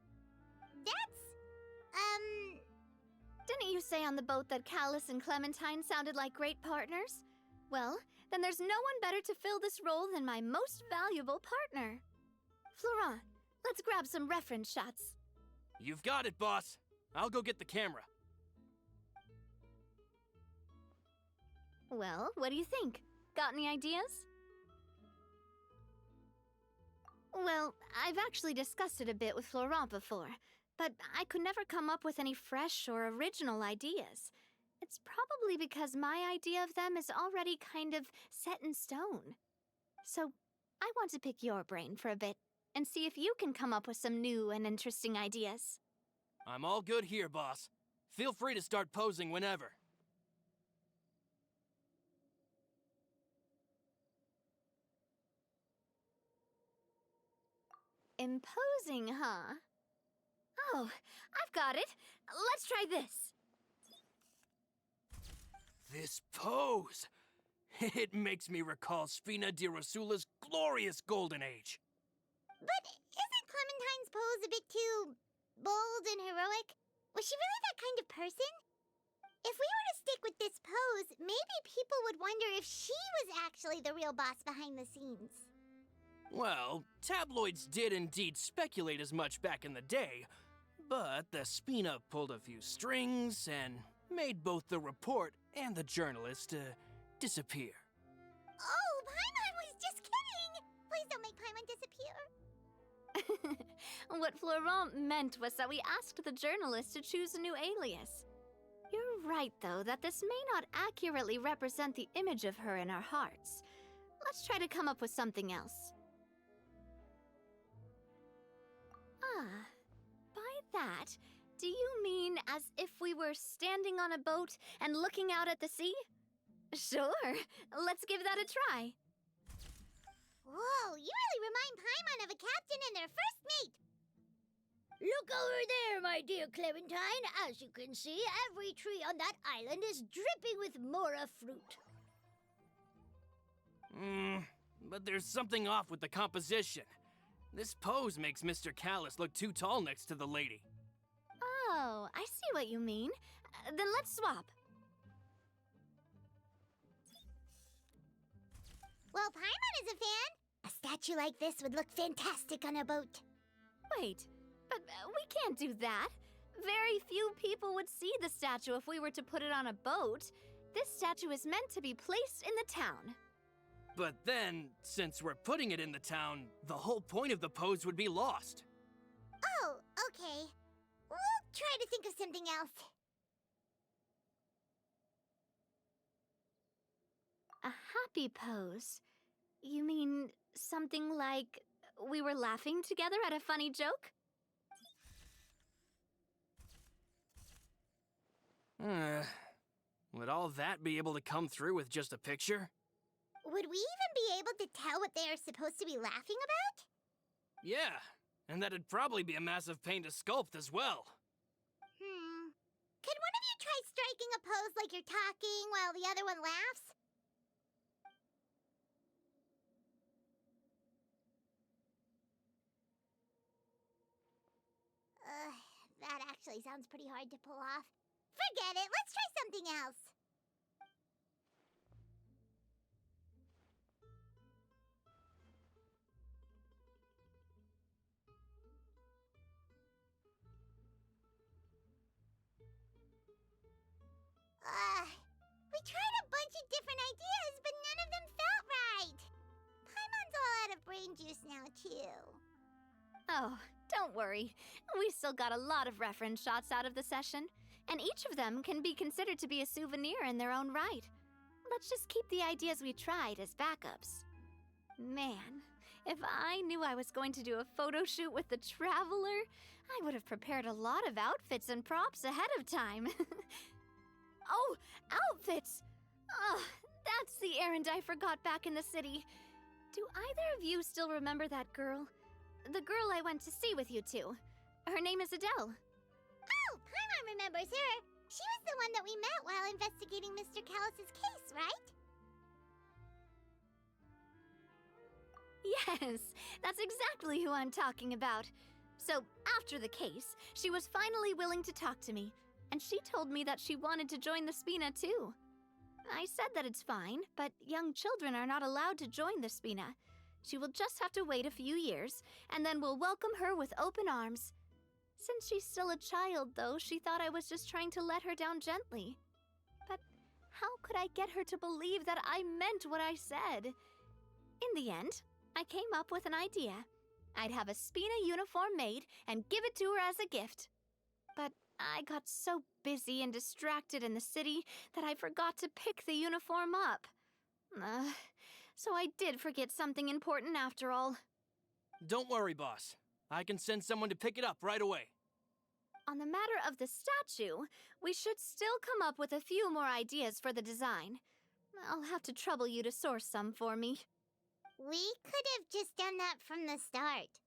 Didn't you say on the boat that Callis and Clementine sounded like great partners? Well, then there's no one better to fill this role than my most valuable partner. Florent, let's grab some reference shots. You've got it, boss. I'll go get the camera. Well, what do you think? Got any ideas? Well, I've actually discussed it a bit with Florent before, but I could never come up with any fresh or original ideas. It's probably because my idea of them is already kind of set in stone. So, I want to pick your brain for a bit and see if you can come up with some new and interesting ideas. I'm all good here, boss. Feel free to start posing whenever. Imposing, huh? Oh, I've got it. Let's try this. This pose! It makes me recall Spina di Rosula's glorious golden age. But isn't Clementine's pose a bit too bold and heroic? Was she really that kind of person? If we were to stick with this pose, maybe people would wonder if she was actually the real boss behind the scenes. Well, tabloids did indeed speculate as much back in the day, but the Spina pulled a few strings and made both the report and the journalist disappear. Oh, Paimon was just kidding! Please don't make Paimon disappear. What Florent meant was that we asked the journalist to choose a new alias. You're right, though, that this may not accurately represent the image of her in our hearts. Let's try to come up with something else. Ah, by that, do you mean as if we were standing on a boat and looking out at the sea? Sure, let's give that a try. Whoa, you really remind Paimon of a captain and their first mate. Look over there, my dear Clementine. As you can see, every tree on that island is dripping with mora fruit. But there's something off with the composition. This pose makes Mr. Callis look too tall next to the lady. Oh, I see what you mean. Then let's swap. Well, Paimon is a fan. A statue like this would look fantastic on a boat. Wait, but we can't do that. Very few people would see the statue if we were to put it on a boat. This statue is meant to be placed in the town. But then, since we're putting it in the town, the whole point of the pose would be lost. Oh, okay. We'll try to think of something else. A happy pose? You mean something like we were laughing together at a funny joke? Would all that be able to come through with just a picture? Would we even be able to tell what they are supposed to be laughing about? Yeah, and that'd probably be a massive pain to sculpt as well. Could one of you try striking a pose like you're talking while the other one laughs? That actually sounds pretty hard to pull off. Forget it, let's try something else. We tried a bunch of different ideas, but none of them felt right. Paimon's all out of brain juice now, too. Oh, don't worry. We still got a lot of reference shots out of the session, and each of them can be considered to be a souvenir in their own right. Let's just keep the ideas we tried as backups. Man, if I knew I was going to do a photo shoot with the Traveler, I would have prepared a lot of outfits and props ahead of time. Oh, outfits! Oh, that's the errand I forgot back in the city. Do either of you still remember that girl? The girl I went to see with you two. Her name is Adele. Oh, Paimon remembers her. She was the one that we met while investigating Mr. Callus's case, right? Yes, that's exactly who I'm talking about. So, after the case, she was finally willing to talk to me, and she told me that she wanted to join the Spina too. I said that it's fine, but young children are not allowed to join the Spina. She will just have to wait a few years, and then we'll welcome her with open arms. Since she's still a child, though, she thought I was just trying to let her down gently. But how could I get her to believe that I meant what I said? In the end, I came up with an idea. I'd have a Spina uniform made and give it to her as a gift. But I got so busy and distracted in the city that I forgot to pick the uniform up. So I did forget something important after all. Don't worry, boss. I can send someone to pick it up right away. On the matter of the statue, we should still come up with a few more ideas for the design. I'll have to trouble you to source some for me. We could have just done that from the start.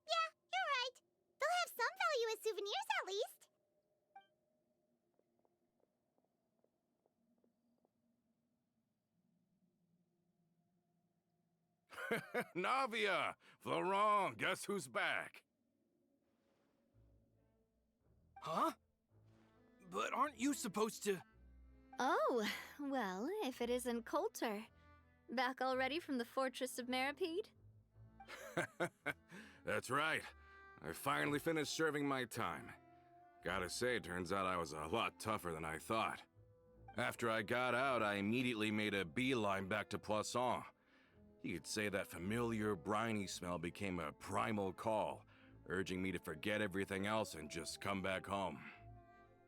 Yeah, you're right. They'll have some value as souvenirs at least. Navia! Florent, guess who's back? Huh? But aren't you supposed to... Oh, well, if it isn't Coulter. Back already from the Fortress of Meripede? That's right. I finally finished serving my time. Gotta say, turns out I was a lot tougher than I thought. After I got out, I immediately made a beeline back to Poisson. You could say that familiar, briny smell became a primal call, urging me to forget everything else and just come back home.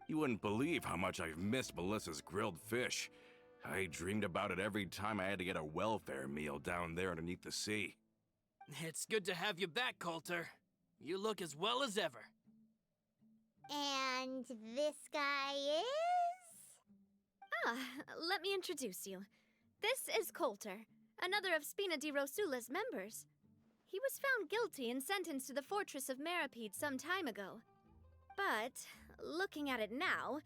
You wouldn't believe how much I've missed Melissa's grilled fish. I dreamed about it every time I had to get a welfare meal down there underneath the sea. It's good to have you back, Coulter. You look as well as ever. And this guy is? Let me introduce you. This is Coulter, another of Spina di Rosula's members. He was found guilty and sentenced to the Fortress of Meripede some time ago. But, looking at it now,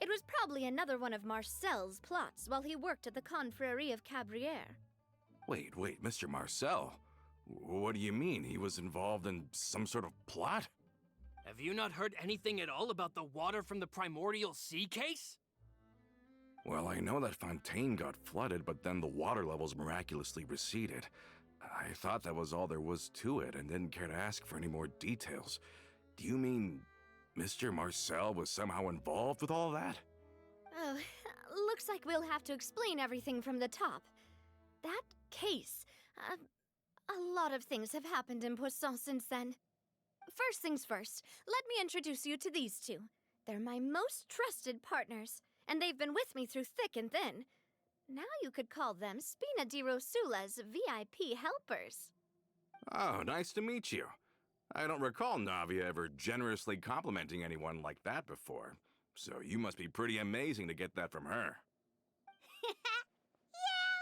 it was probably another one of Marcel's plots while he worked at the Confrérie of Cabrières. Wait, Mr. Marcel? What do you mean? He was involved in some sort of plot? Have you not heard anything at all about the water from the primordial sea case? Well, I know that Fontaine got flooded, but then the water levels miraculously receded. I thought that was all there was to it and didn't care to ask for any more details. Do you mean Mr. Marcel was somehow involved with all that? Oh, looks like we'll have to explain everything from the top. That case, a lot of things have happened in Poisson since then. First things first, let me introduce you to these two. They're my most trusted partners, and they've been with me through thick and thin. Now you could call them Spina di Rosula's VIP helpers. Oh, nice to meet you. I don't recall Navia ever generously complimenting anyone like that before, so you must be pretty amazing to get that from her. Yeah,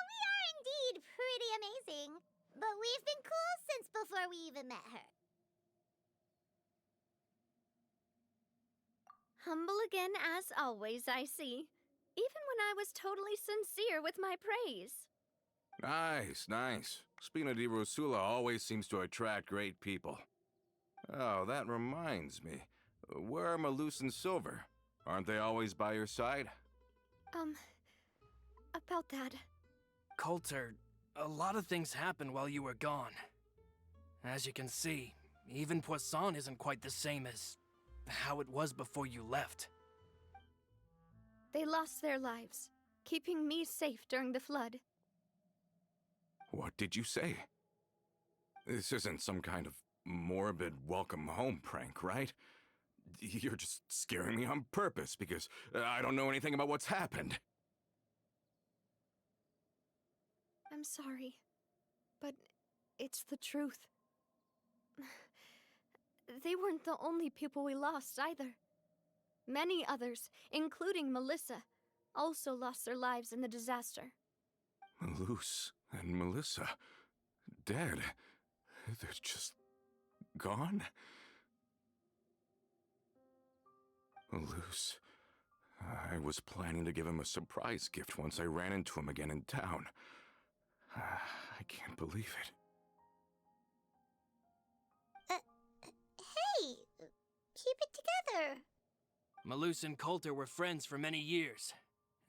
we are indeed pretty amazing. But we've been cool since before we even met her. Humble again as always, I see. Even when I was totally sincere with my praise. Nice, nice. Spina di Rosula always seems to attract great people. Oh, that reminds me. Where are Malus and Silver? Aren't they always by your side? About that. Coulter, a lot of things happened while you were gone. As you can see, even Poisson isn't quite the same as how it was before you left. They lost their lives, keeping me safe during the flood. What did you say? This isn't some kind of morbid welcome home prank, right? You're just scaring me on purpose because I don't know anything about what's happened. I'm sorry, but it's the truth. They weren't the only people we lost either. Many others, including Melissa, also lost their lives in the disaster. Malus and Melissa, dead. They're just gone? Malus, I was planning to give him a surprise gift once I ran into him again in town. I can't believe it. Hey, keep it together. Malus and Coulter were friends for many years,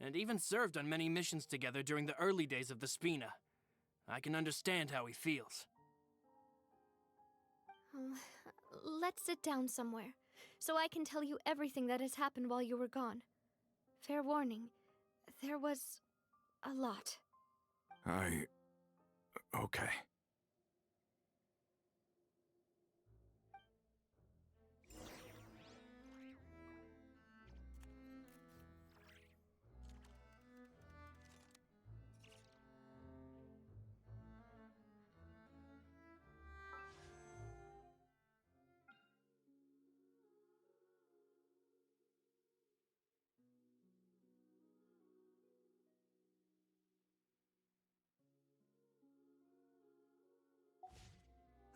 and even served on many missions together during the early days of the Spina. I can understand how he feels. Let's sit down somewhere, so I can tell you everything that has happened while you were gone. Fair warning, there was a lot. Okay.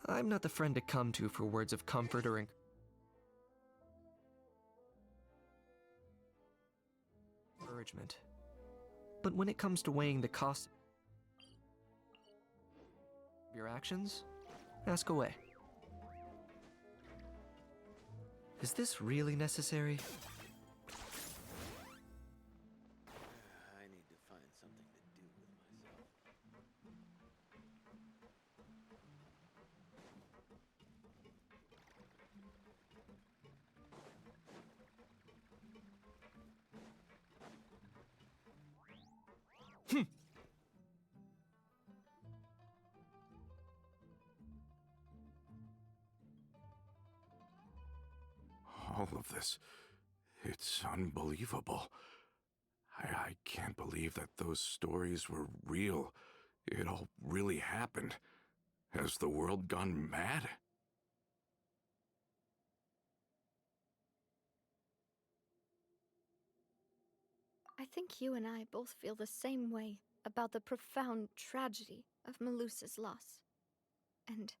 I'm not the friend to come to for words of comfort or encouragement. But when it comes to weighing the cost of your actions, ask away. Is this really necessary? I need to find something to do with myself. All of this, it's unbelievable. I can't believe that those stories were real. It all really happened. Has the world gone mad? I think you and I both feel the same way about the profound tragedy of Melusa's loss. And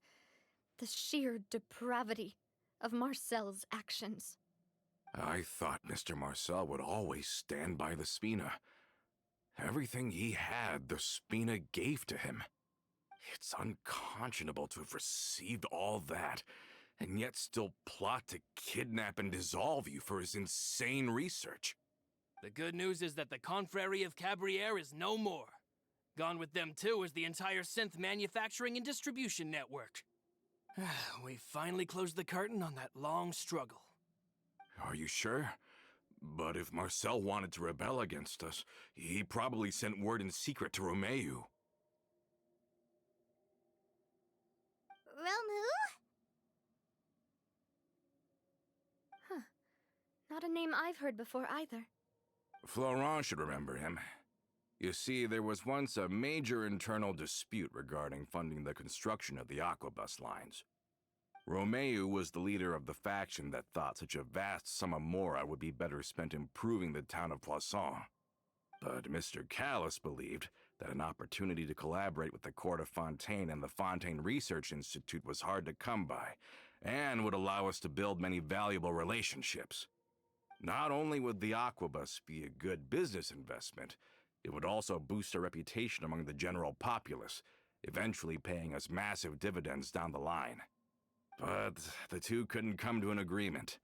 the sheer depravity of Marcel's actions. I thought Mr. Marcel would always stand by the Spina. Everything he had, the Spina gave to him. It's unconscionable to have received all that, and yet still plot to kidnap and dissolve you for his insane research. The good news is that the Confrérie of Cabriere is no more. Gone with them too is the entire synth manufacturing and distribution network. We finally closed the curtain on that long struggle. Are you sure? But if Marcel wanted to rebel against us, he probably sent word in secret to Romeu. Romu? Huh. Not a name I've heard before either. Florent should remember him. You see, there was once a major internal dispute regarding funding the construction of the Aquabus lines. Romeu was the leader of the faction that thought such a vast sum of mora would be better spent improving the town of Poisson. But Mr. Callus believed that an opportunity to collaborate with the court of Fontaine and the Fontaine Research Institute was hard to come by, and would allow us to build many valuable relationships. Not only would the Aquabus be a good business investment, it would also boost our reputation among the general populace, eventually paying us massive dividends down the line. But the two couldn't come to an agreement.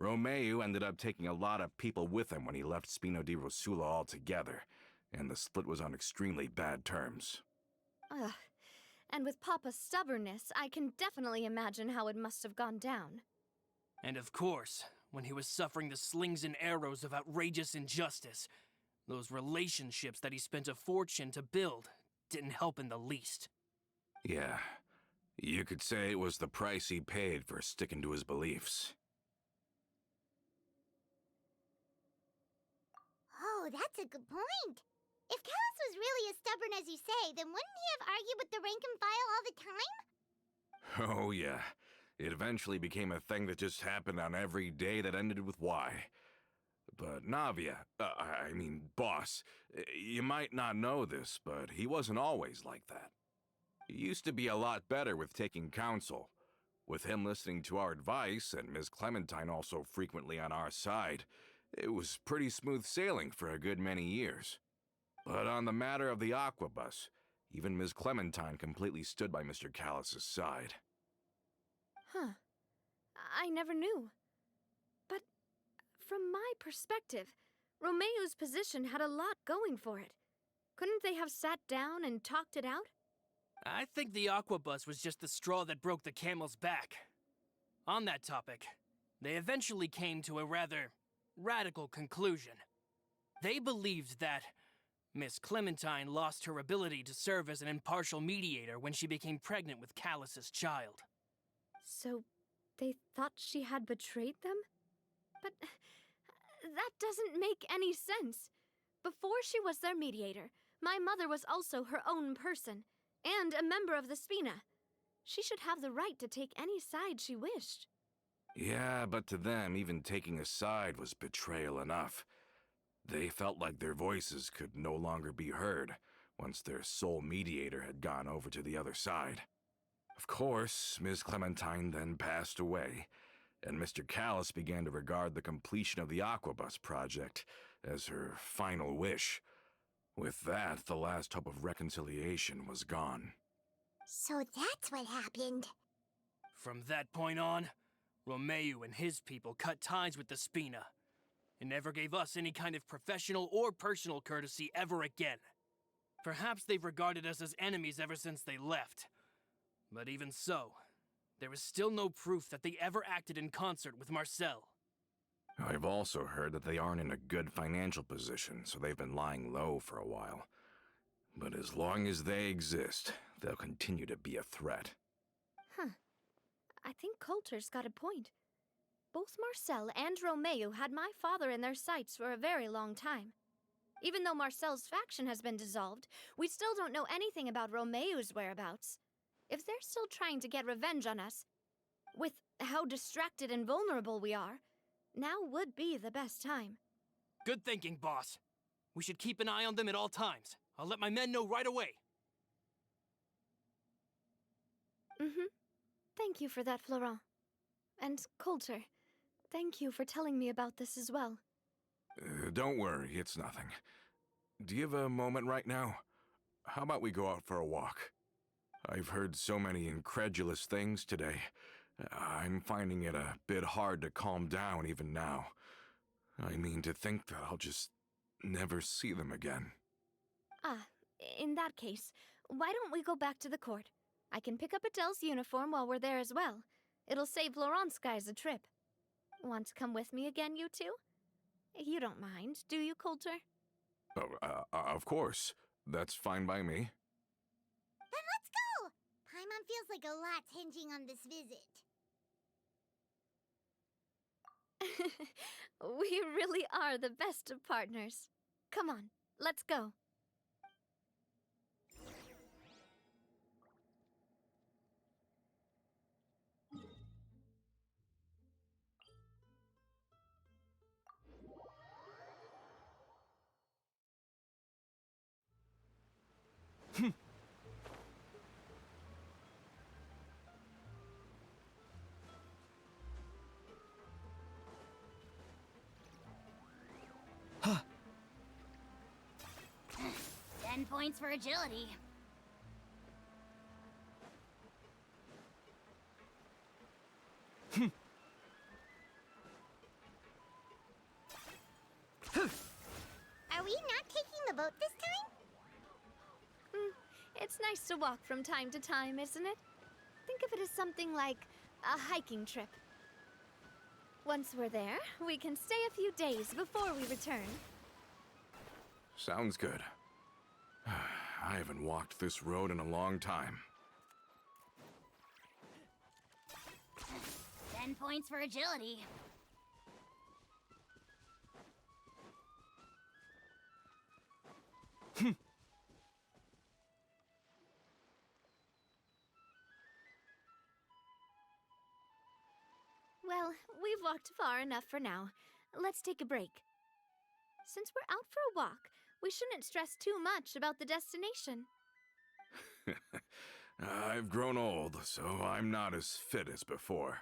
Romeu ended up taking a lot of people with him when he left Spino di Rosula altogether, and the split was on extremely bad terms. Ugh. And with Papa's stubbornness, I can definitely imagine how it must have gone down. And of course, when he was suffering the slings and arrows of outrageous injustice, those relationships that he spent a fortune to build didn't help in the least. Yeah, you could say it was the price he paid for sticking to his beliefs. Oh, that's a good point. If Callus was really as stubborn as you say, then wouldn't he have argued with the rank and file all the time? Oh yeah, it eventually became a thing that just happened on every day that ended with Y. But Navia, Boss, you might not know this, but he wasn't always like that. He used to be a lot better with taking counsel. With him listening to our advice, and Ms. Clementine also frequently on our side, it was pretty smooth sailing for a good many years. But on the matter of the Aquabus, even Ms. Clementine completely stood by Mr. Callus's side. Huh. I never knew. But from my perspective, Romeu's position had a lot going for it. Couldn't they have sat down and talked it out? I think the Aquabus was just the straw that broke the camel's back. On that topic, they eventually came to a rather radical conclusion. They believed that Miss Clementine lost her ability to serve as an impartial mediator when she became pregnant with Callus's child. So, they thought she had betrayed them? But that doesn't make any sense. Before she was their mediator, my mother was also her own person, and a member of the Spina. She should have the right to take any side she wished. Yeah, but to them, even taking a side was betrayal enough. They felt like their voices could no longer be heard once their sole mediator had gone over to the other side. Of course, Ms. Clementine then passed away, and Mr. Callus began to regard the completion of the Aquabus project as her final wish. With that, the last hope of reconciliation was gone. So that's what happened. From that point on, Romeu and his people cut ties with the Spina, and never gave us any kind of professional or personal courtesy ever again. Perhaps they've regarded us as enemies ever since they left. But even so, there is still no proof that they ever acted in concert with Marcel. I've also heard that they aren't in a good financial position, so they've been lying low for a while. But as long as they exist, they'll continue to be a threat. Huh. I think Coulter's got a point. Both Marcel and Romeu had my father in their sights for a very long time. Even though Marcel's faction has been dissolved, we still don't know anything about Romeu's whereabouts. If they're still trying to get revenge on us, with how distracted and vulnerable we are, now would be the best time. Good thinking, boss. We should keep an eye on them at all times. I'll let my men know right away. Thank you for that, Florent. And Coulter, thank you for telling me about this as well. Don't worry, it's nothing. Do you have a moment right now? How about we go out for a walk? I've heard so many incredulous things today. I'm finding it a bit hard to calm down even now. I mean, to think that I'll just never see them again. In that case, why don't we go back to the court? I can pick up Adele's uniform while we're there as well. It'll save Laurent's guys a trip. Want to come with me again, you two? You don't mind, do you, Coulter? Of course. That's fine by me. Then let's go! Paimon feels like a lot's hinging on this visit. We really are the best of partners. Come on, let's go. points for agility. Are we not taking the boat this time? It's nice to walk from time to time, isn't it? Think of it as something like a hiking trip. Once we're there, we can stay a few days before we return. Sounds good. I haven't walked this road in a long time. 10 points for agility. Well, we've walked far enough for now. Let's take a break. Since we're out for a walk, we shouldn't stress too much about the destination. I've grown old, so I'm not as fit as before.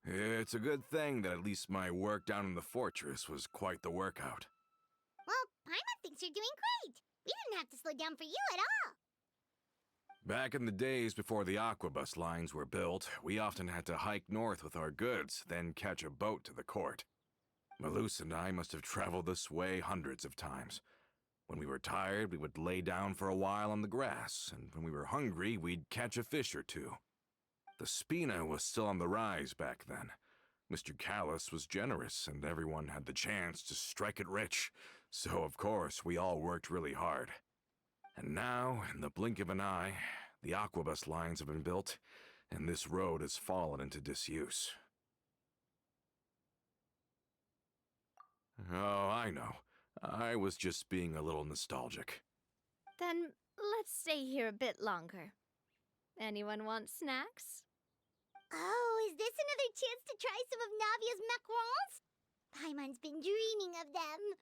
It's a good thing that at least my work down in the fortress was quite the workout. Well, Paimon thinks you're doing great. We didn't have to slow down for you at all. Back in the days before the aquabus lines were built, we often had to hike north with our goods, then catch a boat to the court. Malus and I must have traveled this way hundreds of times. When we were tired, we would lay down for a while on the grass, and when we were hungry, we'd catch a fish or two. The Spina was still on the rise back then. Mr. Callus was generous, and everyone had the chance to strike it rich, so of course we all worked really hard. And now, in the blink of an eye, the aquabus lines have been built, and this road has fallen into disuse. Oh, I know. I was just being a little nostalgic. Then let's stay here a bit longer. Anyone want snacks? Oh, is this another chance to try some of Navia's macarons? Paimon's been dreaming of them.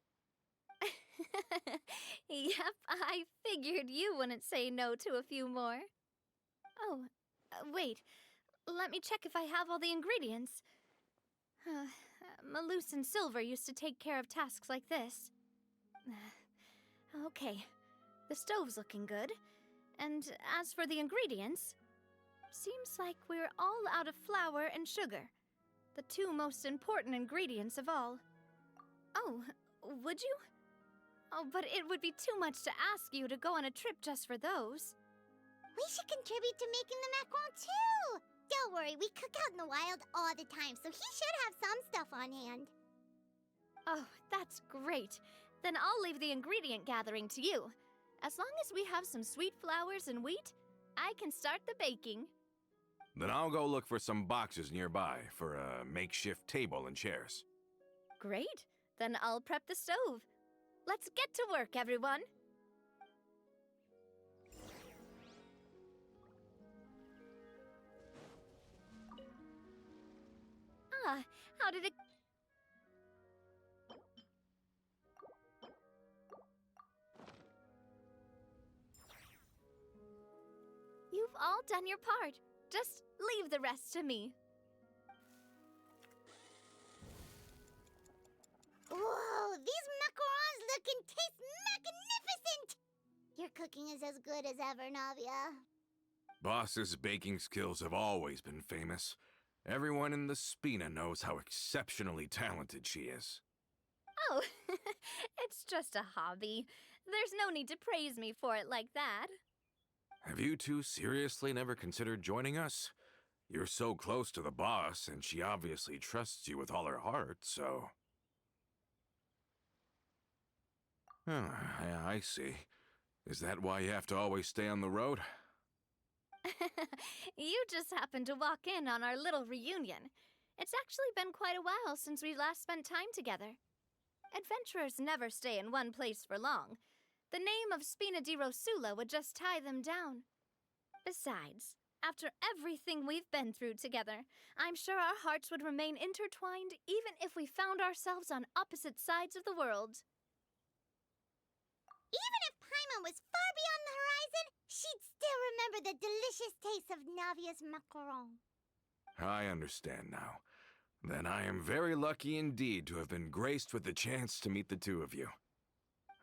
Yep, I figured you wouldn't say no to a few more. Oh, wait. Let me check if I have all the ingredients. Malus and Silver used to take care of tasks like this. Okay, the stove's looking good. And as for the ingredients, seems like we're all out of flour and sugar, the two most important ingredients of all. Oh, would you? Oh, but it would be too much to ask you to go on a trip just for those. We should contribute to making the macaron too! Don't worry, we cook out in the wild all the time, so he should have some stuff on hand. Oh, that's great. Then I'll leave the ingredient gathering to you. As long as we have some sweet flours and wheat, I can start the baking. Then I'll go look for some boxes nearby for a makeshift table and chairs. Great. Then I'll prep the stove. Let's get to work, everyone. How did it... You've all done your part. Just leave the rest to me. Whoa, these macarons look and taste magnificent! Your cooking is as good as ever, Navia. Boss's baking skills have always been famous. Everyone in the Spina knows how exceptionally talented she is. Oh, it's just a hobby. There's no need to praise me for it like that. Have you two seriously never considered joining us? You're so close to the boss, and she obviously trusts you with all her heart, so... Oh, I see. Is that why you have to always stay on the road? You just happened to walk in on our little reunion. It's actually been quite a while since we last spent time together. Adventurers never stay in one place for long. The name of Spina di Rosula would just tie them down. Besides, after everything we've been through together, I'm sure our hearts would remain intertwined even if we found ourselves on opposite sides of the world. Even if Paimon was far beyond the horizon, she'd still remember the delicious taste of Navia's macaron. I understand now. Then I am very lucky indeed to have been graced with the chance to meet the two of you.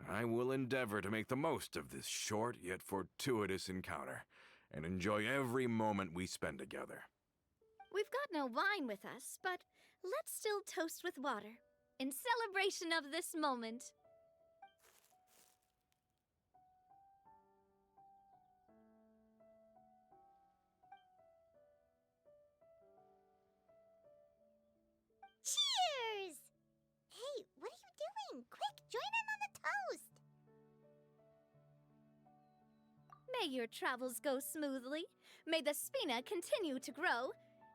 I will endeavor to make the most of this short yet fortuitous encounter, and enjoy every moment we spend together. We've got no wine with us, but let's still toast with water, in celebration of this moment. Cheers! Hey, what are you doing? Quick, join in on the toast! May your travels go smoothly, may the Spina continue to grow,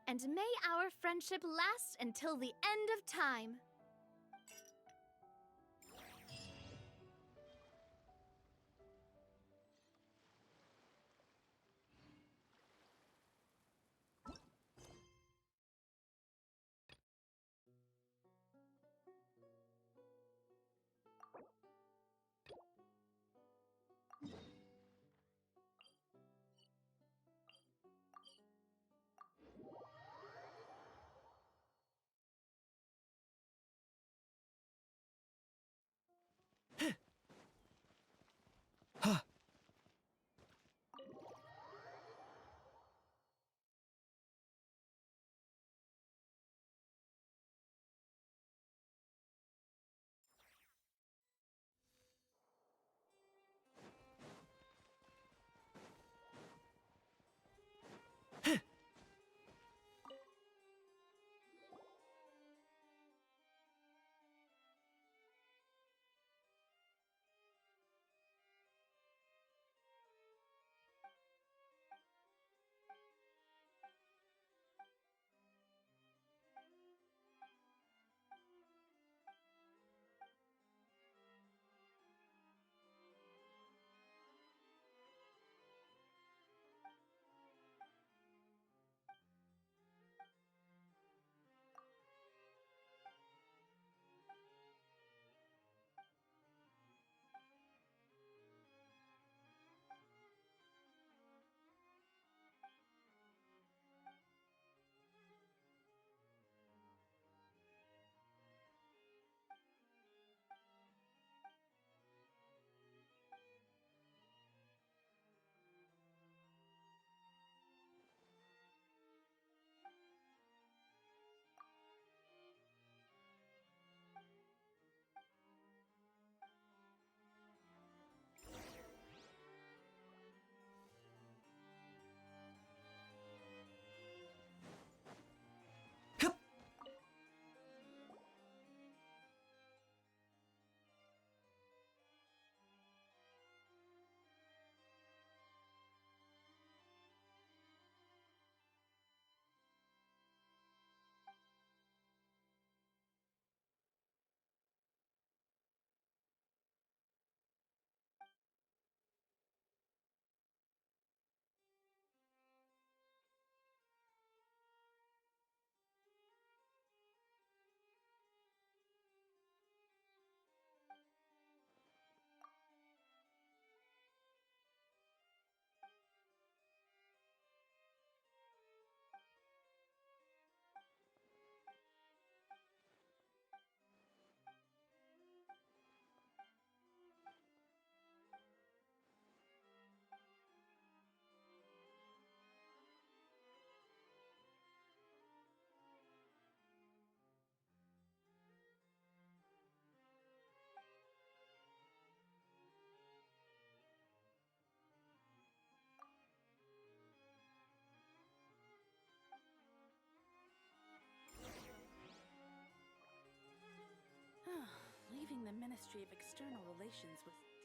and may our friendship last until the end of time. Leaving the Ministry of External Relations was definitely...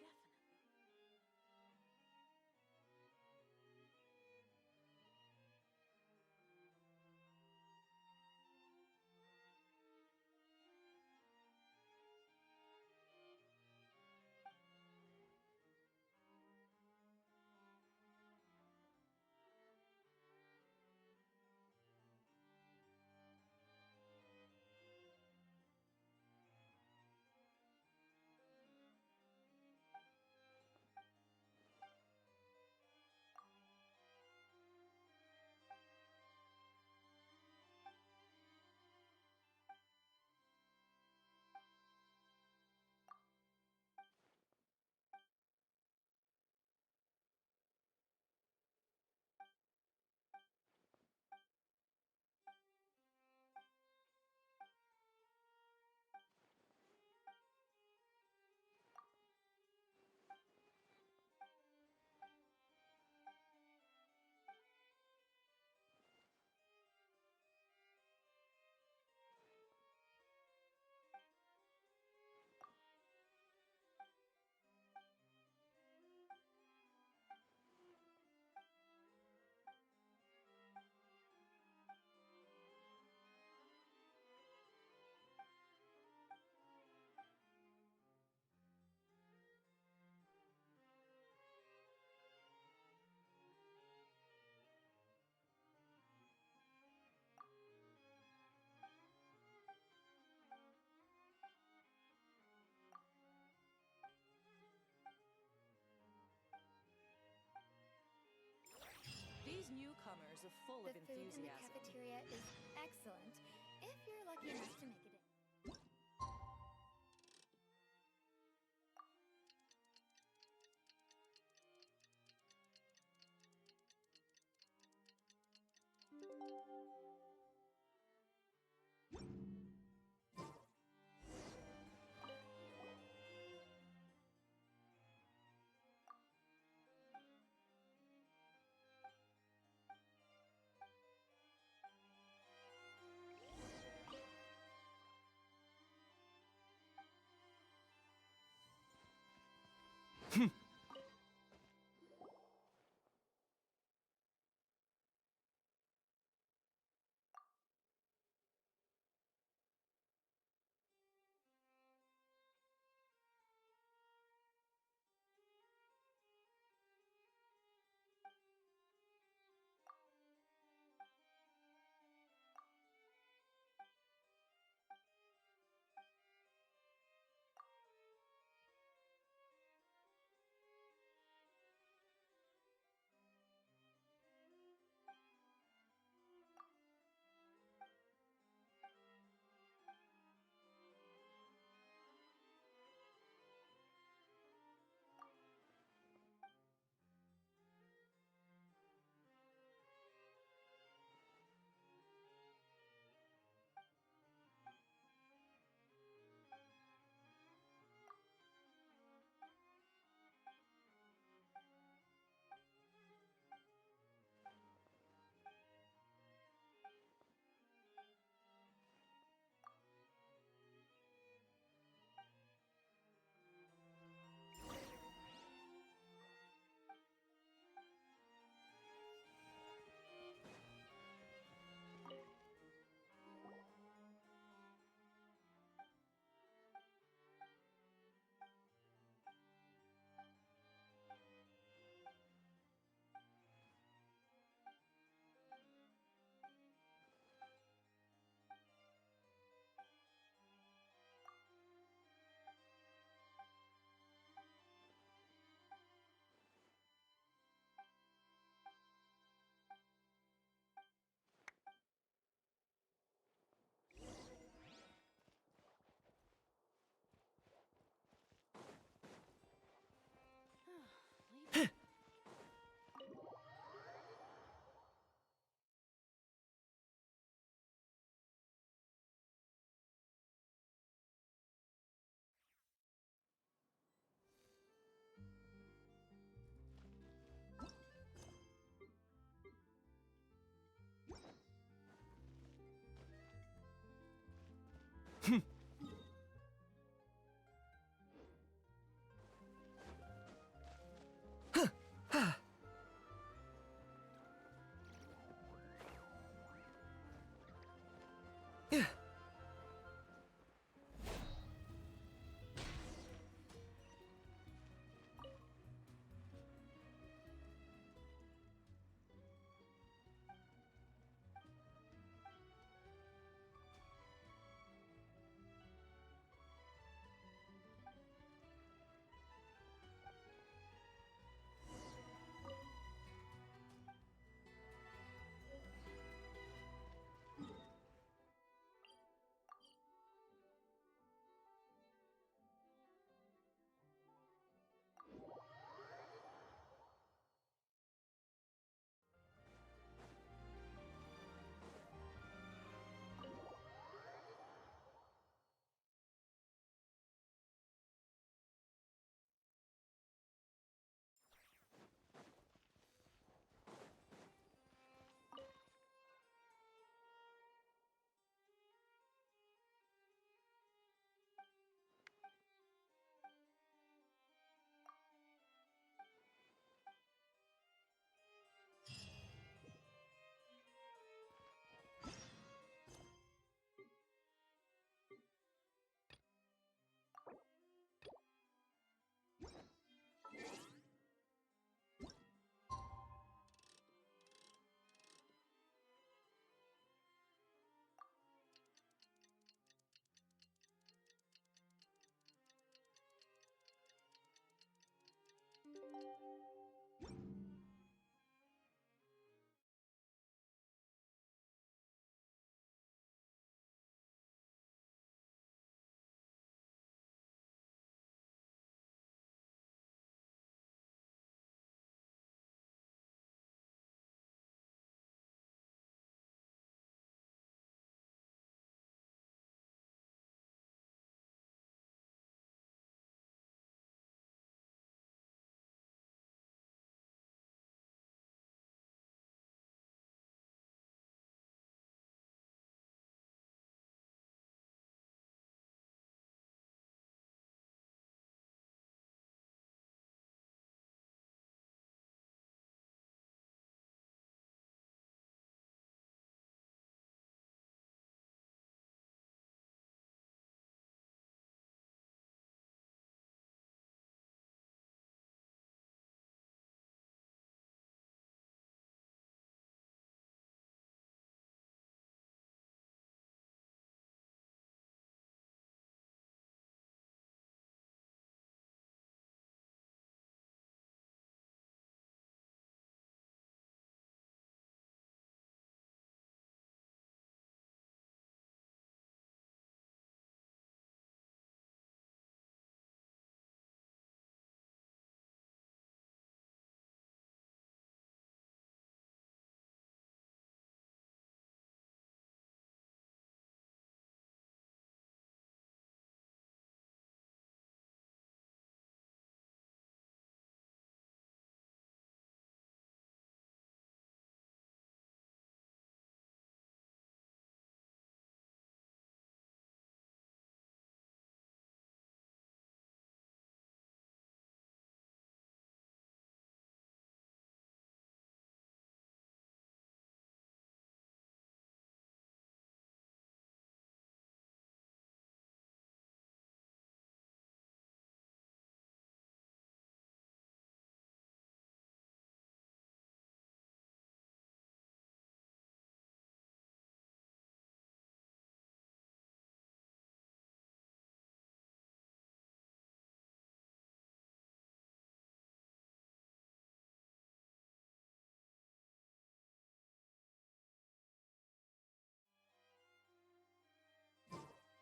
newcomers are full The of food in the enthusiasm. cafeteria is excellent, if you're lucky enough to make it in.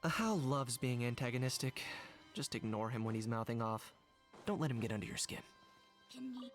Hal loves being antagonistic. Just ignore him when he's mouthing off. Don't let him get under your skin. Can you...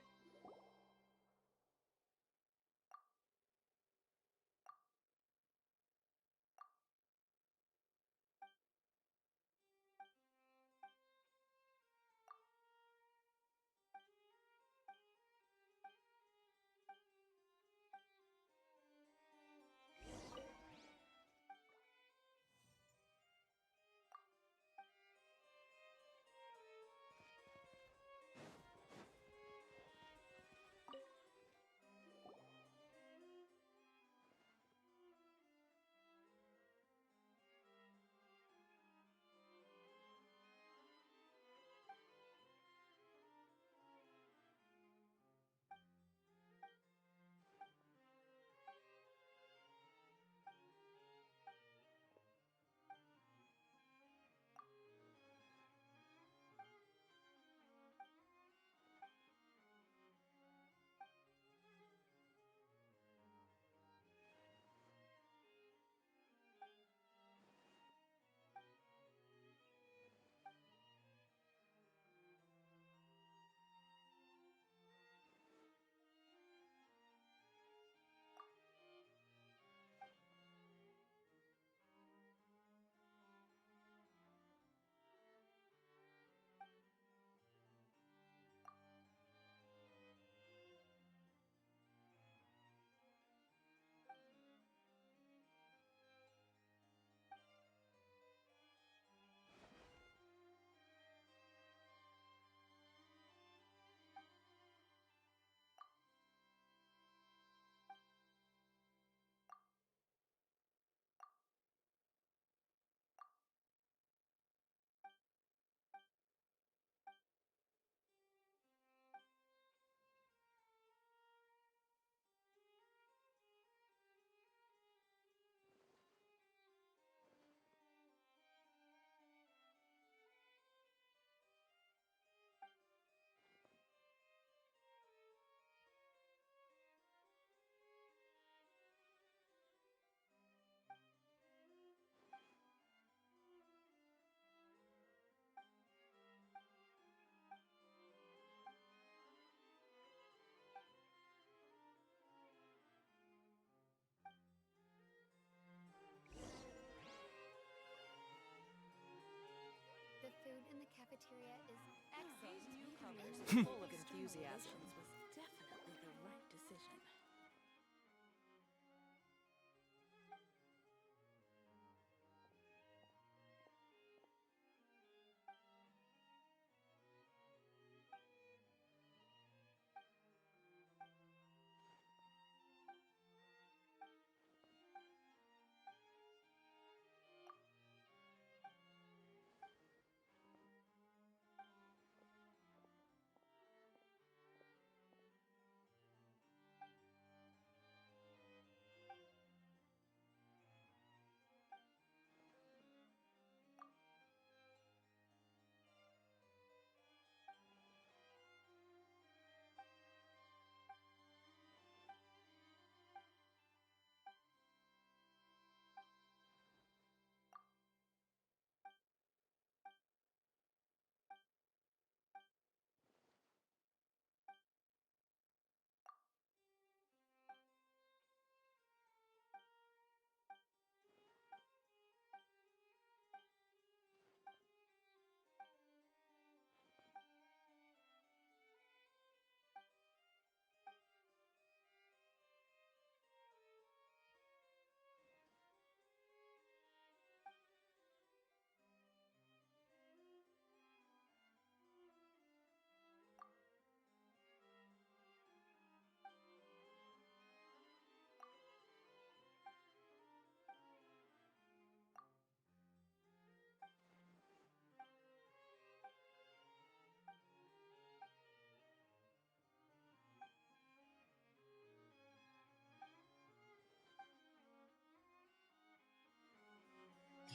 The food in the cafeteria is excellent. These newcomers are full of enthusiasm. Was definitely the right decision.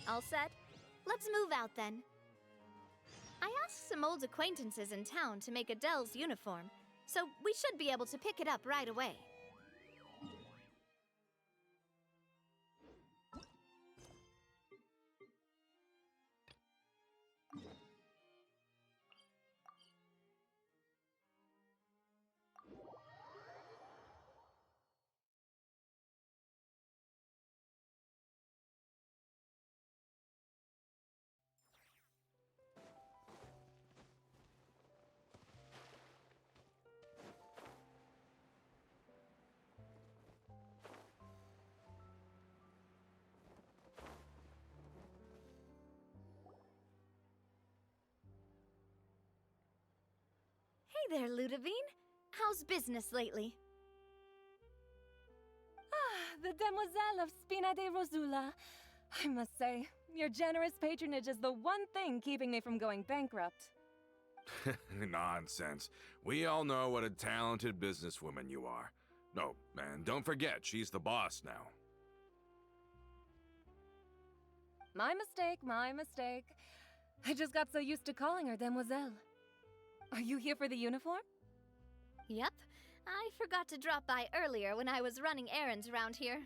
All set? Let's move out then. I asked some old acquaintances in town to make Adele's uniform, so we should be able to pick it up right away. Hey there, Ludovine. How's business lately? Ah, the demoiselle of Spina de Rosula. I must say, your generous patronage is the one thing keeping me from going bankrupt. Nonsense. We all know what a talented businesswoman you are. No, and don't forget, she's the boss now. My mistake, my mistake. I just got so used to calling her demoiselle. Are you here for the uniform? Yep. I forgot to drop by earlier when I was running errands around here.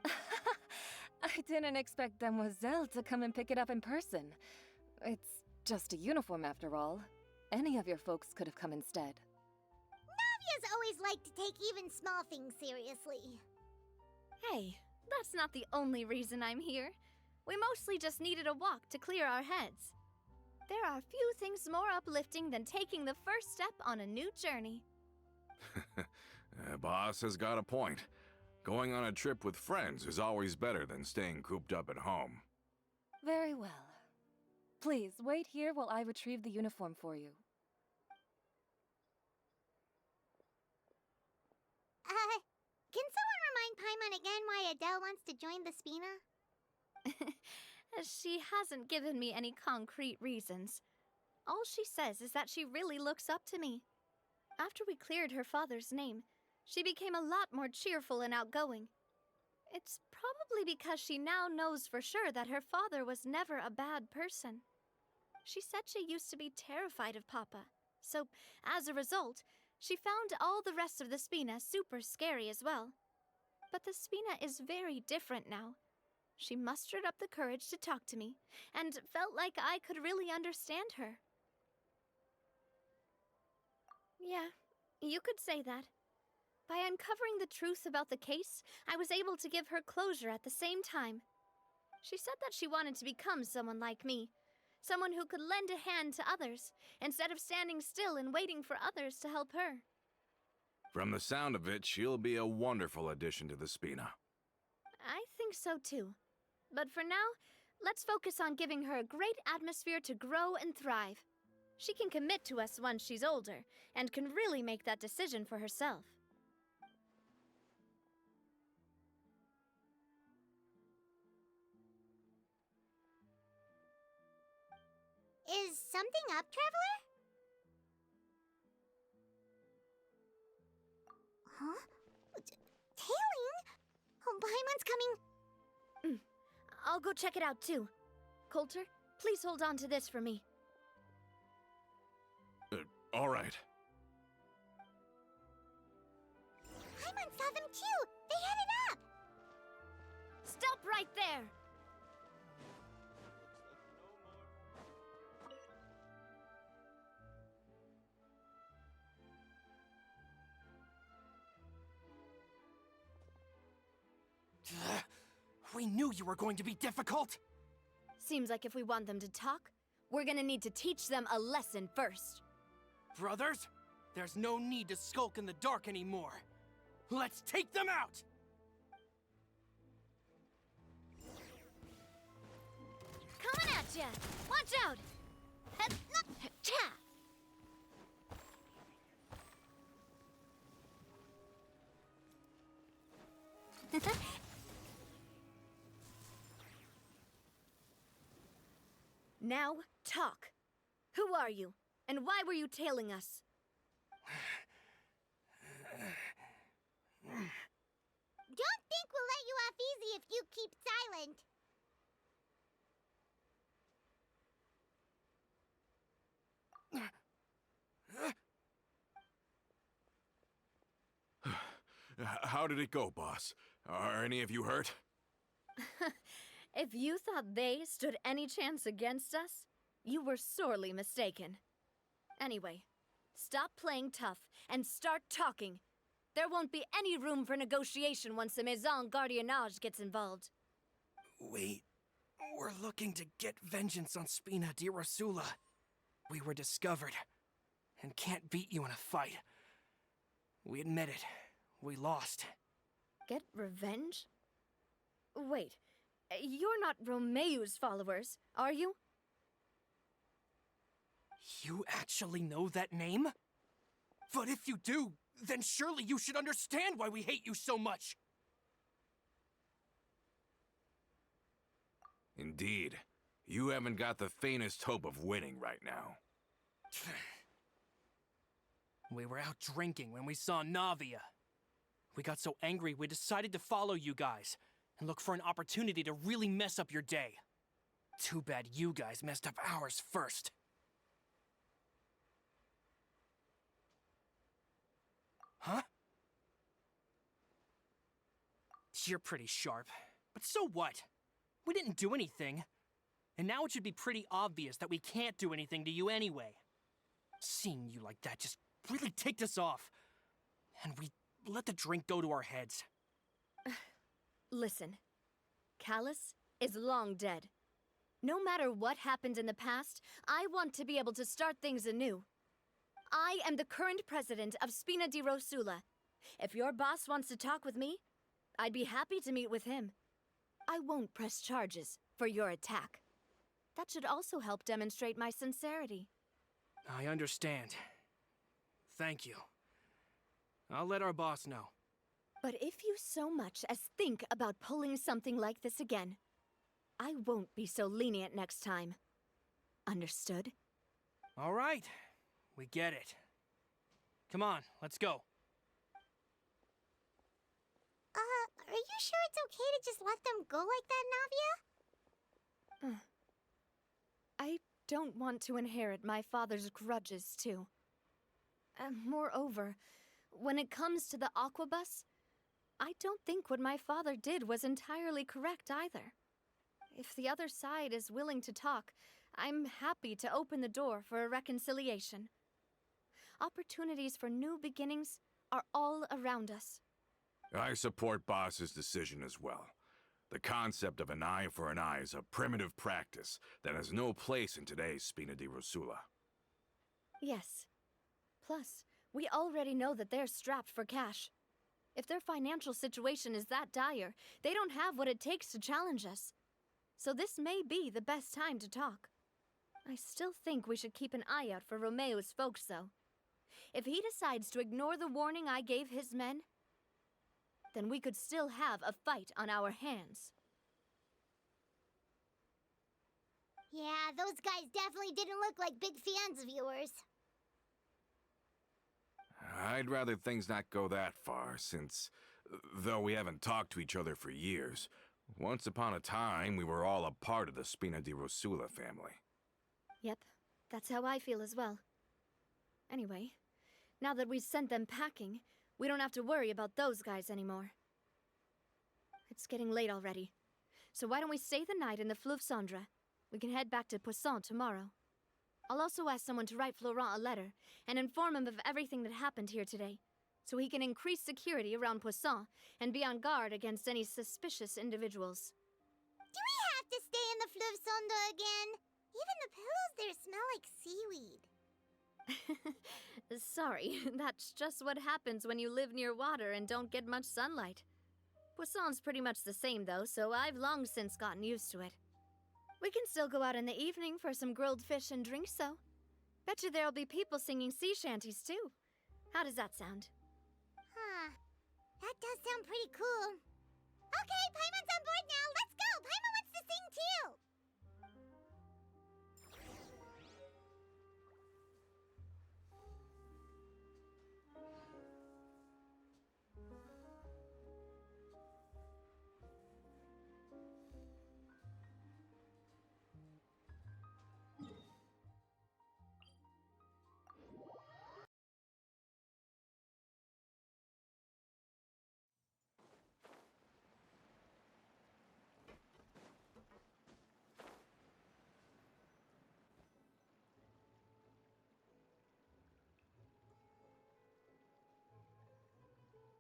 I didn't expect demoiselle to come and pick it up in person. It's just a uniform after all. Any of your folks could have come instead. Navia's always liked to take even small things seriously. Hey, that's not the only reason I'm here. We mostly just needed a walk to clear our heads. There are few things more uplifting than taking the first step on a new journey. Boss has got a point. Going on a trip with friends is always better than staying cooped up at home. Very well. Please, wait here while I retrieve the uniform for you. Can someone remind Paimon again why Adele wants to join the Spina? She hasn't given me any concrete reasons. All she says is that she really looks up to me. After we cleared her father's name, she became a lot more cheerful and outgoing. It's probably because she now knows for sure that her father was never a bad person. She said she used to be terrified of Papa, so as a result, she found all the rest of the Spina super scary as well. But the Spina is very different now. She mustered up the courage to talk to me, and felt like I could really understand her. Yeah, you could say that. By uncovering the truth about the case, I was able to give her closure at the same time. She said that she wanted to become someone like me, someone who could lend a hand to others, instead of standing still and waiting for others to help her. From the sound of it, she'll be a wonderful addition to the Spina. I think so too. But for now, let's focus on giving her a great atmosphere to grow and thrive. She can commit to us once she's older, and can really make that decision for herself. Is something up, Traveler? Huh? Tailing? Oh, Paimon's coming. I'll go check it out too. Coulter, please hold on to this for me. All right. Paimon saw them too! They headed up! Stop right there! We knew you were going to be difficult! Seems like if we want them to talk, we're gonna need to teach them a lesson first. Brothers, there's no need to skulk in the dark anymore. Let's take them out! Coming at ya! Watch out! Now, talk. Who are you? And why were you tailing us? Don't think we'll let you off easy if you keep silent. How did it go, boss? Are any of you hurt? If you thought they stood any chance against us, you were sorely mistaken. Anyway, stop playing tough and start talking. There won't be any room for negotiation once the Maison Gardiennage gets involved. We're looking to get vengeance on Spina di Rosula. We were discovered, and can't beat you in a fight. We admit it. We lost. Get revenge? Wait, you're not Romeu's followers, are you? You actually know that name? But if you do, then surely you should understand why we hate you so much! Indeed. You haven't got the faintest hope of winning right now. We were out drinking when we saw Navia. We got so angry we decided to follow you guys and look for an opportunity to really mess up your day. Too bad you guys messed up ours first. Huh? You're pretty sharp, but so what? We didn't do anything. And now it should be pretty obvious that we can't do anything to you anyway. Seeing you like that just really ticked us off. And we let the drink go to our heads. Listen, Callus is long dead. No matter what happened in the past, I want to be able to start things anew. I am the current president of Spina di Rosula. If your boss wants to talk with me, I'd be happy to meet with him. I won't press charges for your attack. That should also help demonstrate my sincerity. I understand. Thank you. I'll let our boss know. But if you so much as think about pulling something like this again, I won't be so lenient next time. Understood? All right. We get it. Come on, let's go. Are you sure it's okay to just let them go like that, Navia? I don't want to inherit my father's grudges, too. Moreover, when it comes to the Aquabus, I don't think what my father did was entirely correct either. If the other side is willing to talk, I'm happy to open the door for a reconciliation. Opportunities for new beginnings are all around us. I support Boss's decision as well. The concept of an eye for an eye is a primitive practice that has no place in today's Spina di Rosula. Yes. Plus, we already know that they're strapped for cash. If their financial situation is that dire, they don't have what it takes to challenge us. So this may be the best time to talk. I still think we should keep an eye out for Romeo's folks, though. If he decides to ignore the warning I gave his men, then we could still have a fight on our hands. Yeah, those guys definitely didn't look like big fans of yours. I'd rather things not go that far, since, though we haven't talked to each other for years, once upon a time we were all a part of the Spina di Rosula family. Yep, that's how I feel as well. Anyway, now that we've sent them packing, we don't have to worry about those guys anymore. It's getting late already, so why don't we stay the night in the Fleuve Cendre? We can head back to Poisson tomorrow. I'll also ask someone to write Florent a letter and inform him of everything that happened here today, so he can increase security around Poisson and be on guard against any suspicious individuals. Do we have to stay in the Fleuve Cendre again? Even the pillows there smell like seaweed. Sorry, that's just what happens when you live near water and don't get much sunlight. Poisson's pretty much the same though, so I've long since gotten used to it. We can still go out in the evening for some grilled fish and drinks though. Betcha there'll be people singing sea shanties too. How does that sound? Huh. That does sound pretty cool. Okay, Paimon's on board now. Let's go! Paimon wants to sing too!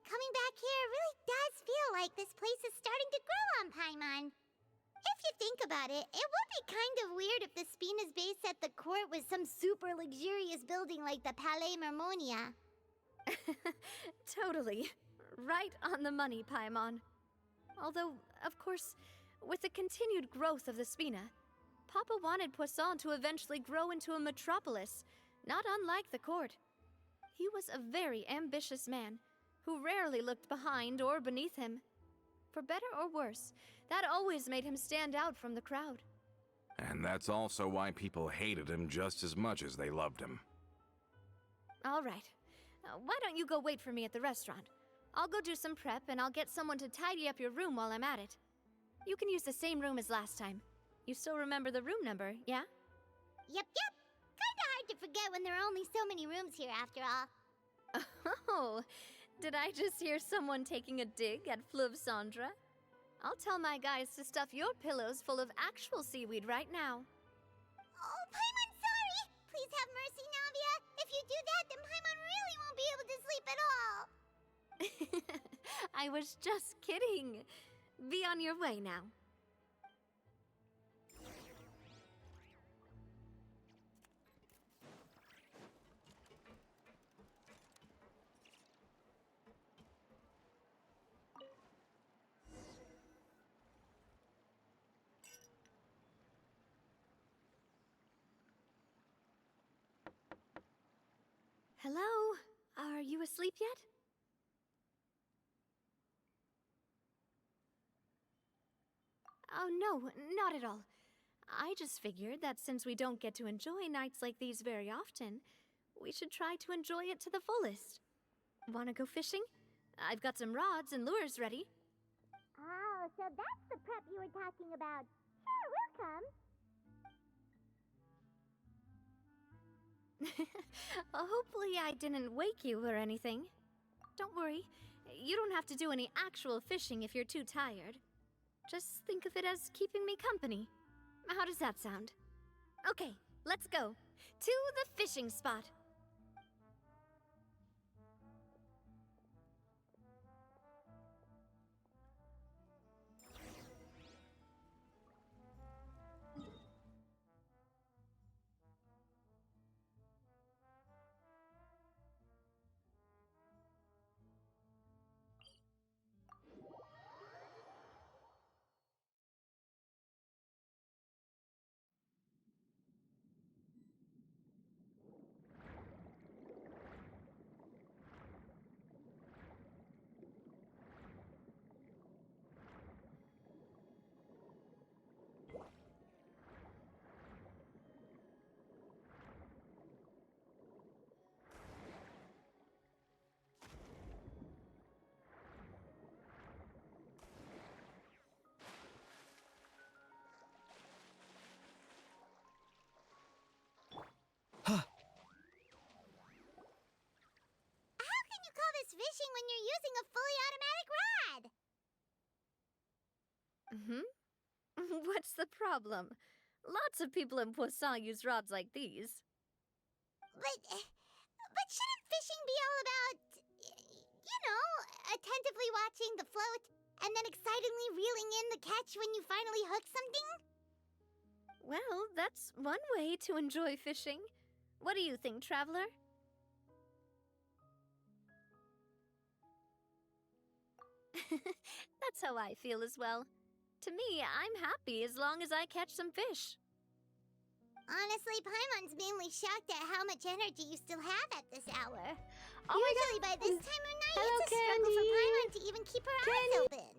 Coming back here really does feel like this place is starting to grow on Paimon. If you think about it, it would be kind of weird if the Spina's base at the court was some super luxurious building like the Palais Mermonia. Totally. Right on the money, Paimon. Although, of course, with the continued growth of the Spina, Papa wanted Poisson to eventually grow into a metropolis, not unlike the court. He was a very ambitious man who rarely looked behind or beneath him. For better or worse, that always made him stand out from the crowd. And that's also why people hated him just as much as they loved him. All right. Why don't you go wait for me at the restaurant? I'll go do some prep and I'll get someone to tidy up your room while I'm at it. You can use the same room as last time. You still remember the room number, yeah? Yep. Kinda hard to forget when there are only so many rooms here after all. Oh, did I just hear someone taking a dig at Fleuve Cendre? I'll tell my guys to stuff your pillows full of actual seaweed right now. Oh, Paimon, sorry! Please have mercy, Navia. If you do that, then Paimon really won't be able to sleep at all. I was just kidding. Be on your way now. Hello? Are you asleep yet? Oh, no, not at all. I just figured that since we don't get to enjoy nights like these very often, we should try to enjoy it to the fullest. Wanna go fishing? I've got some rods and lures ready. Oh, so that's the prep you were talking about. Sure, we'll come. Hopefully I didn't wake you or anything. Don't worry, you don't have to do any actual fishing if you're too tired. Just think of it as keeping me company. How does that sound? Okay, let's go. To the fishing spot. How can you call this fishing when you're using a fully automatic rod? What's the problem? Lots of people in Poisson use rods like these. But shouldn't fishing be all about, attentively watching the float and then excitedly reeling in the catch when you finally hook something? Well, that's one way to enjoy fishing. What do you think, traveler? That's how I feel as well. To me, I'm happy as long as I catch some fish. Honestly, Paimon's mainly shocked at how much energy you still have at this hour. Oh my Usually by this time of night, it's a struggle for Paimon to even keep her eyes open.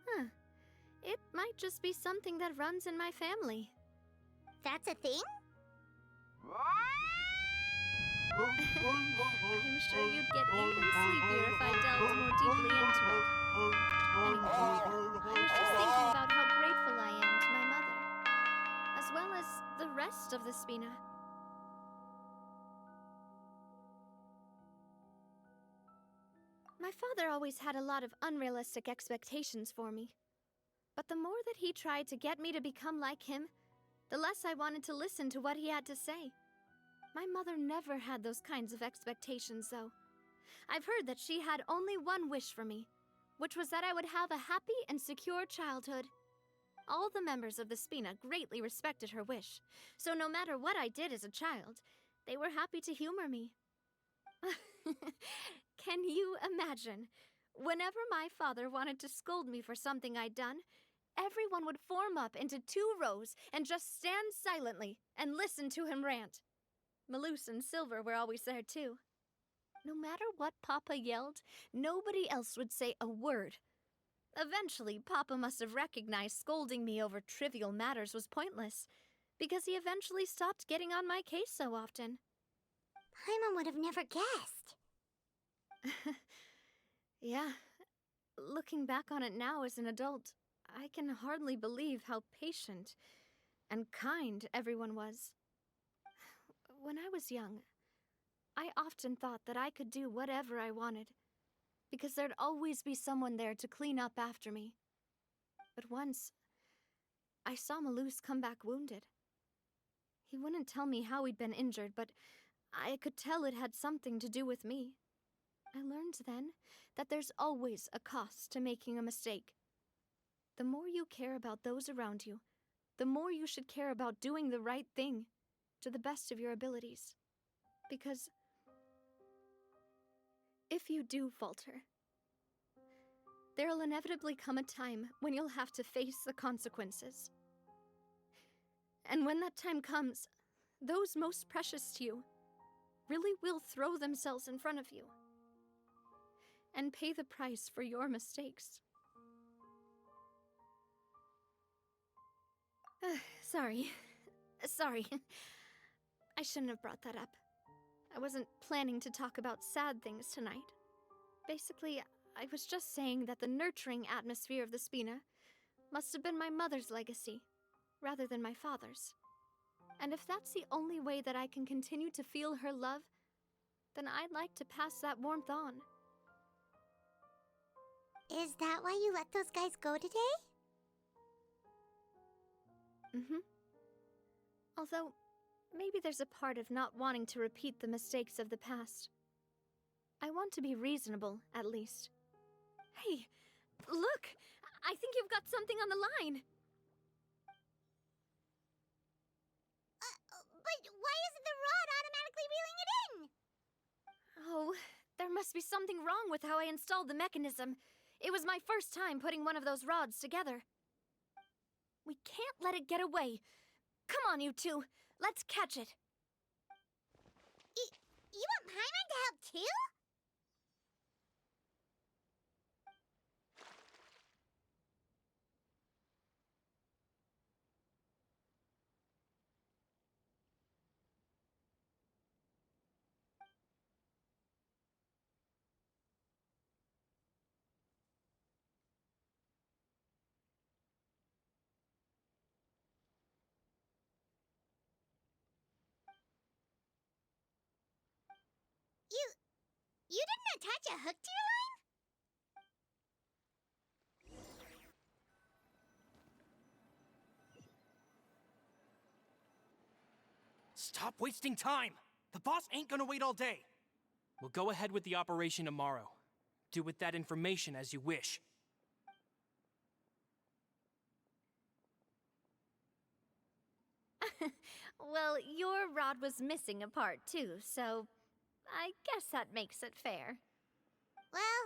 Huh. It might just be something that runs in my family. That's a thing? I'm sure you'd get even sleepier if I delved more deeply into it. Anyway, I was just thinking about how grateful I am to my mother, as well as the rest of the Spina. My father always had a lot of unrealistic expectations for me. But the more that he tried to get me to become like him, the less I wanted to listen to what he had to say. My mother never had those kinds of expectations, though. I've heard that she had only one wish for me, which was that I would have a happy and secure childhood. All the members of the Spina greatly respected her wish, so no matter what I did as a child, they were happy to humor me. Can you imagine? Whenever my father wanted to scold me for something I'd done, everyone would form up into 2 rows and just stand silently and listen to him rant. Maloose and Silver were always there too. No matter what Papa yelled, nobody else would say a word. Eventually, Papa must have recognized scolding me over trivial matters was pointless, because he eventually stopped getting on my case so often. Paimon would have never guessed. Yeah. Looking back on it now as an adult, I can hardly believe how patient and kind everyone was. When I was young, I often thought that I could do whatever I wanted, because there'd always be someone there to clean up after me. But once, I saw Maloose come back wounded. He wouldn't tell me how he'd been injured, but I could tell it had something to do with me. I learned then that there's always a cost to making a mistake. The more you care about those around you, the more you should care about doing the right thing to the best of your abilities. Because if you do falter, there'll inevitably come a time when you'll have to face the consequences. And when that time comes, those most precious to you really will throw themselves in front of you and pay the price for your mistakes. Sorry. I shouldn't have brought that up. I wasn't planning to talk about sad things tonight. Basically, I was just saying that the nurturing atmosphere of the Spina must have been my mother's legacy, rather than my father's. And if that's the only way that I can continue to feel her love, then I'd like to pass that warmth on. Is that why you let those guys go today? Mm-hmm. Although, maybe there's a part of not wanting to repeat the mistakes of the past. I want to be reasonable, at least. Hey, look! I think you've got something on the line! But why isn't the rod automatically reeling it in? Oh, there must be something wrong with how I installed the mechanism. It was my first time putting one of those rods together. We can't let it get away. Come on, you two. Let's catch it. You want Paimon to help too? You didn't attach a hook to your line? Stop wasting time! The boss ain't gonna wait all day! We'll go ahead with the operation tomorrow. Do with that information as you wish. Well, your rod was missing a part too, so I guess that makes it fair. Well,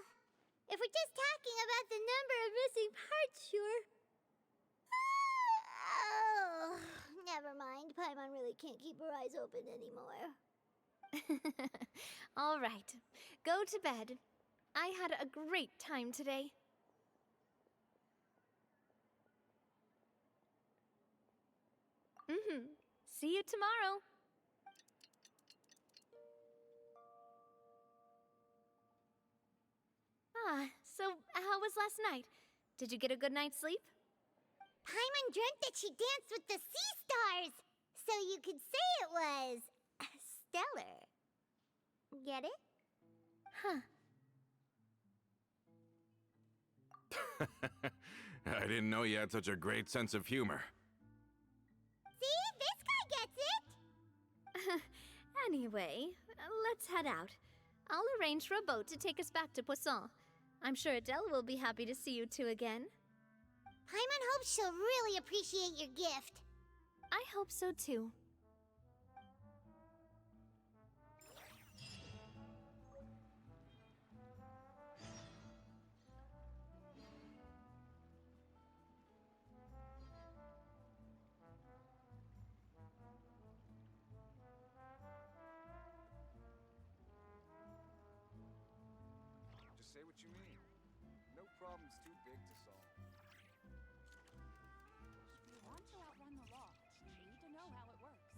if we're just talking about the number of missing parts, sure. Oh, never mind. Paimon really can't keep her eyes open anymore. All right, go to bed. I had a great time today. See you tomorrow. So how was last night? Did you get a good night's sleep? Paimon dreamt that she danced with the sea stars, so you could say it was stellar. Get it? Huh. I didn't know you had such a great sense of humor. See? This guy gets it! Anyway, let's head out. I'll arrange for a boat to take us back to Poisson. I'm sure Adele will be happy to see you two again. Paimon hopes she'll really appreciate your gift. I hope so too. what you mean. No problem's too big to solve. If you want to outrun the law, you need to know how it works.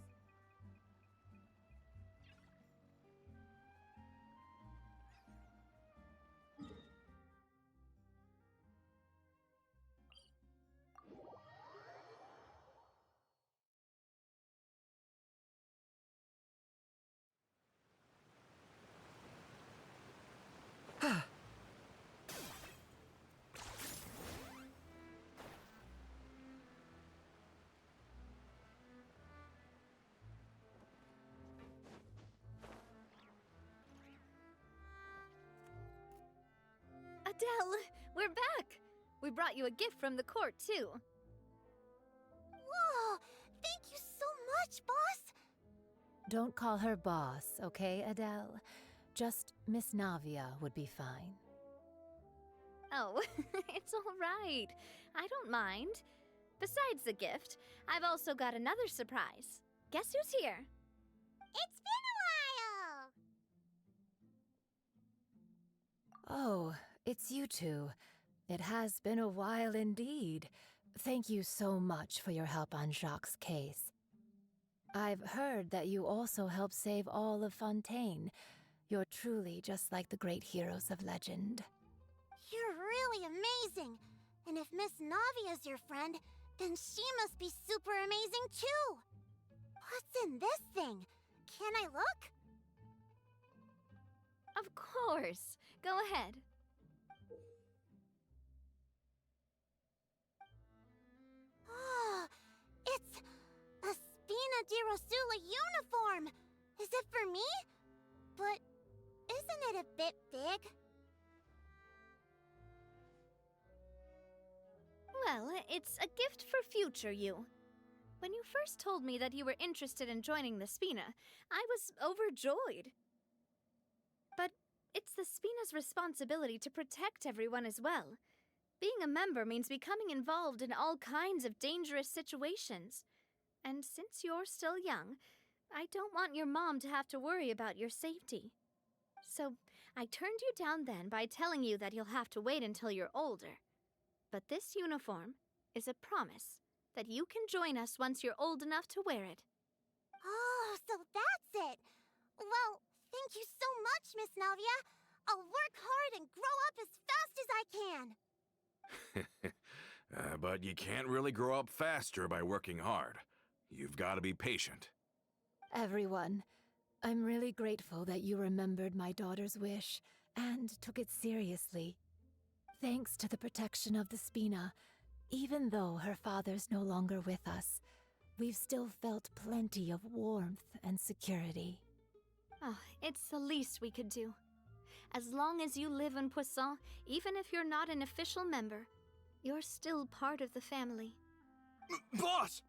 Adele, we're back! We brought you a gift from the court, too. Whoa! Thank you so much, boss! Don't call her boss, okay, Adele? Just Miss Navia would be fine. Oh, it's all right. I don't mind. Besides the gift, I've also got another surprise. Guess who's here? It's been a while! Oh, it's you two. It has been a while indeed. Thank you so much for your help on Jacques' case. I've heard that you also helped save all of Fontaine. You're truly just like the great heroes of legend. You're really amazing! And if Miss Navia's your friend, then she must be super amazing too! What's in this thing? Can I look? Of course. Go ahead. Oh, it's a Spina di Rosula uniform! Is it for me? But isn't it a bit big? Well, it's a gift for future you. When you first told me that you were interested in joining the Spina, I was overjoyed. But it's the Spina's responsibility to protect everyone as well. Being a member means becoming involved in all kinds of dangerous situations. And since you're still young, I don't want your mom to have to worry about your safety. So I turned you down then by telling you that you'll have to wait until you're older. But this uniform is a promise that you can join us once you're old enough to wear it. Oh, so that's it! Well, thank you so much, Miss Navia! I'll work hard and grow up as fast as I can! But you can't really grow up faster by working hard. You've got to be patient. Everyone, I'm really grateful that you remembered my daughter's wish and took it seriously. Thanks to the protection of the Spina, even though her father's no longer with us, we've still felt plenty of warmth and security. Oh, it's the least we could do. As long as you live in Poisson, even if you're not an official member, you're still part of the family. Boss!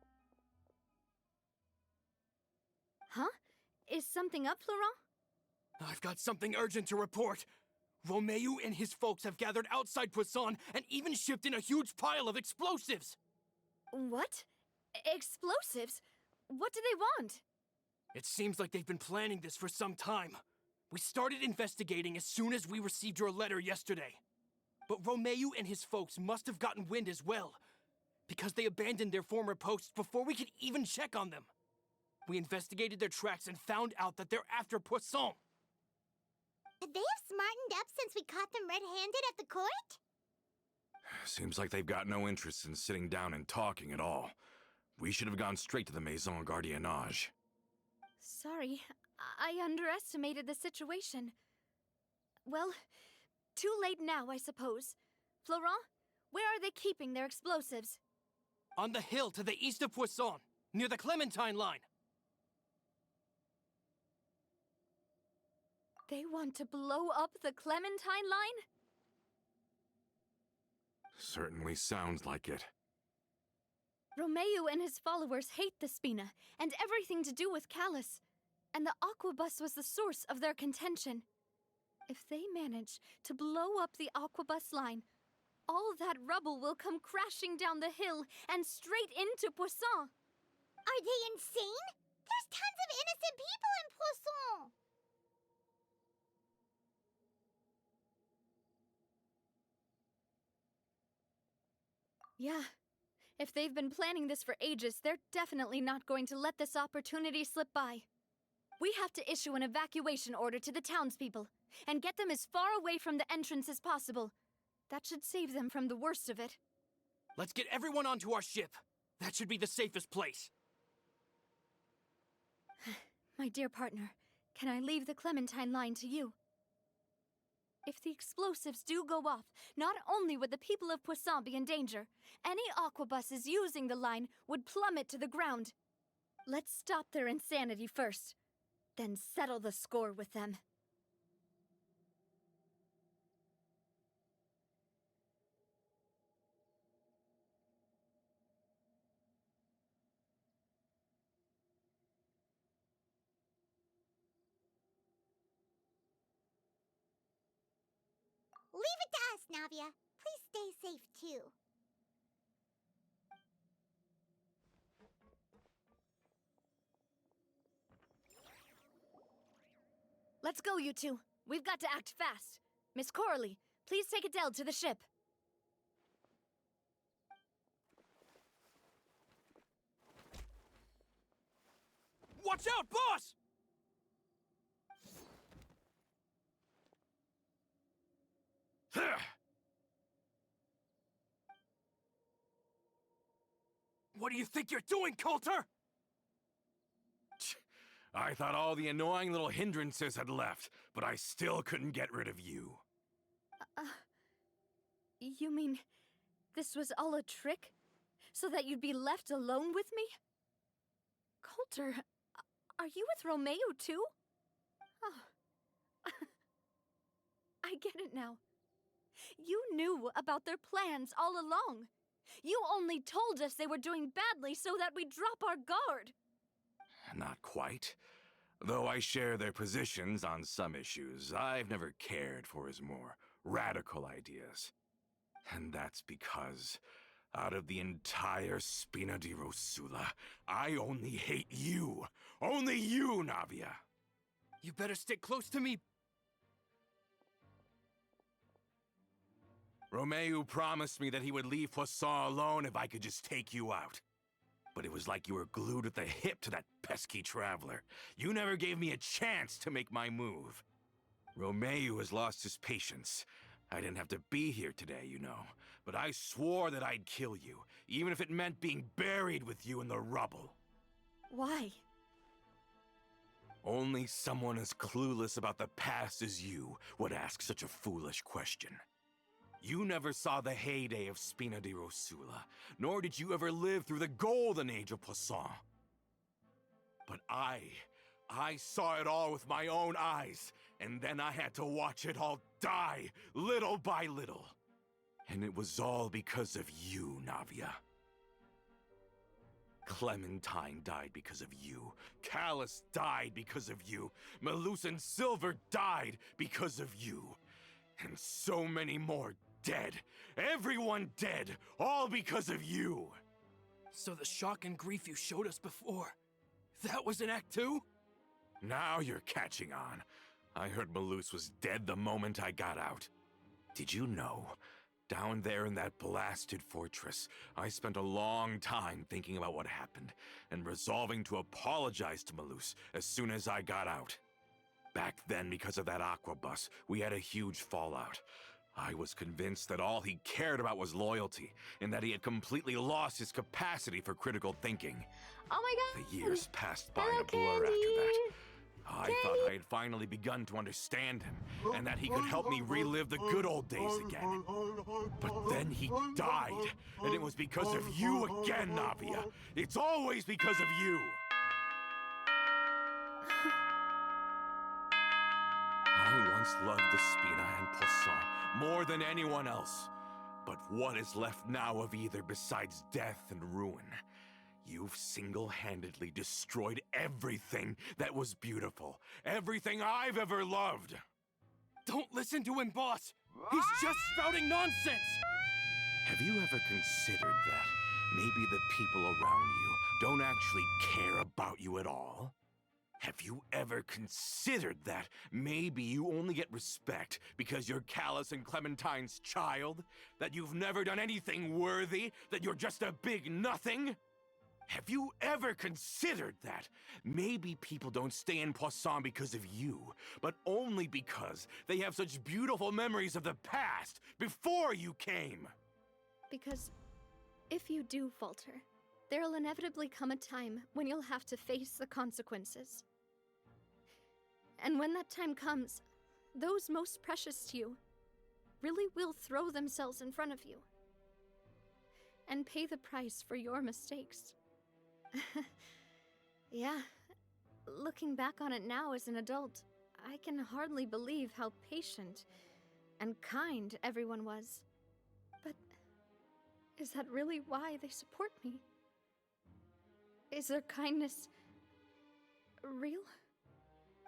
Huh? Is something up, Florent? I've got something urgent to report. Romeo and his folks have gathered outside Poisson and even shipped in a huge pile of explosives! What? Explosives? What do they want? It seems like they've been planning this for some time. We started investigating as soon as we received your letter yesterday. But Romeo and his folks must have gotten wind as well, because they abandoned their former posts before we could even check on them. We investigated their tracks and found out that they're after Poisson. They have smartened up since we caught them red-handed at the court? Seems like they've got no interest in sitting down and talking at all. We should have gone straight to the Maison Gardiennage. Sorry, I underestimated the situation. Well, too late now, I suppose. Florent, where are they keeping their explosives? On the hill to the east of Poisson, near the Clementine line. They want to blow up the Clementine line? Certainly sounds like it. Romeo and his followers hate the Spina and everything to do with Callus. And the Aquabus was the source of their contention. If they manage to blow up the Aquabus line, all that rubble will come crashing down the hill and straight into Poisson. Are they insane? There's tons of innocent people in Poisson! Yeah. If they've been planning this for ages, they're definitely not going to let this opportunity slip by. We have to issue an evacuation order to the townspeople and get them as far away from the entrance as possible. That should save them from the worst of it. Let's get everyone onto our ship. That should be the safest place. My dear partner, can I leave the Clementine line to you? If the explosives do go off, not only would the people of Poisson be in danger, any aquabuses using the line would plummet to the ground. Let's stop their insanity first, then settle the score with them. Leave it to us, Navia. Please stay safe, too. Let's go, you two. We've got to act fast. Miss Coralie, please take Adele to the ship. Watch out, boss! What do you think you're doing, Coulter? I thought all the annoying little hindrances had left, but I still couldn't get rid of you. You mean this was all a trick? So that you'd be left alone with me? Coulter, are you with Romeo too? Oh. I get it now. You knew about their plans all along. You only told us they were doing badly so that we'd drop our guard. Not quite. Though I share their positions on some issues, I've never cared for his more radical ideas. And that's because, out of the entire Spina di Rosula, I only hate you. Only you, Navia. You better stick close to me. Romeo promised me that he would leave Poisson alone if I could just take you out. But it was like you were glued at the hip to that pesky traveler. You never gave me a chance to make my move. Romeo has lost his patience. I didn't have to be here today, you know. But I swore that I'd kill you, even if it meant being buried with you in the rubble. Why? Only someone as clueless about the past as you would ask such a foolish question. You never saw the heyday of Spina di Rosula, nor did you ever live through the golden age of Poisson. But I saw it all with my own eyes, and then I had to watch it all die, little by little. And it was all because of you, Navia. Clementine died because of you. Callus died because of you. Malus and Silver died because of you. And so many more dead. Everyone dead, all because of you. So the shock and grief you showed us before, that was in Act 2? Now you're catching on. I heard Malus was dead the moment I got out. Did you know? Down there in that blasted fortress, I spent a long time thinking about what happened and resolving to apologize to Malus as soon as I got out. Back then, because of that aquabus, we had a huge fallout. I was convinced that all he cared about was loyalty, and that he had completely lost his capacity for critical thinking. Oh my god! The years passed by Hello, in a blur Candy. after that. I thought I had finally begun to understand him, and that he could help me relive the good old days again. But then he died, and it was because of you again, Navia. It's always because of you. I once loved the Spina and Poisson more than anyone else. But what is left now of either besides death and ruin? You've single-handedly destroyed everything that was beautiful. Everything I've ever loved. Don't listen to him, boss! He's just spouting nonsense! Have you ever considered that maybe the people around you don't actually care about you at all? Have you ever considered that maybe you only get respect because you're Callus and Clementine's child? That you've never done anything worthy? That you're just a big nothing? Have you ever considered that maybe people don't stay in Poisson because of you, but only because they have such beautiful memories of the past before you came? Because if you do falter, there'll inevitably come a time when you'll have to face the consequences. And when that time comes, those most precious to you really will throw themselves in front of you and pay the price for your mistakes. Yeah, looking back on it now as an adult, I can hardly believe how patient and kind everyone was. But is that really why they support me? Is their kindness real?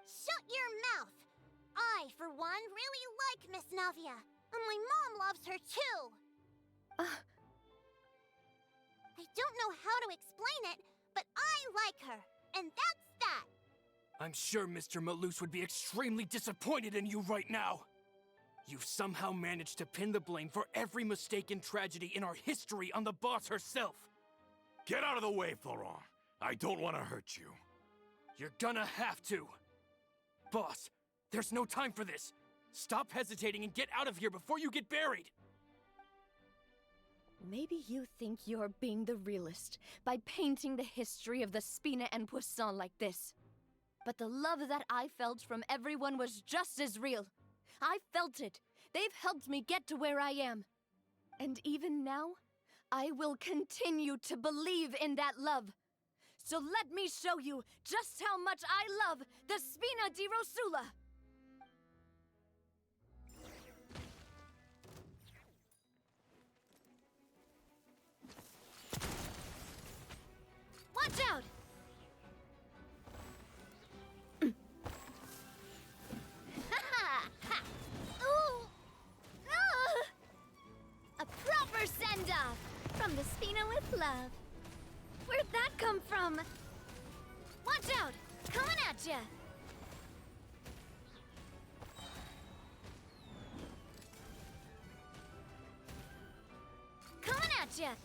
Shut your mouth! I, for one, really like Miss Navia, and my mom loves her too! I don't know how to explain it, but I like her, and that's that! I'm sure Mr. Malus would be extremely disappointed in you right now. You've somehow managed to pin the blame for every mistake and tragedy in our history on the boss herself. Get out of the way, Florent. I don't want to hurt you. You're gonna have to. Boss, there's no time for this. Stop hesitating and get out of here before you get buried. Maybe you think you're being the realist by painting the history of the Spina and Poisson like this. But the love that I felt from everyone was just as real. I felt it. They've helped me get to where I am. And even now, I will continue to believe in that love. So let me show you just how much I love the Spina di Rosula! Watch out! Ooh! A proper send-off from the Spina with love. Where'd that come from? Watch out! Coming at ya! Coming at ya!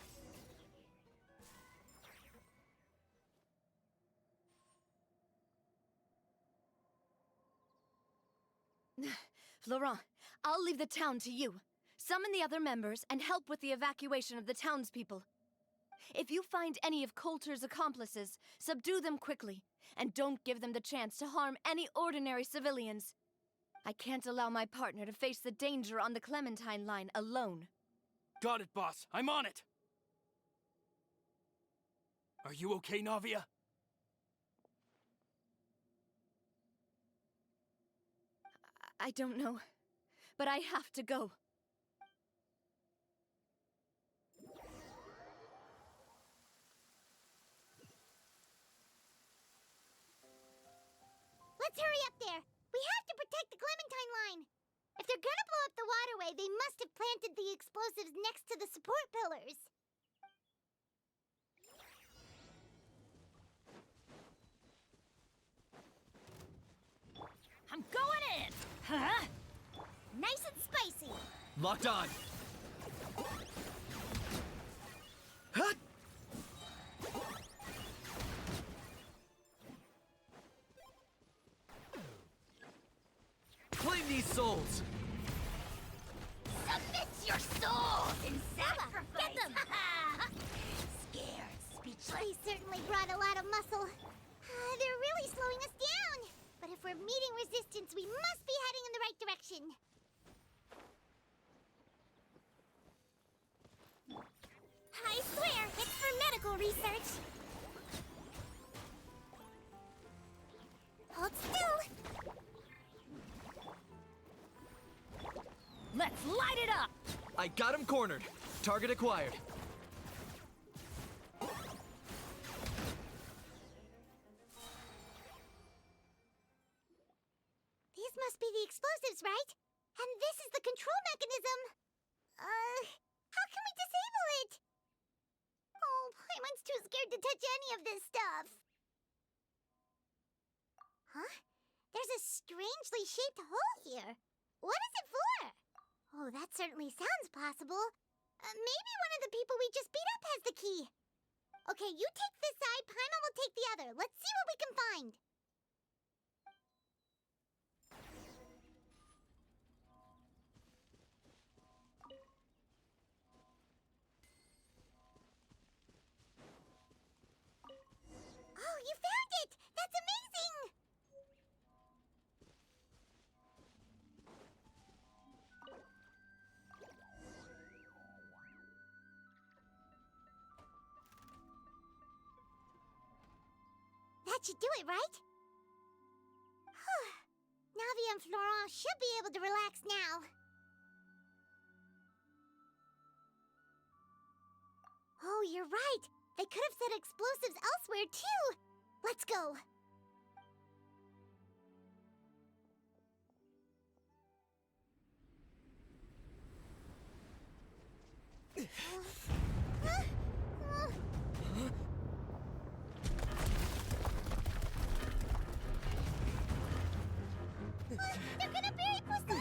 Florent, I'll leave the town to you. Summon the other members and help with the evacuation of the townspeople. If you find any of Coulter's accomplices, subdue them quickly, and don't give them the chance to harm any ordinary civilians. I can't allow my partner to face the danger on the Clementine line alone. Got it, boss. I'm on it. Are you okay, Navia? I don't know, but I have to go. Let's hurry up there! We have to protect the Clementine line! If they're gonna blow up the waterway, they must have planted the explosives next to the support pillars. I'm going in! Huh? Nice and spicy! Locked on! Hut! Claim these souls! Submit your souls in sacrifice! Get them! Scared, speechless. They certainly brought a lot of muscle. They're really slowing us down. But if we're meeting resistance, we must be heading in the right direction. I swear, it's for medical research. Hold still. Let's light it up! I got him cornered. Target acquired. These must be the explosives, right? And this is the control mechanism. How can we disable it? Oh, Paimon's too scared to touch any of this stuff. strangely shaped hole here. What is it for? Oh, that certainly sounds possible. Maybe one of the people we just beat up has the key. Okay, you take this side, Paimon will take the other. Let's see what we can find. Oh, you found it! That's amazing! That should do it, right? Navi and Florent should be able to relax now. Oh, you're right. They could have set explosives elsewhere, too. Let's go. They're gonna bury Poisson!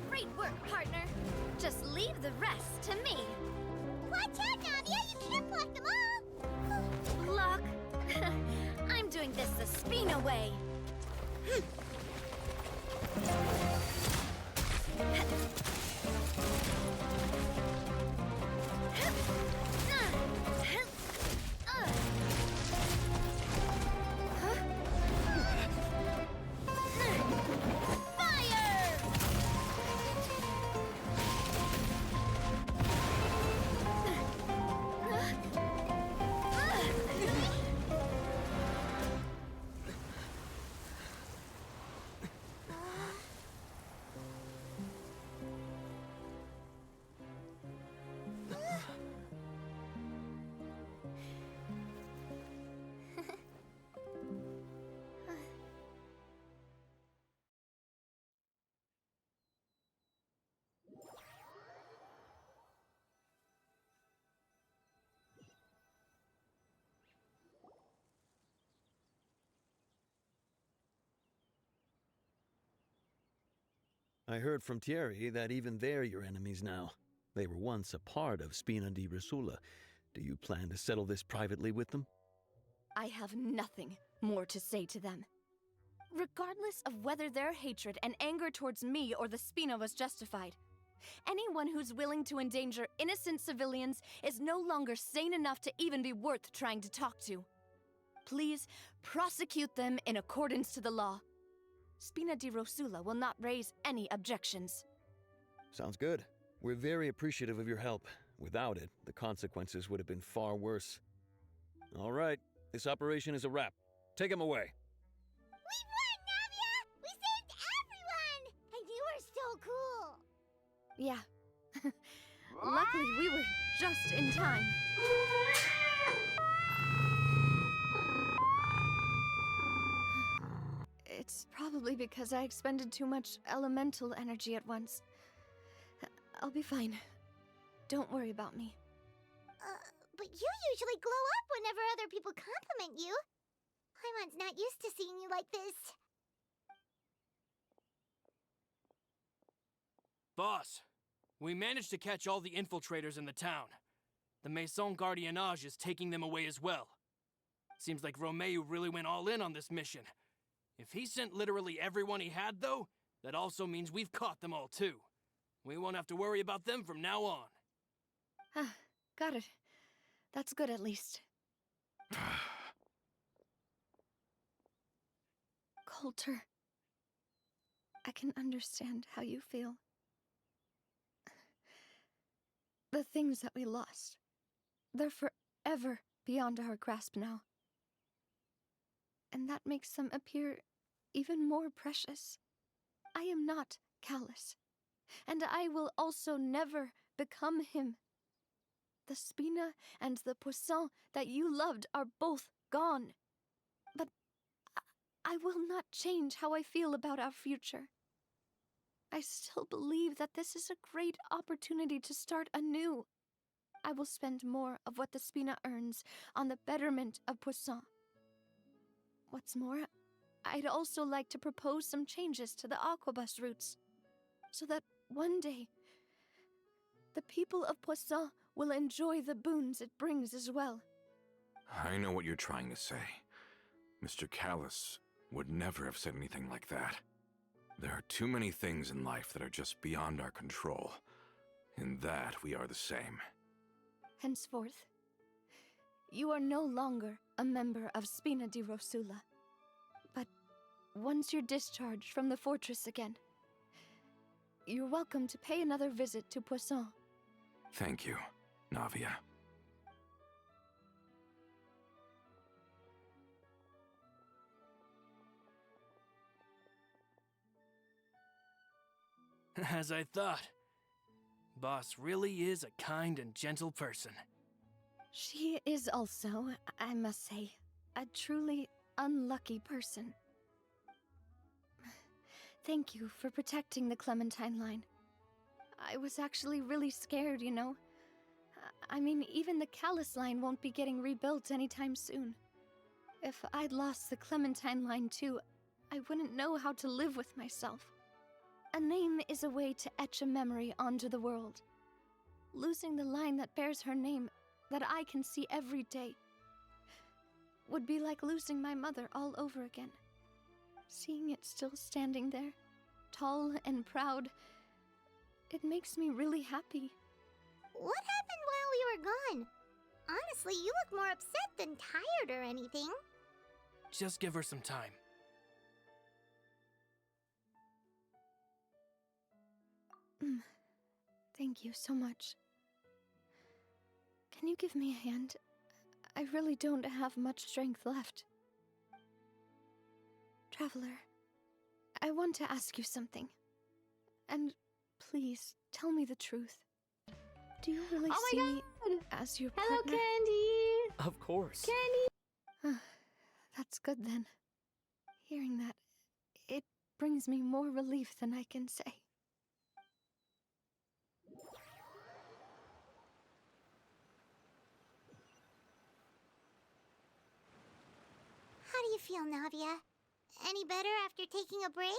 Great work, partner. Just leave the rest to me. Watch out, Navia! You can't block them all! Block? I'm doing this the Spina way. I heard from Thierry that even they're your enemies now. They were once a part of Spina di Rosula. Do you plan to settle this privately with them? I have nothing more to say to them. Regardless of whether their hatred and anger towards me or the Spina was justified, anyone who's willing to endanger innocent civilians is no longer sane enough to even be worth trying to talk to. Please prosecute them in accordance to the law. Spina di Rosula will not raise any objections. Sounds good. We're very appreciative of your help. Without it, the consequences would have been far worse. All right, this operation is a wrap. Take him away. We won, Navia! We saved everyone! And you were so cool! Yeah. Luckily, we were just in time. It's probably because I expended too much elemental energy at once. I'll be fine. Don't worry about me. But you usually glow up whenever other people compliment you. Paimon's not used to seeing you like this. Boss, we managed to catch all the infiltrators in the town. The Maison Gardiennage is taking them away as well. Seems like Romeu really went all in on this mission. If he sent literally everyone he had, though, that also means we've caught them all, too. We won't have to worry about them from now on. Got it. That's good, at least. Coulter, I can understand how you feel. The things that we lost, they're forever beyond our grasp now. And that makes them appear even more precious. I am not callous, and I will also never become him. The Spina and the Poisson that you loved are both gone, I will not change how I feel about our future. I still believe that this is a great opportunity to start anew. I will spend more of what the Spina earns on the betterment of Poisson. What's more, I'd also like to propose some changes to the Aquabus routes, so that one day, the people of Poisson will enjoy the boons it brings as well. I know what you're trying to say. Mr. Callus would never have said anything like that. There are too many things in life that are just beyond our control. In that, we are the same. Henceforth, you are no longer a member of Spina di Rosula. But once you're discharged from the fortress again, you're welcome to pay another visit to Poisson. Thank you, Navia. As I thought. Boss really is a kind and gentle person. She is also, I must say, a truly unlucky person. Thank you for protecting the Clementine line. I was actually really scared, you know. I mean, even the Callus line won't be getting rebuilt anytime soon. If I'd lost the Clementine line too, I wouldn't know how to live with myself. A name is a way to etch a memory onto the world. Losing the line that bears her name, that I can see every day, would be like losing my mother all over again. Seeing it still standing there, tall and proud, it makes me really happy. What happened while we were gone? Honestly, you look more upset than tired or anything. Just give her some time. Thank you so much. Can you give me a hand? I really don't have much strength left. Traveler, I want to ask you something. And please, tell me the truth. Do you really see me as your partner? Hello, Candy! Of course. Candy! That's good then. Hearing that, it brings me more relief than I can say. How do you feel, Navia? Any better after taking a break?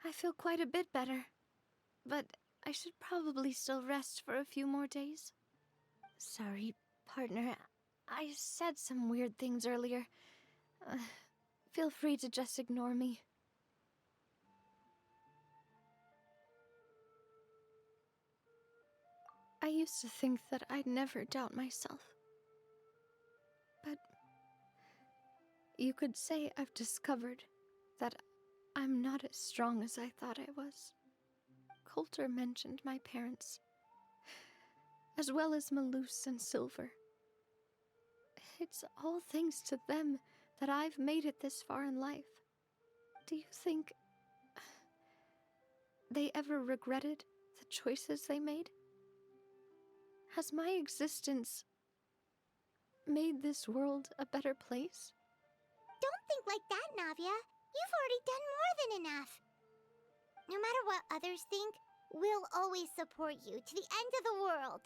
I feel quite a bit better. But I should probably still rest for a few more days. Sorry, partner. I said some weird things earlier. Feel free to just ignore me. I used to think that I'd never doubt myself. But you could say I've discovered that I'm not as strong as I thought I was. Coulter mentioned my parents, as well as Malus and Silver. It's all thanks to them that I've made it this far in life. Do you think they ever regretted the choices they made? Has my existence made this world a better place? Don't think like that, Navia. You've already done more than enough. No matter what others think, we'll always support you to the end of the world.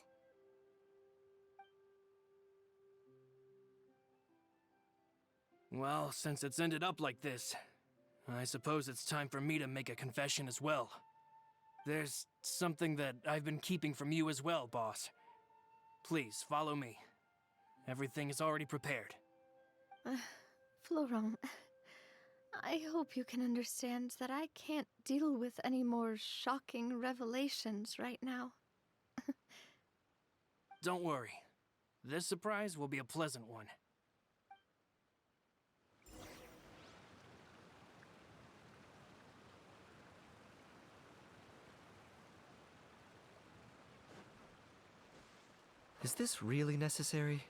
Well, since it's ended up like this, I suppose it's time for me to make a confession as well. There's something that I've been keeping from you as well, boss. Please, follow me. Everything is already prepared. Florent, I hope you can understand that I can't deal with any more shocking revelations right now. Don't worry. This surprise will be a pleasant one. Is this really necessary?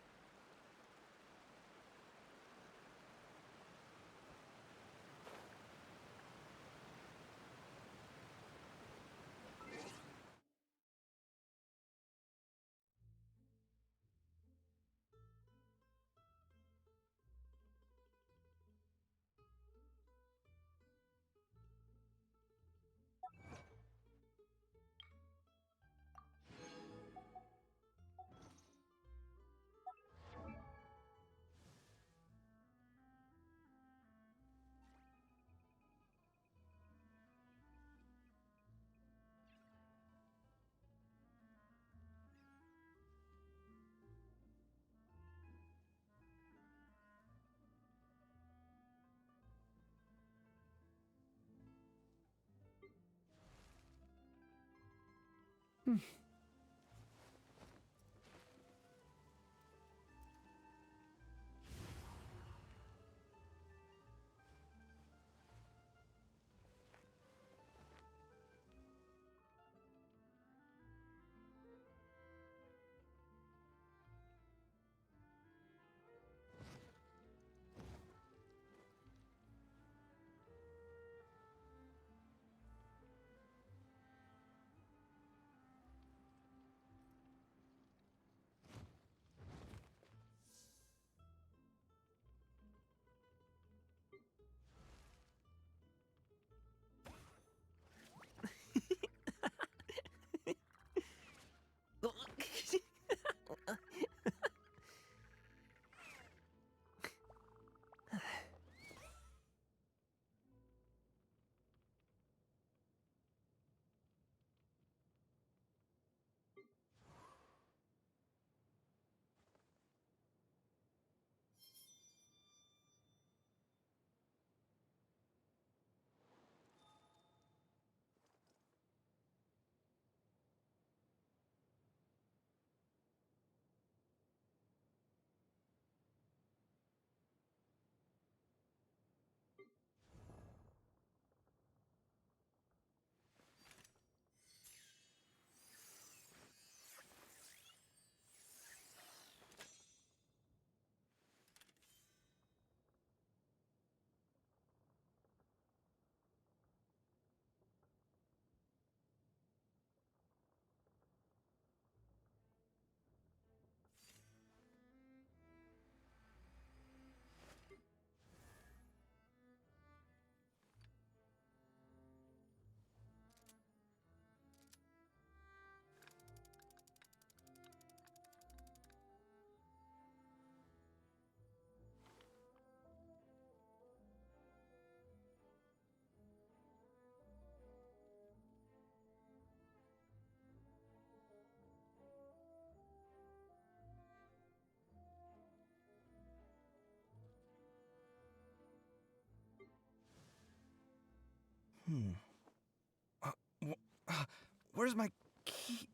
Where's my key?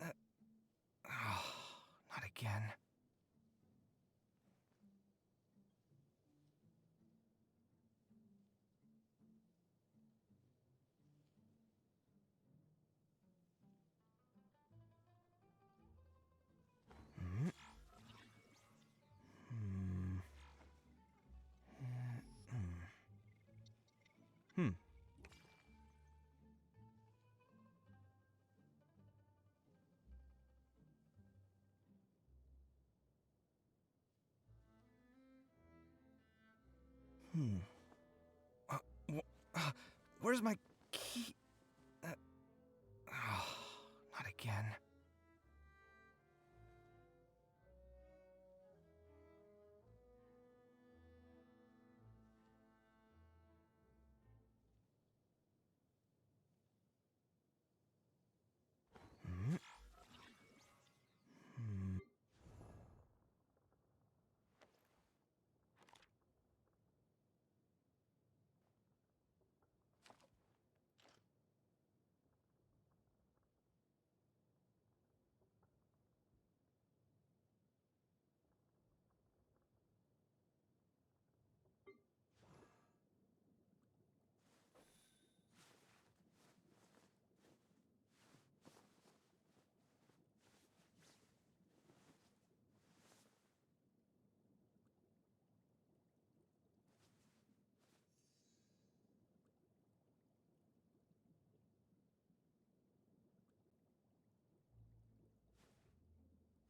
Not again. Hmm. Where's my key? Not again.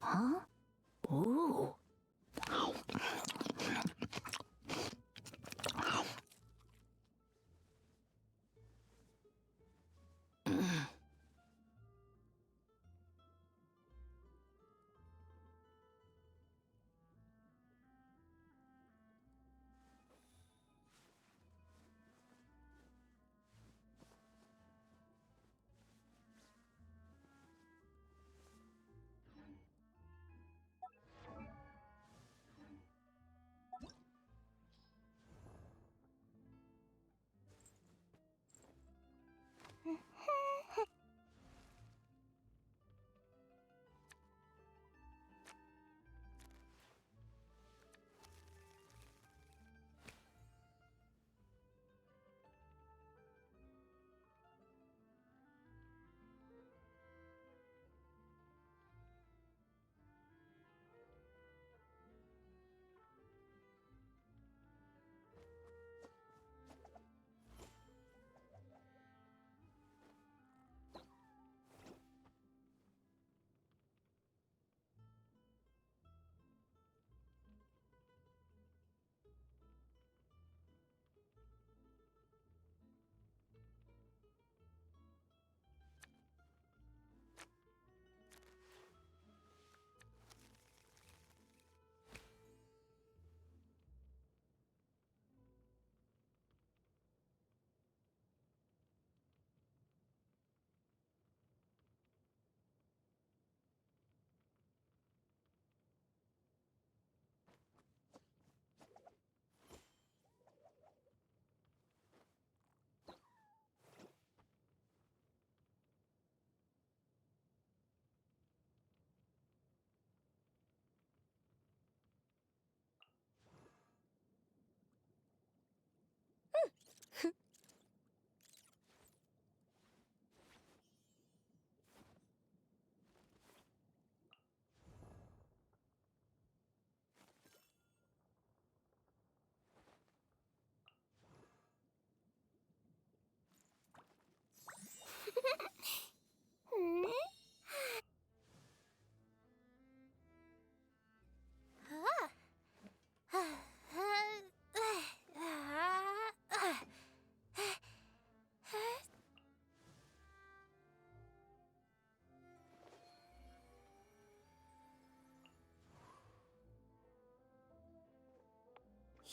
Huh? Ooh.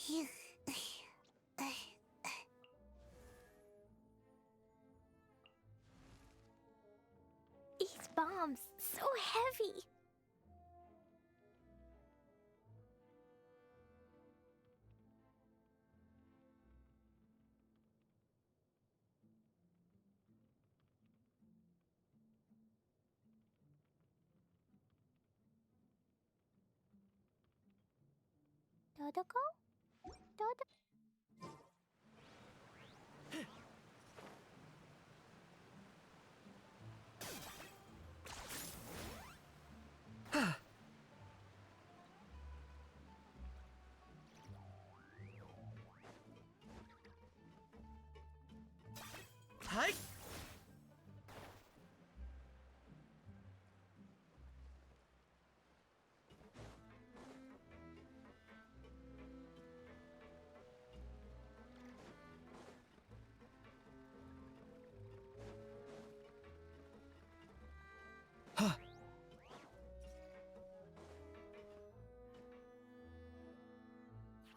These bombs, so heavy. Dodoko? Dodo? Hi.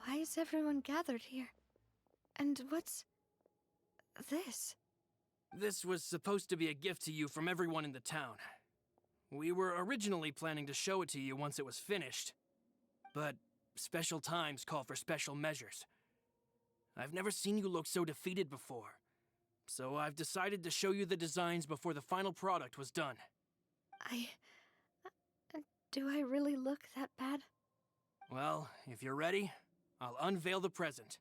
Why is everyone gathered here? And what's this? This was supposed to be a gift to you from everyone in the town. We were originally planning to show it to you once it was finished, but special times call for special measures. I've never seen you look so defeated before, so I've decided to show you the designs before the final product was done. Do I really look that bad? Well, if you're ready, I'll unveil the present.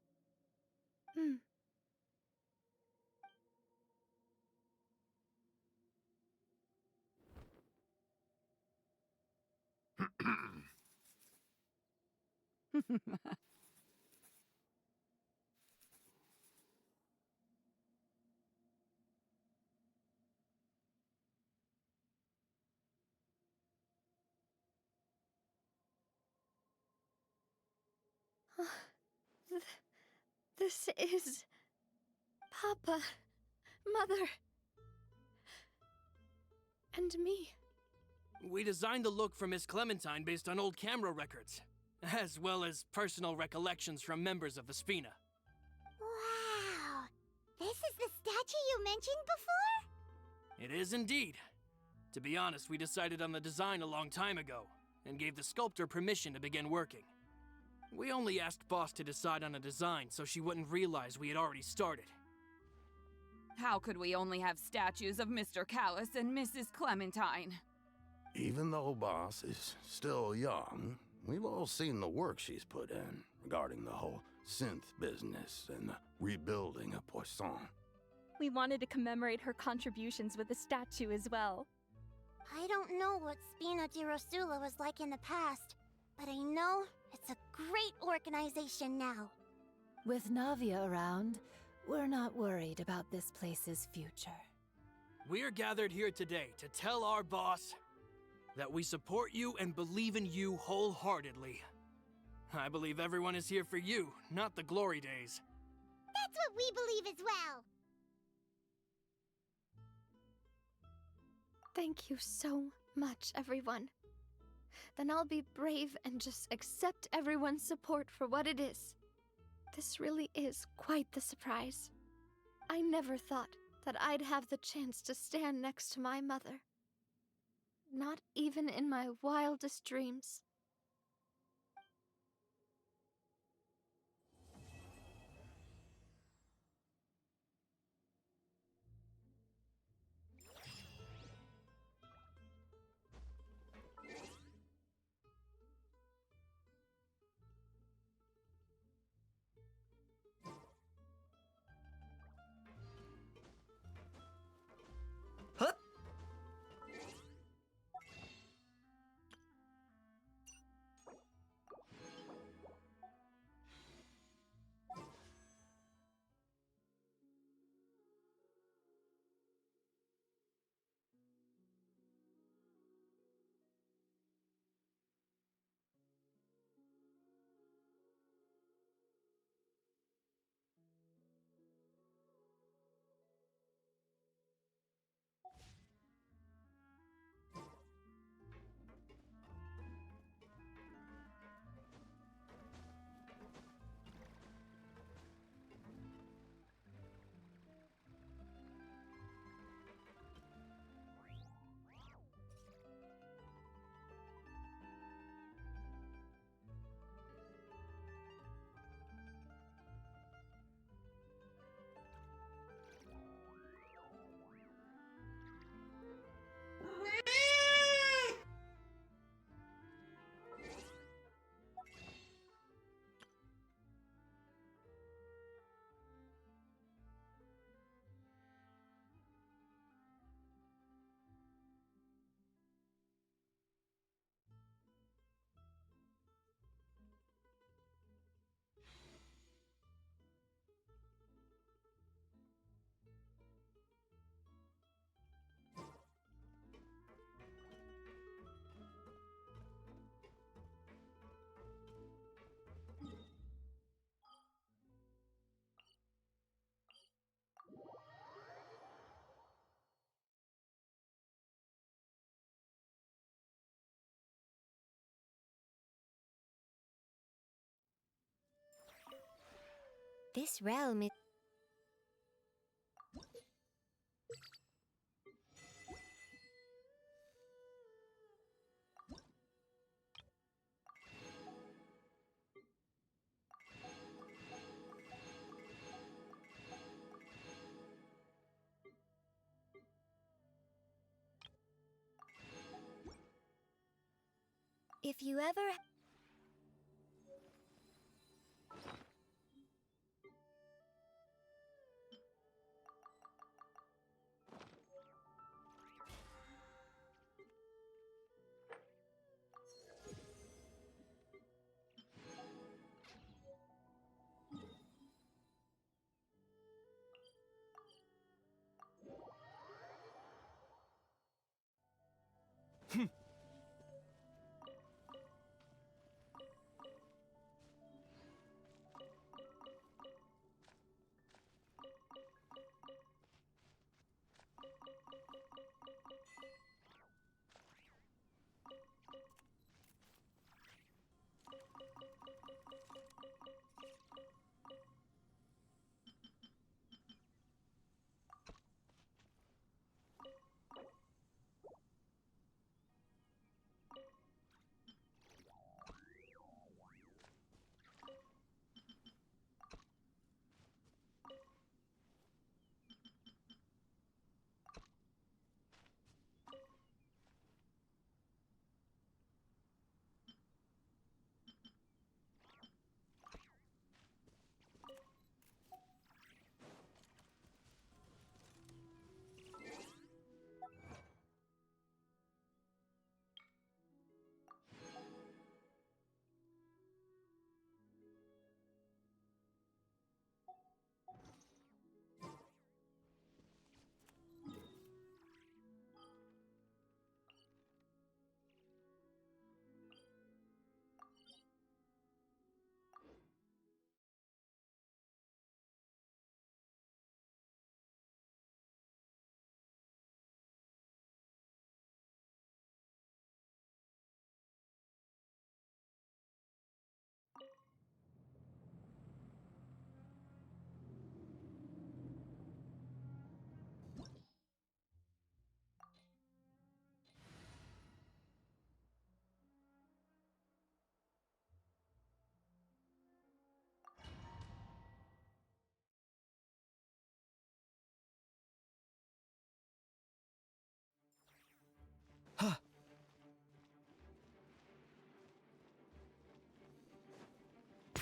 This is... Papa, Mother, and me. We designed the look for Miss Clementine based on old camera records, as well as personal recollections from members of the Spina. Wow! This is the statue you mentioned before? It is indeed. To be honest, we decided on the design a long time ago, and gave the sculptor permission to begin working. We only asked Boss to decide on a design so she wouldn't realize we had already started. How could we only have statues of Mr. Callus and Mrs. Clementine? Even though Boss is still young, we've all seen the work she's put in regarding the whole synth business and the rebuilding of Poisson. We wanted to commemorate her contributions with a statue as well. I don't know what Spina di Rosula was like in the past, but I know it's a great organization now. With Navia around, we're not worried about this place's future. We're gathered here today to tell our boss that we support you and believe in you wholeheartedly. I believe everyone is here for you, not the glory days. That's what we believe as well! Thank you so much, everyone. Then I'll be brave and just accept everyone's support for what it is. This really is quite the surprise. I never thought that I'd have the chance to stand next to my mother. Not even in my wildest dreams. This realm is... If you ever...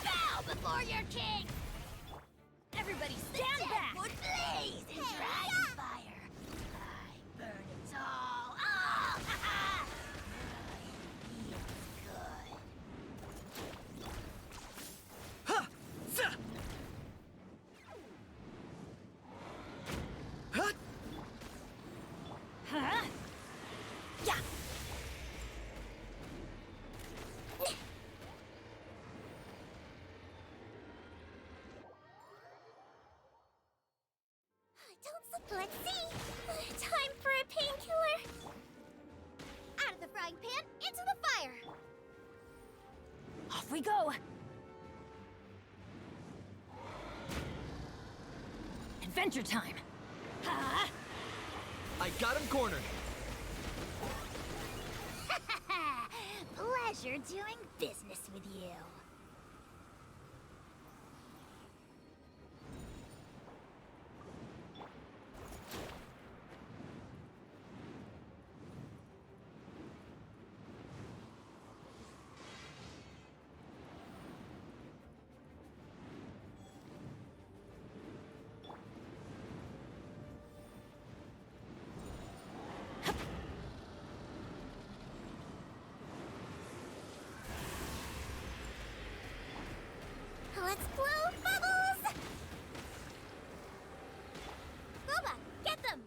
Bow before your king! Everybody stand back! Would blaze in dragon fire! I burn it all! Oh! Ha ha! Huh? Yeah. Let's see. Time for a painkiller. Out of the frying pan, into the fire. Off we go. Adventure time. Huh? I got him cornered. Pleasure doing business with you. Let's blow bubbles! Boba, get them!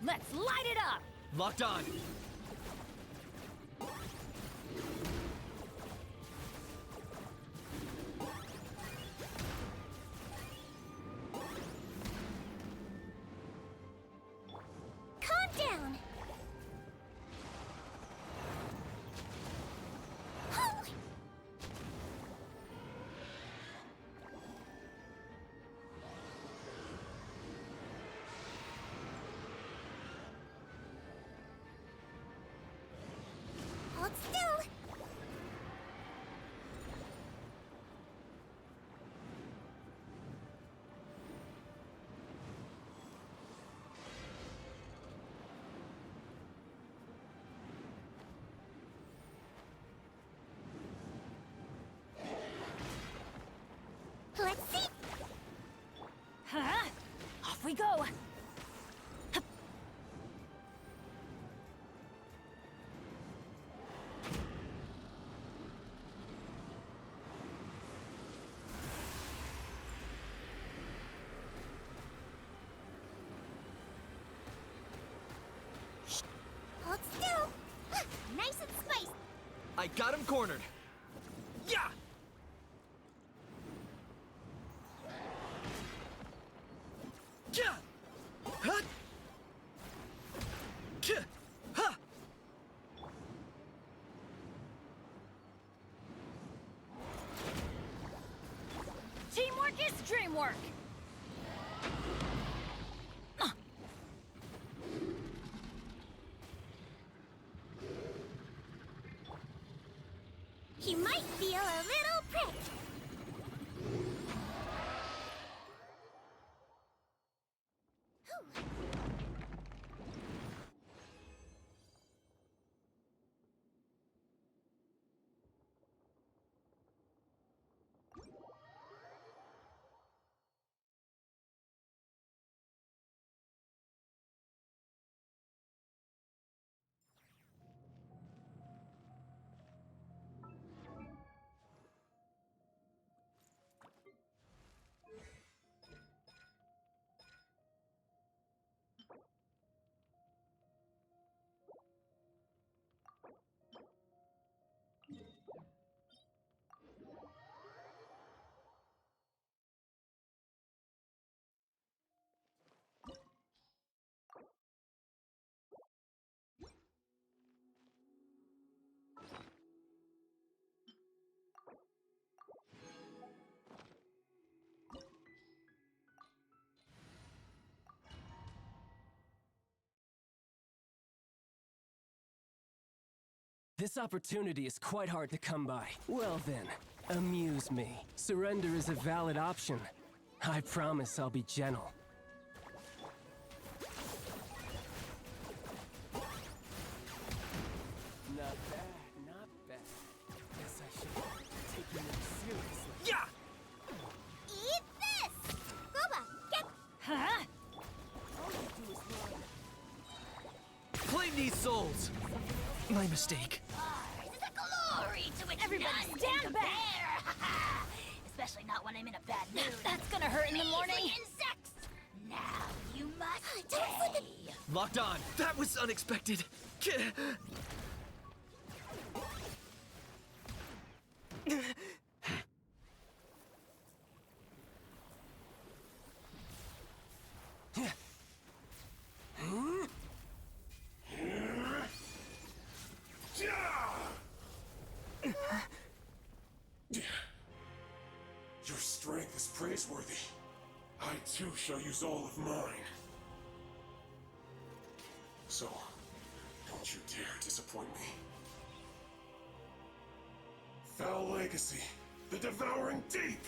Let's light it up! Locked on. Calm down! I got him cornered. Yeah! Yeah! Huh? Huh? Huh? Teamwork is dreamwork! He might feel a little prick. This opportunity is quite hard to come by. Well then, amuse me. Surrender is a valid option. I promise I'll be gentle. Not bad, not bad. Guess I should take you more seriously. Yeah! Eat this! Boba, get... Huh? Claim these souls! My mistake. The glory to which Everybody none stand can back! compare! Especially not when I'm in a bad mood. That's gonna hurt in the morning. Measly insects! Now you must Don't pay. Locked on. That was unexpected. Your strength is praiseworthy. I too shall use all of mine. So, don't you dare disappoint me. Foul Legacy, the Devouring Deep!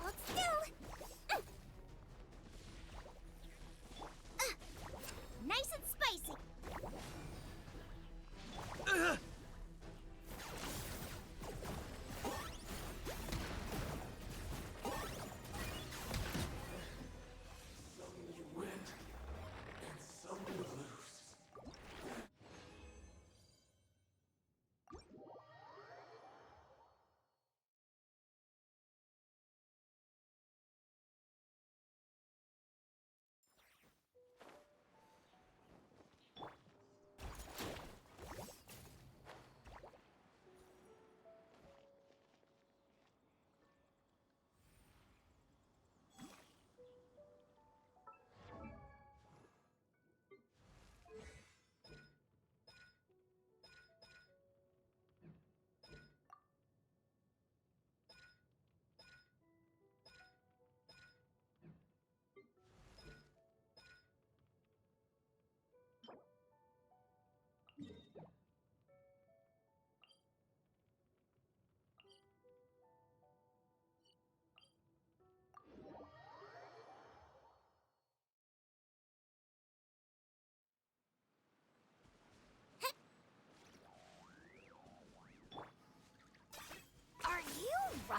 Hold still. Nice and spicy.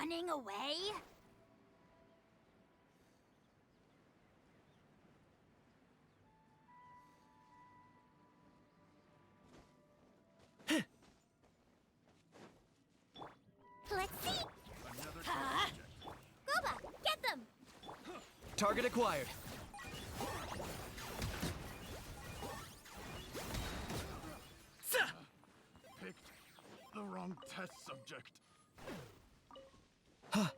running away? Let's see. Goba, get them. Target acquired. Picked the wrong test subject. Huh.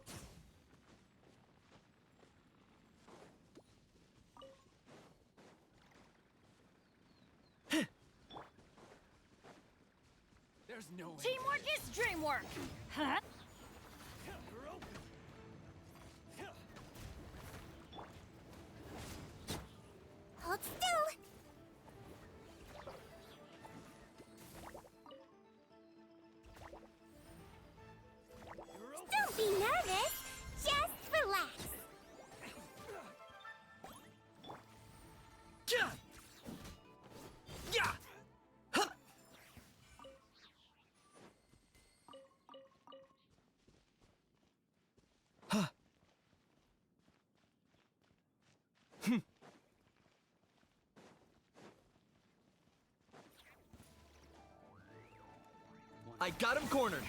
There's no way. Teamwork is dreamwork! Huh? Hold still. Don't be nervous. Just relax. Yeah. Yeah. Huh. Huh. I got him cornered.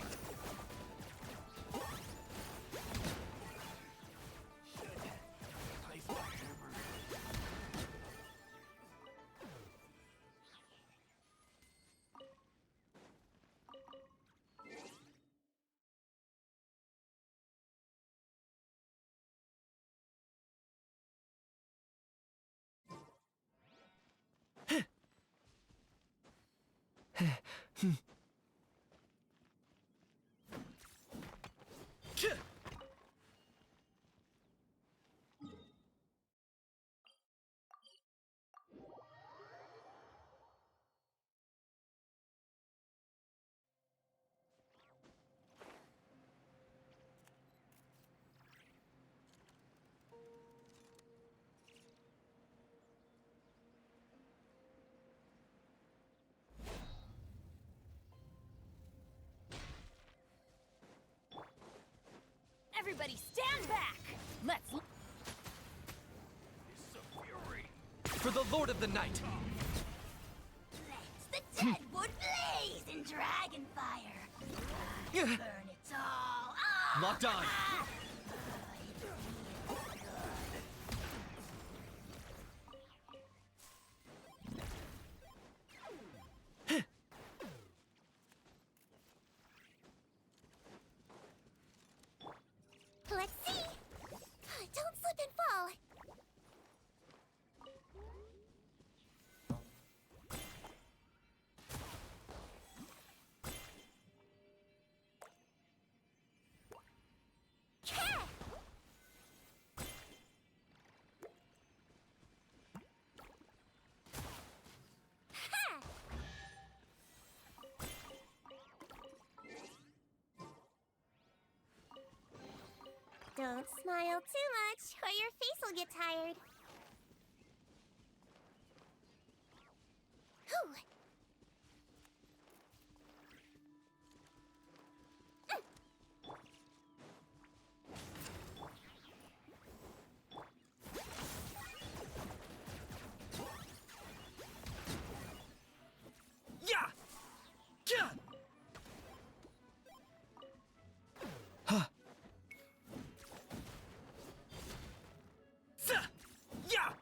Everybody stand back! Let's... For the Lord of the Night. Let the dead wood blaze in dragon fire. Burn it all. Ah! Locked on. Let's see. Don't slip and fall. Don't smile too much, or your face will get tired. Whew. Yeah. Yeah. Huh. Yeah.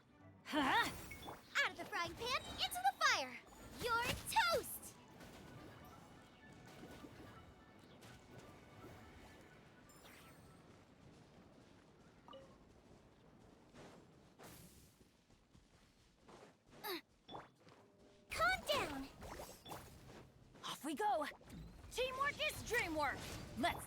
Huh? Out of the frying pan, into the fire. You're toast. Calm down. Off we go! Teamwork is dreamwork! Let's...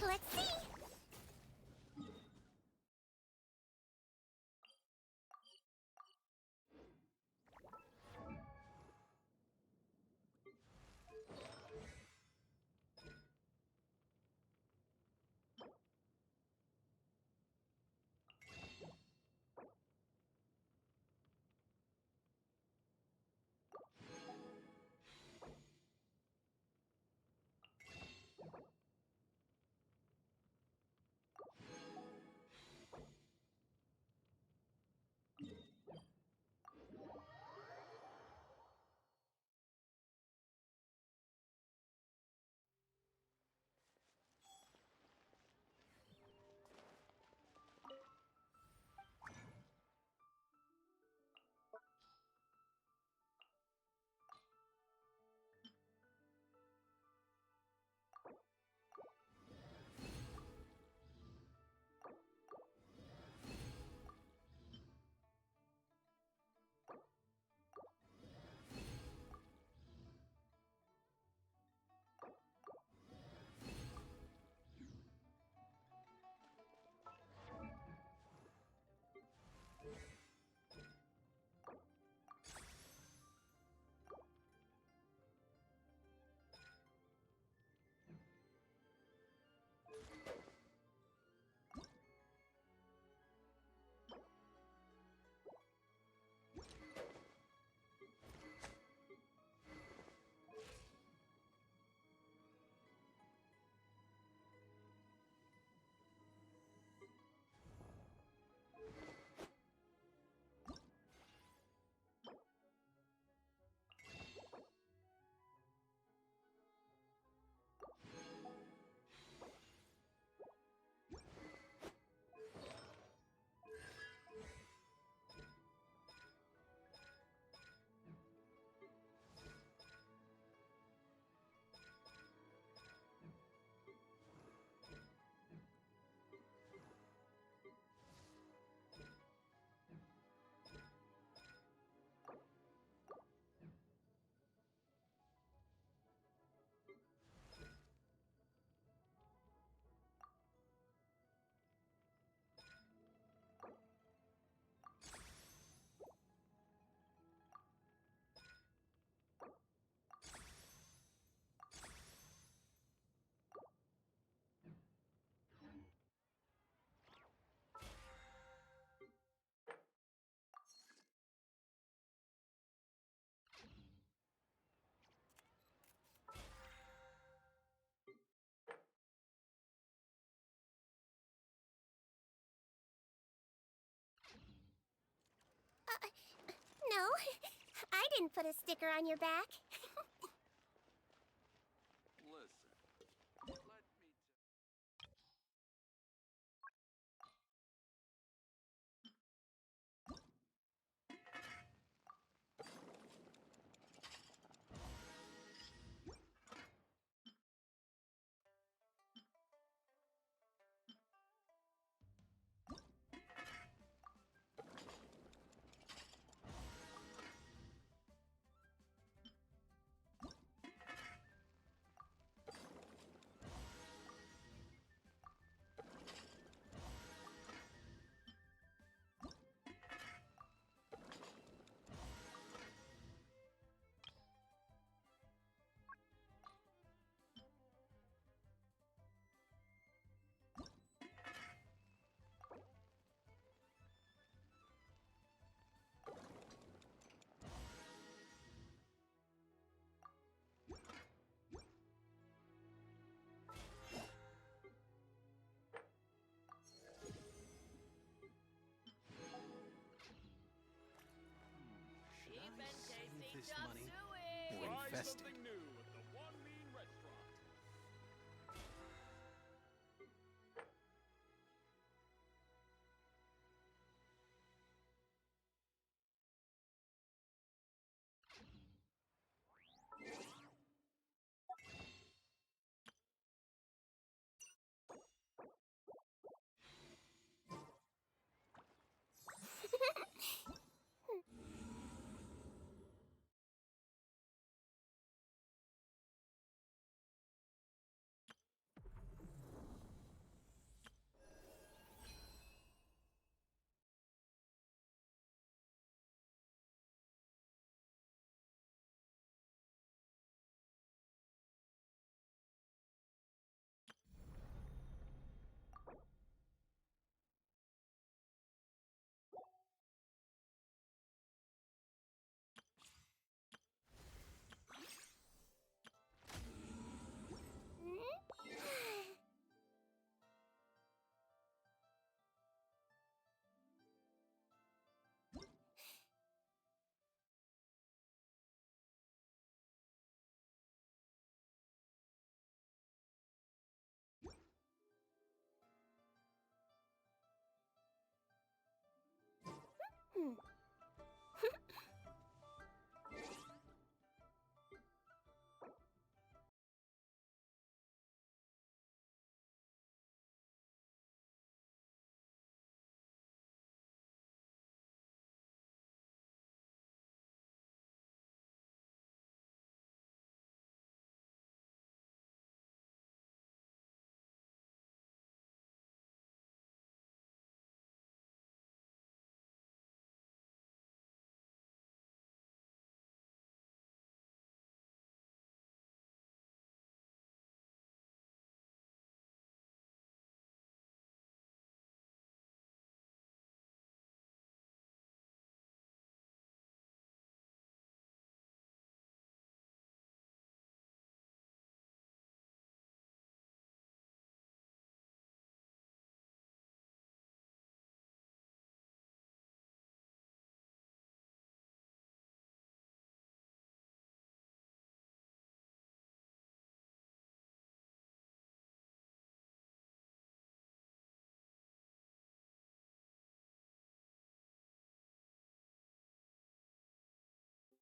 Let's see. No, I didn't put a sticker on your back. This money or invest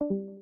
it.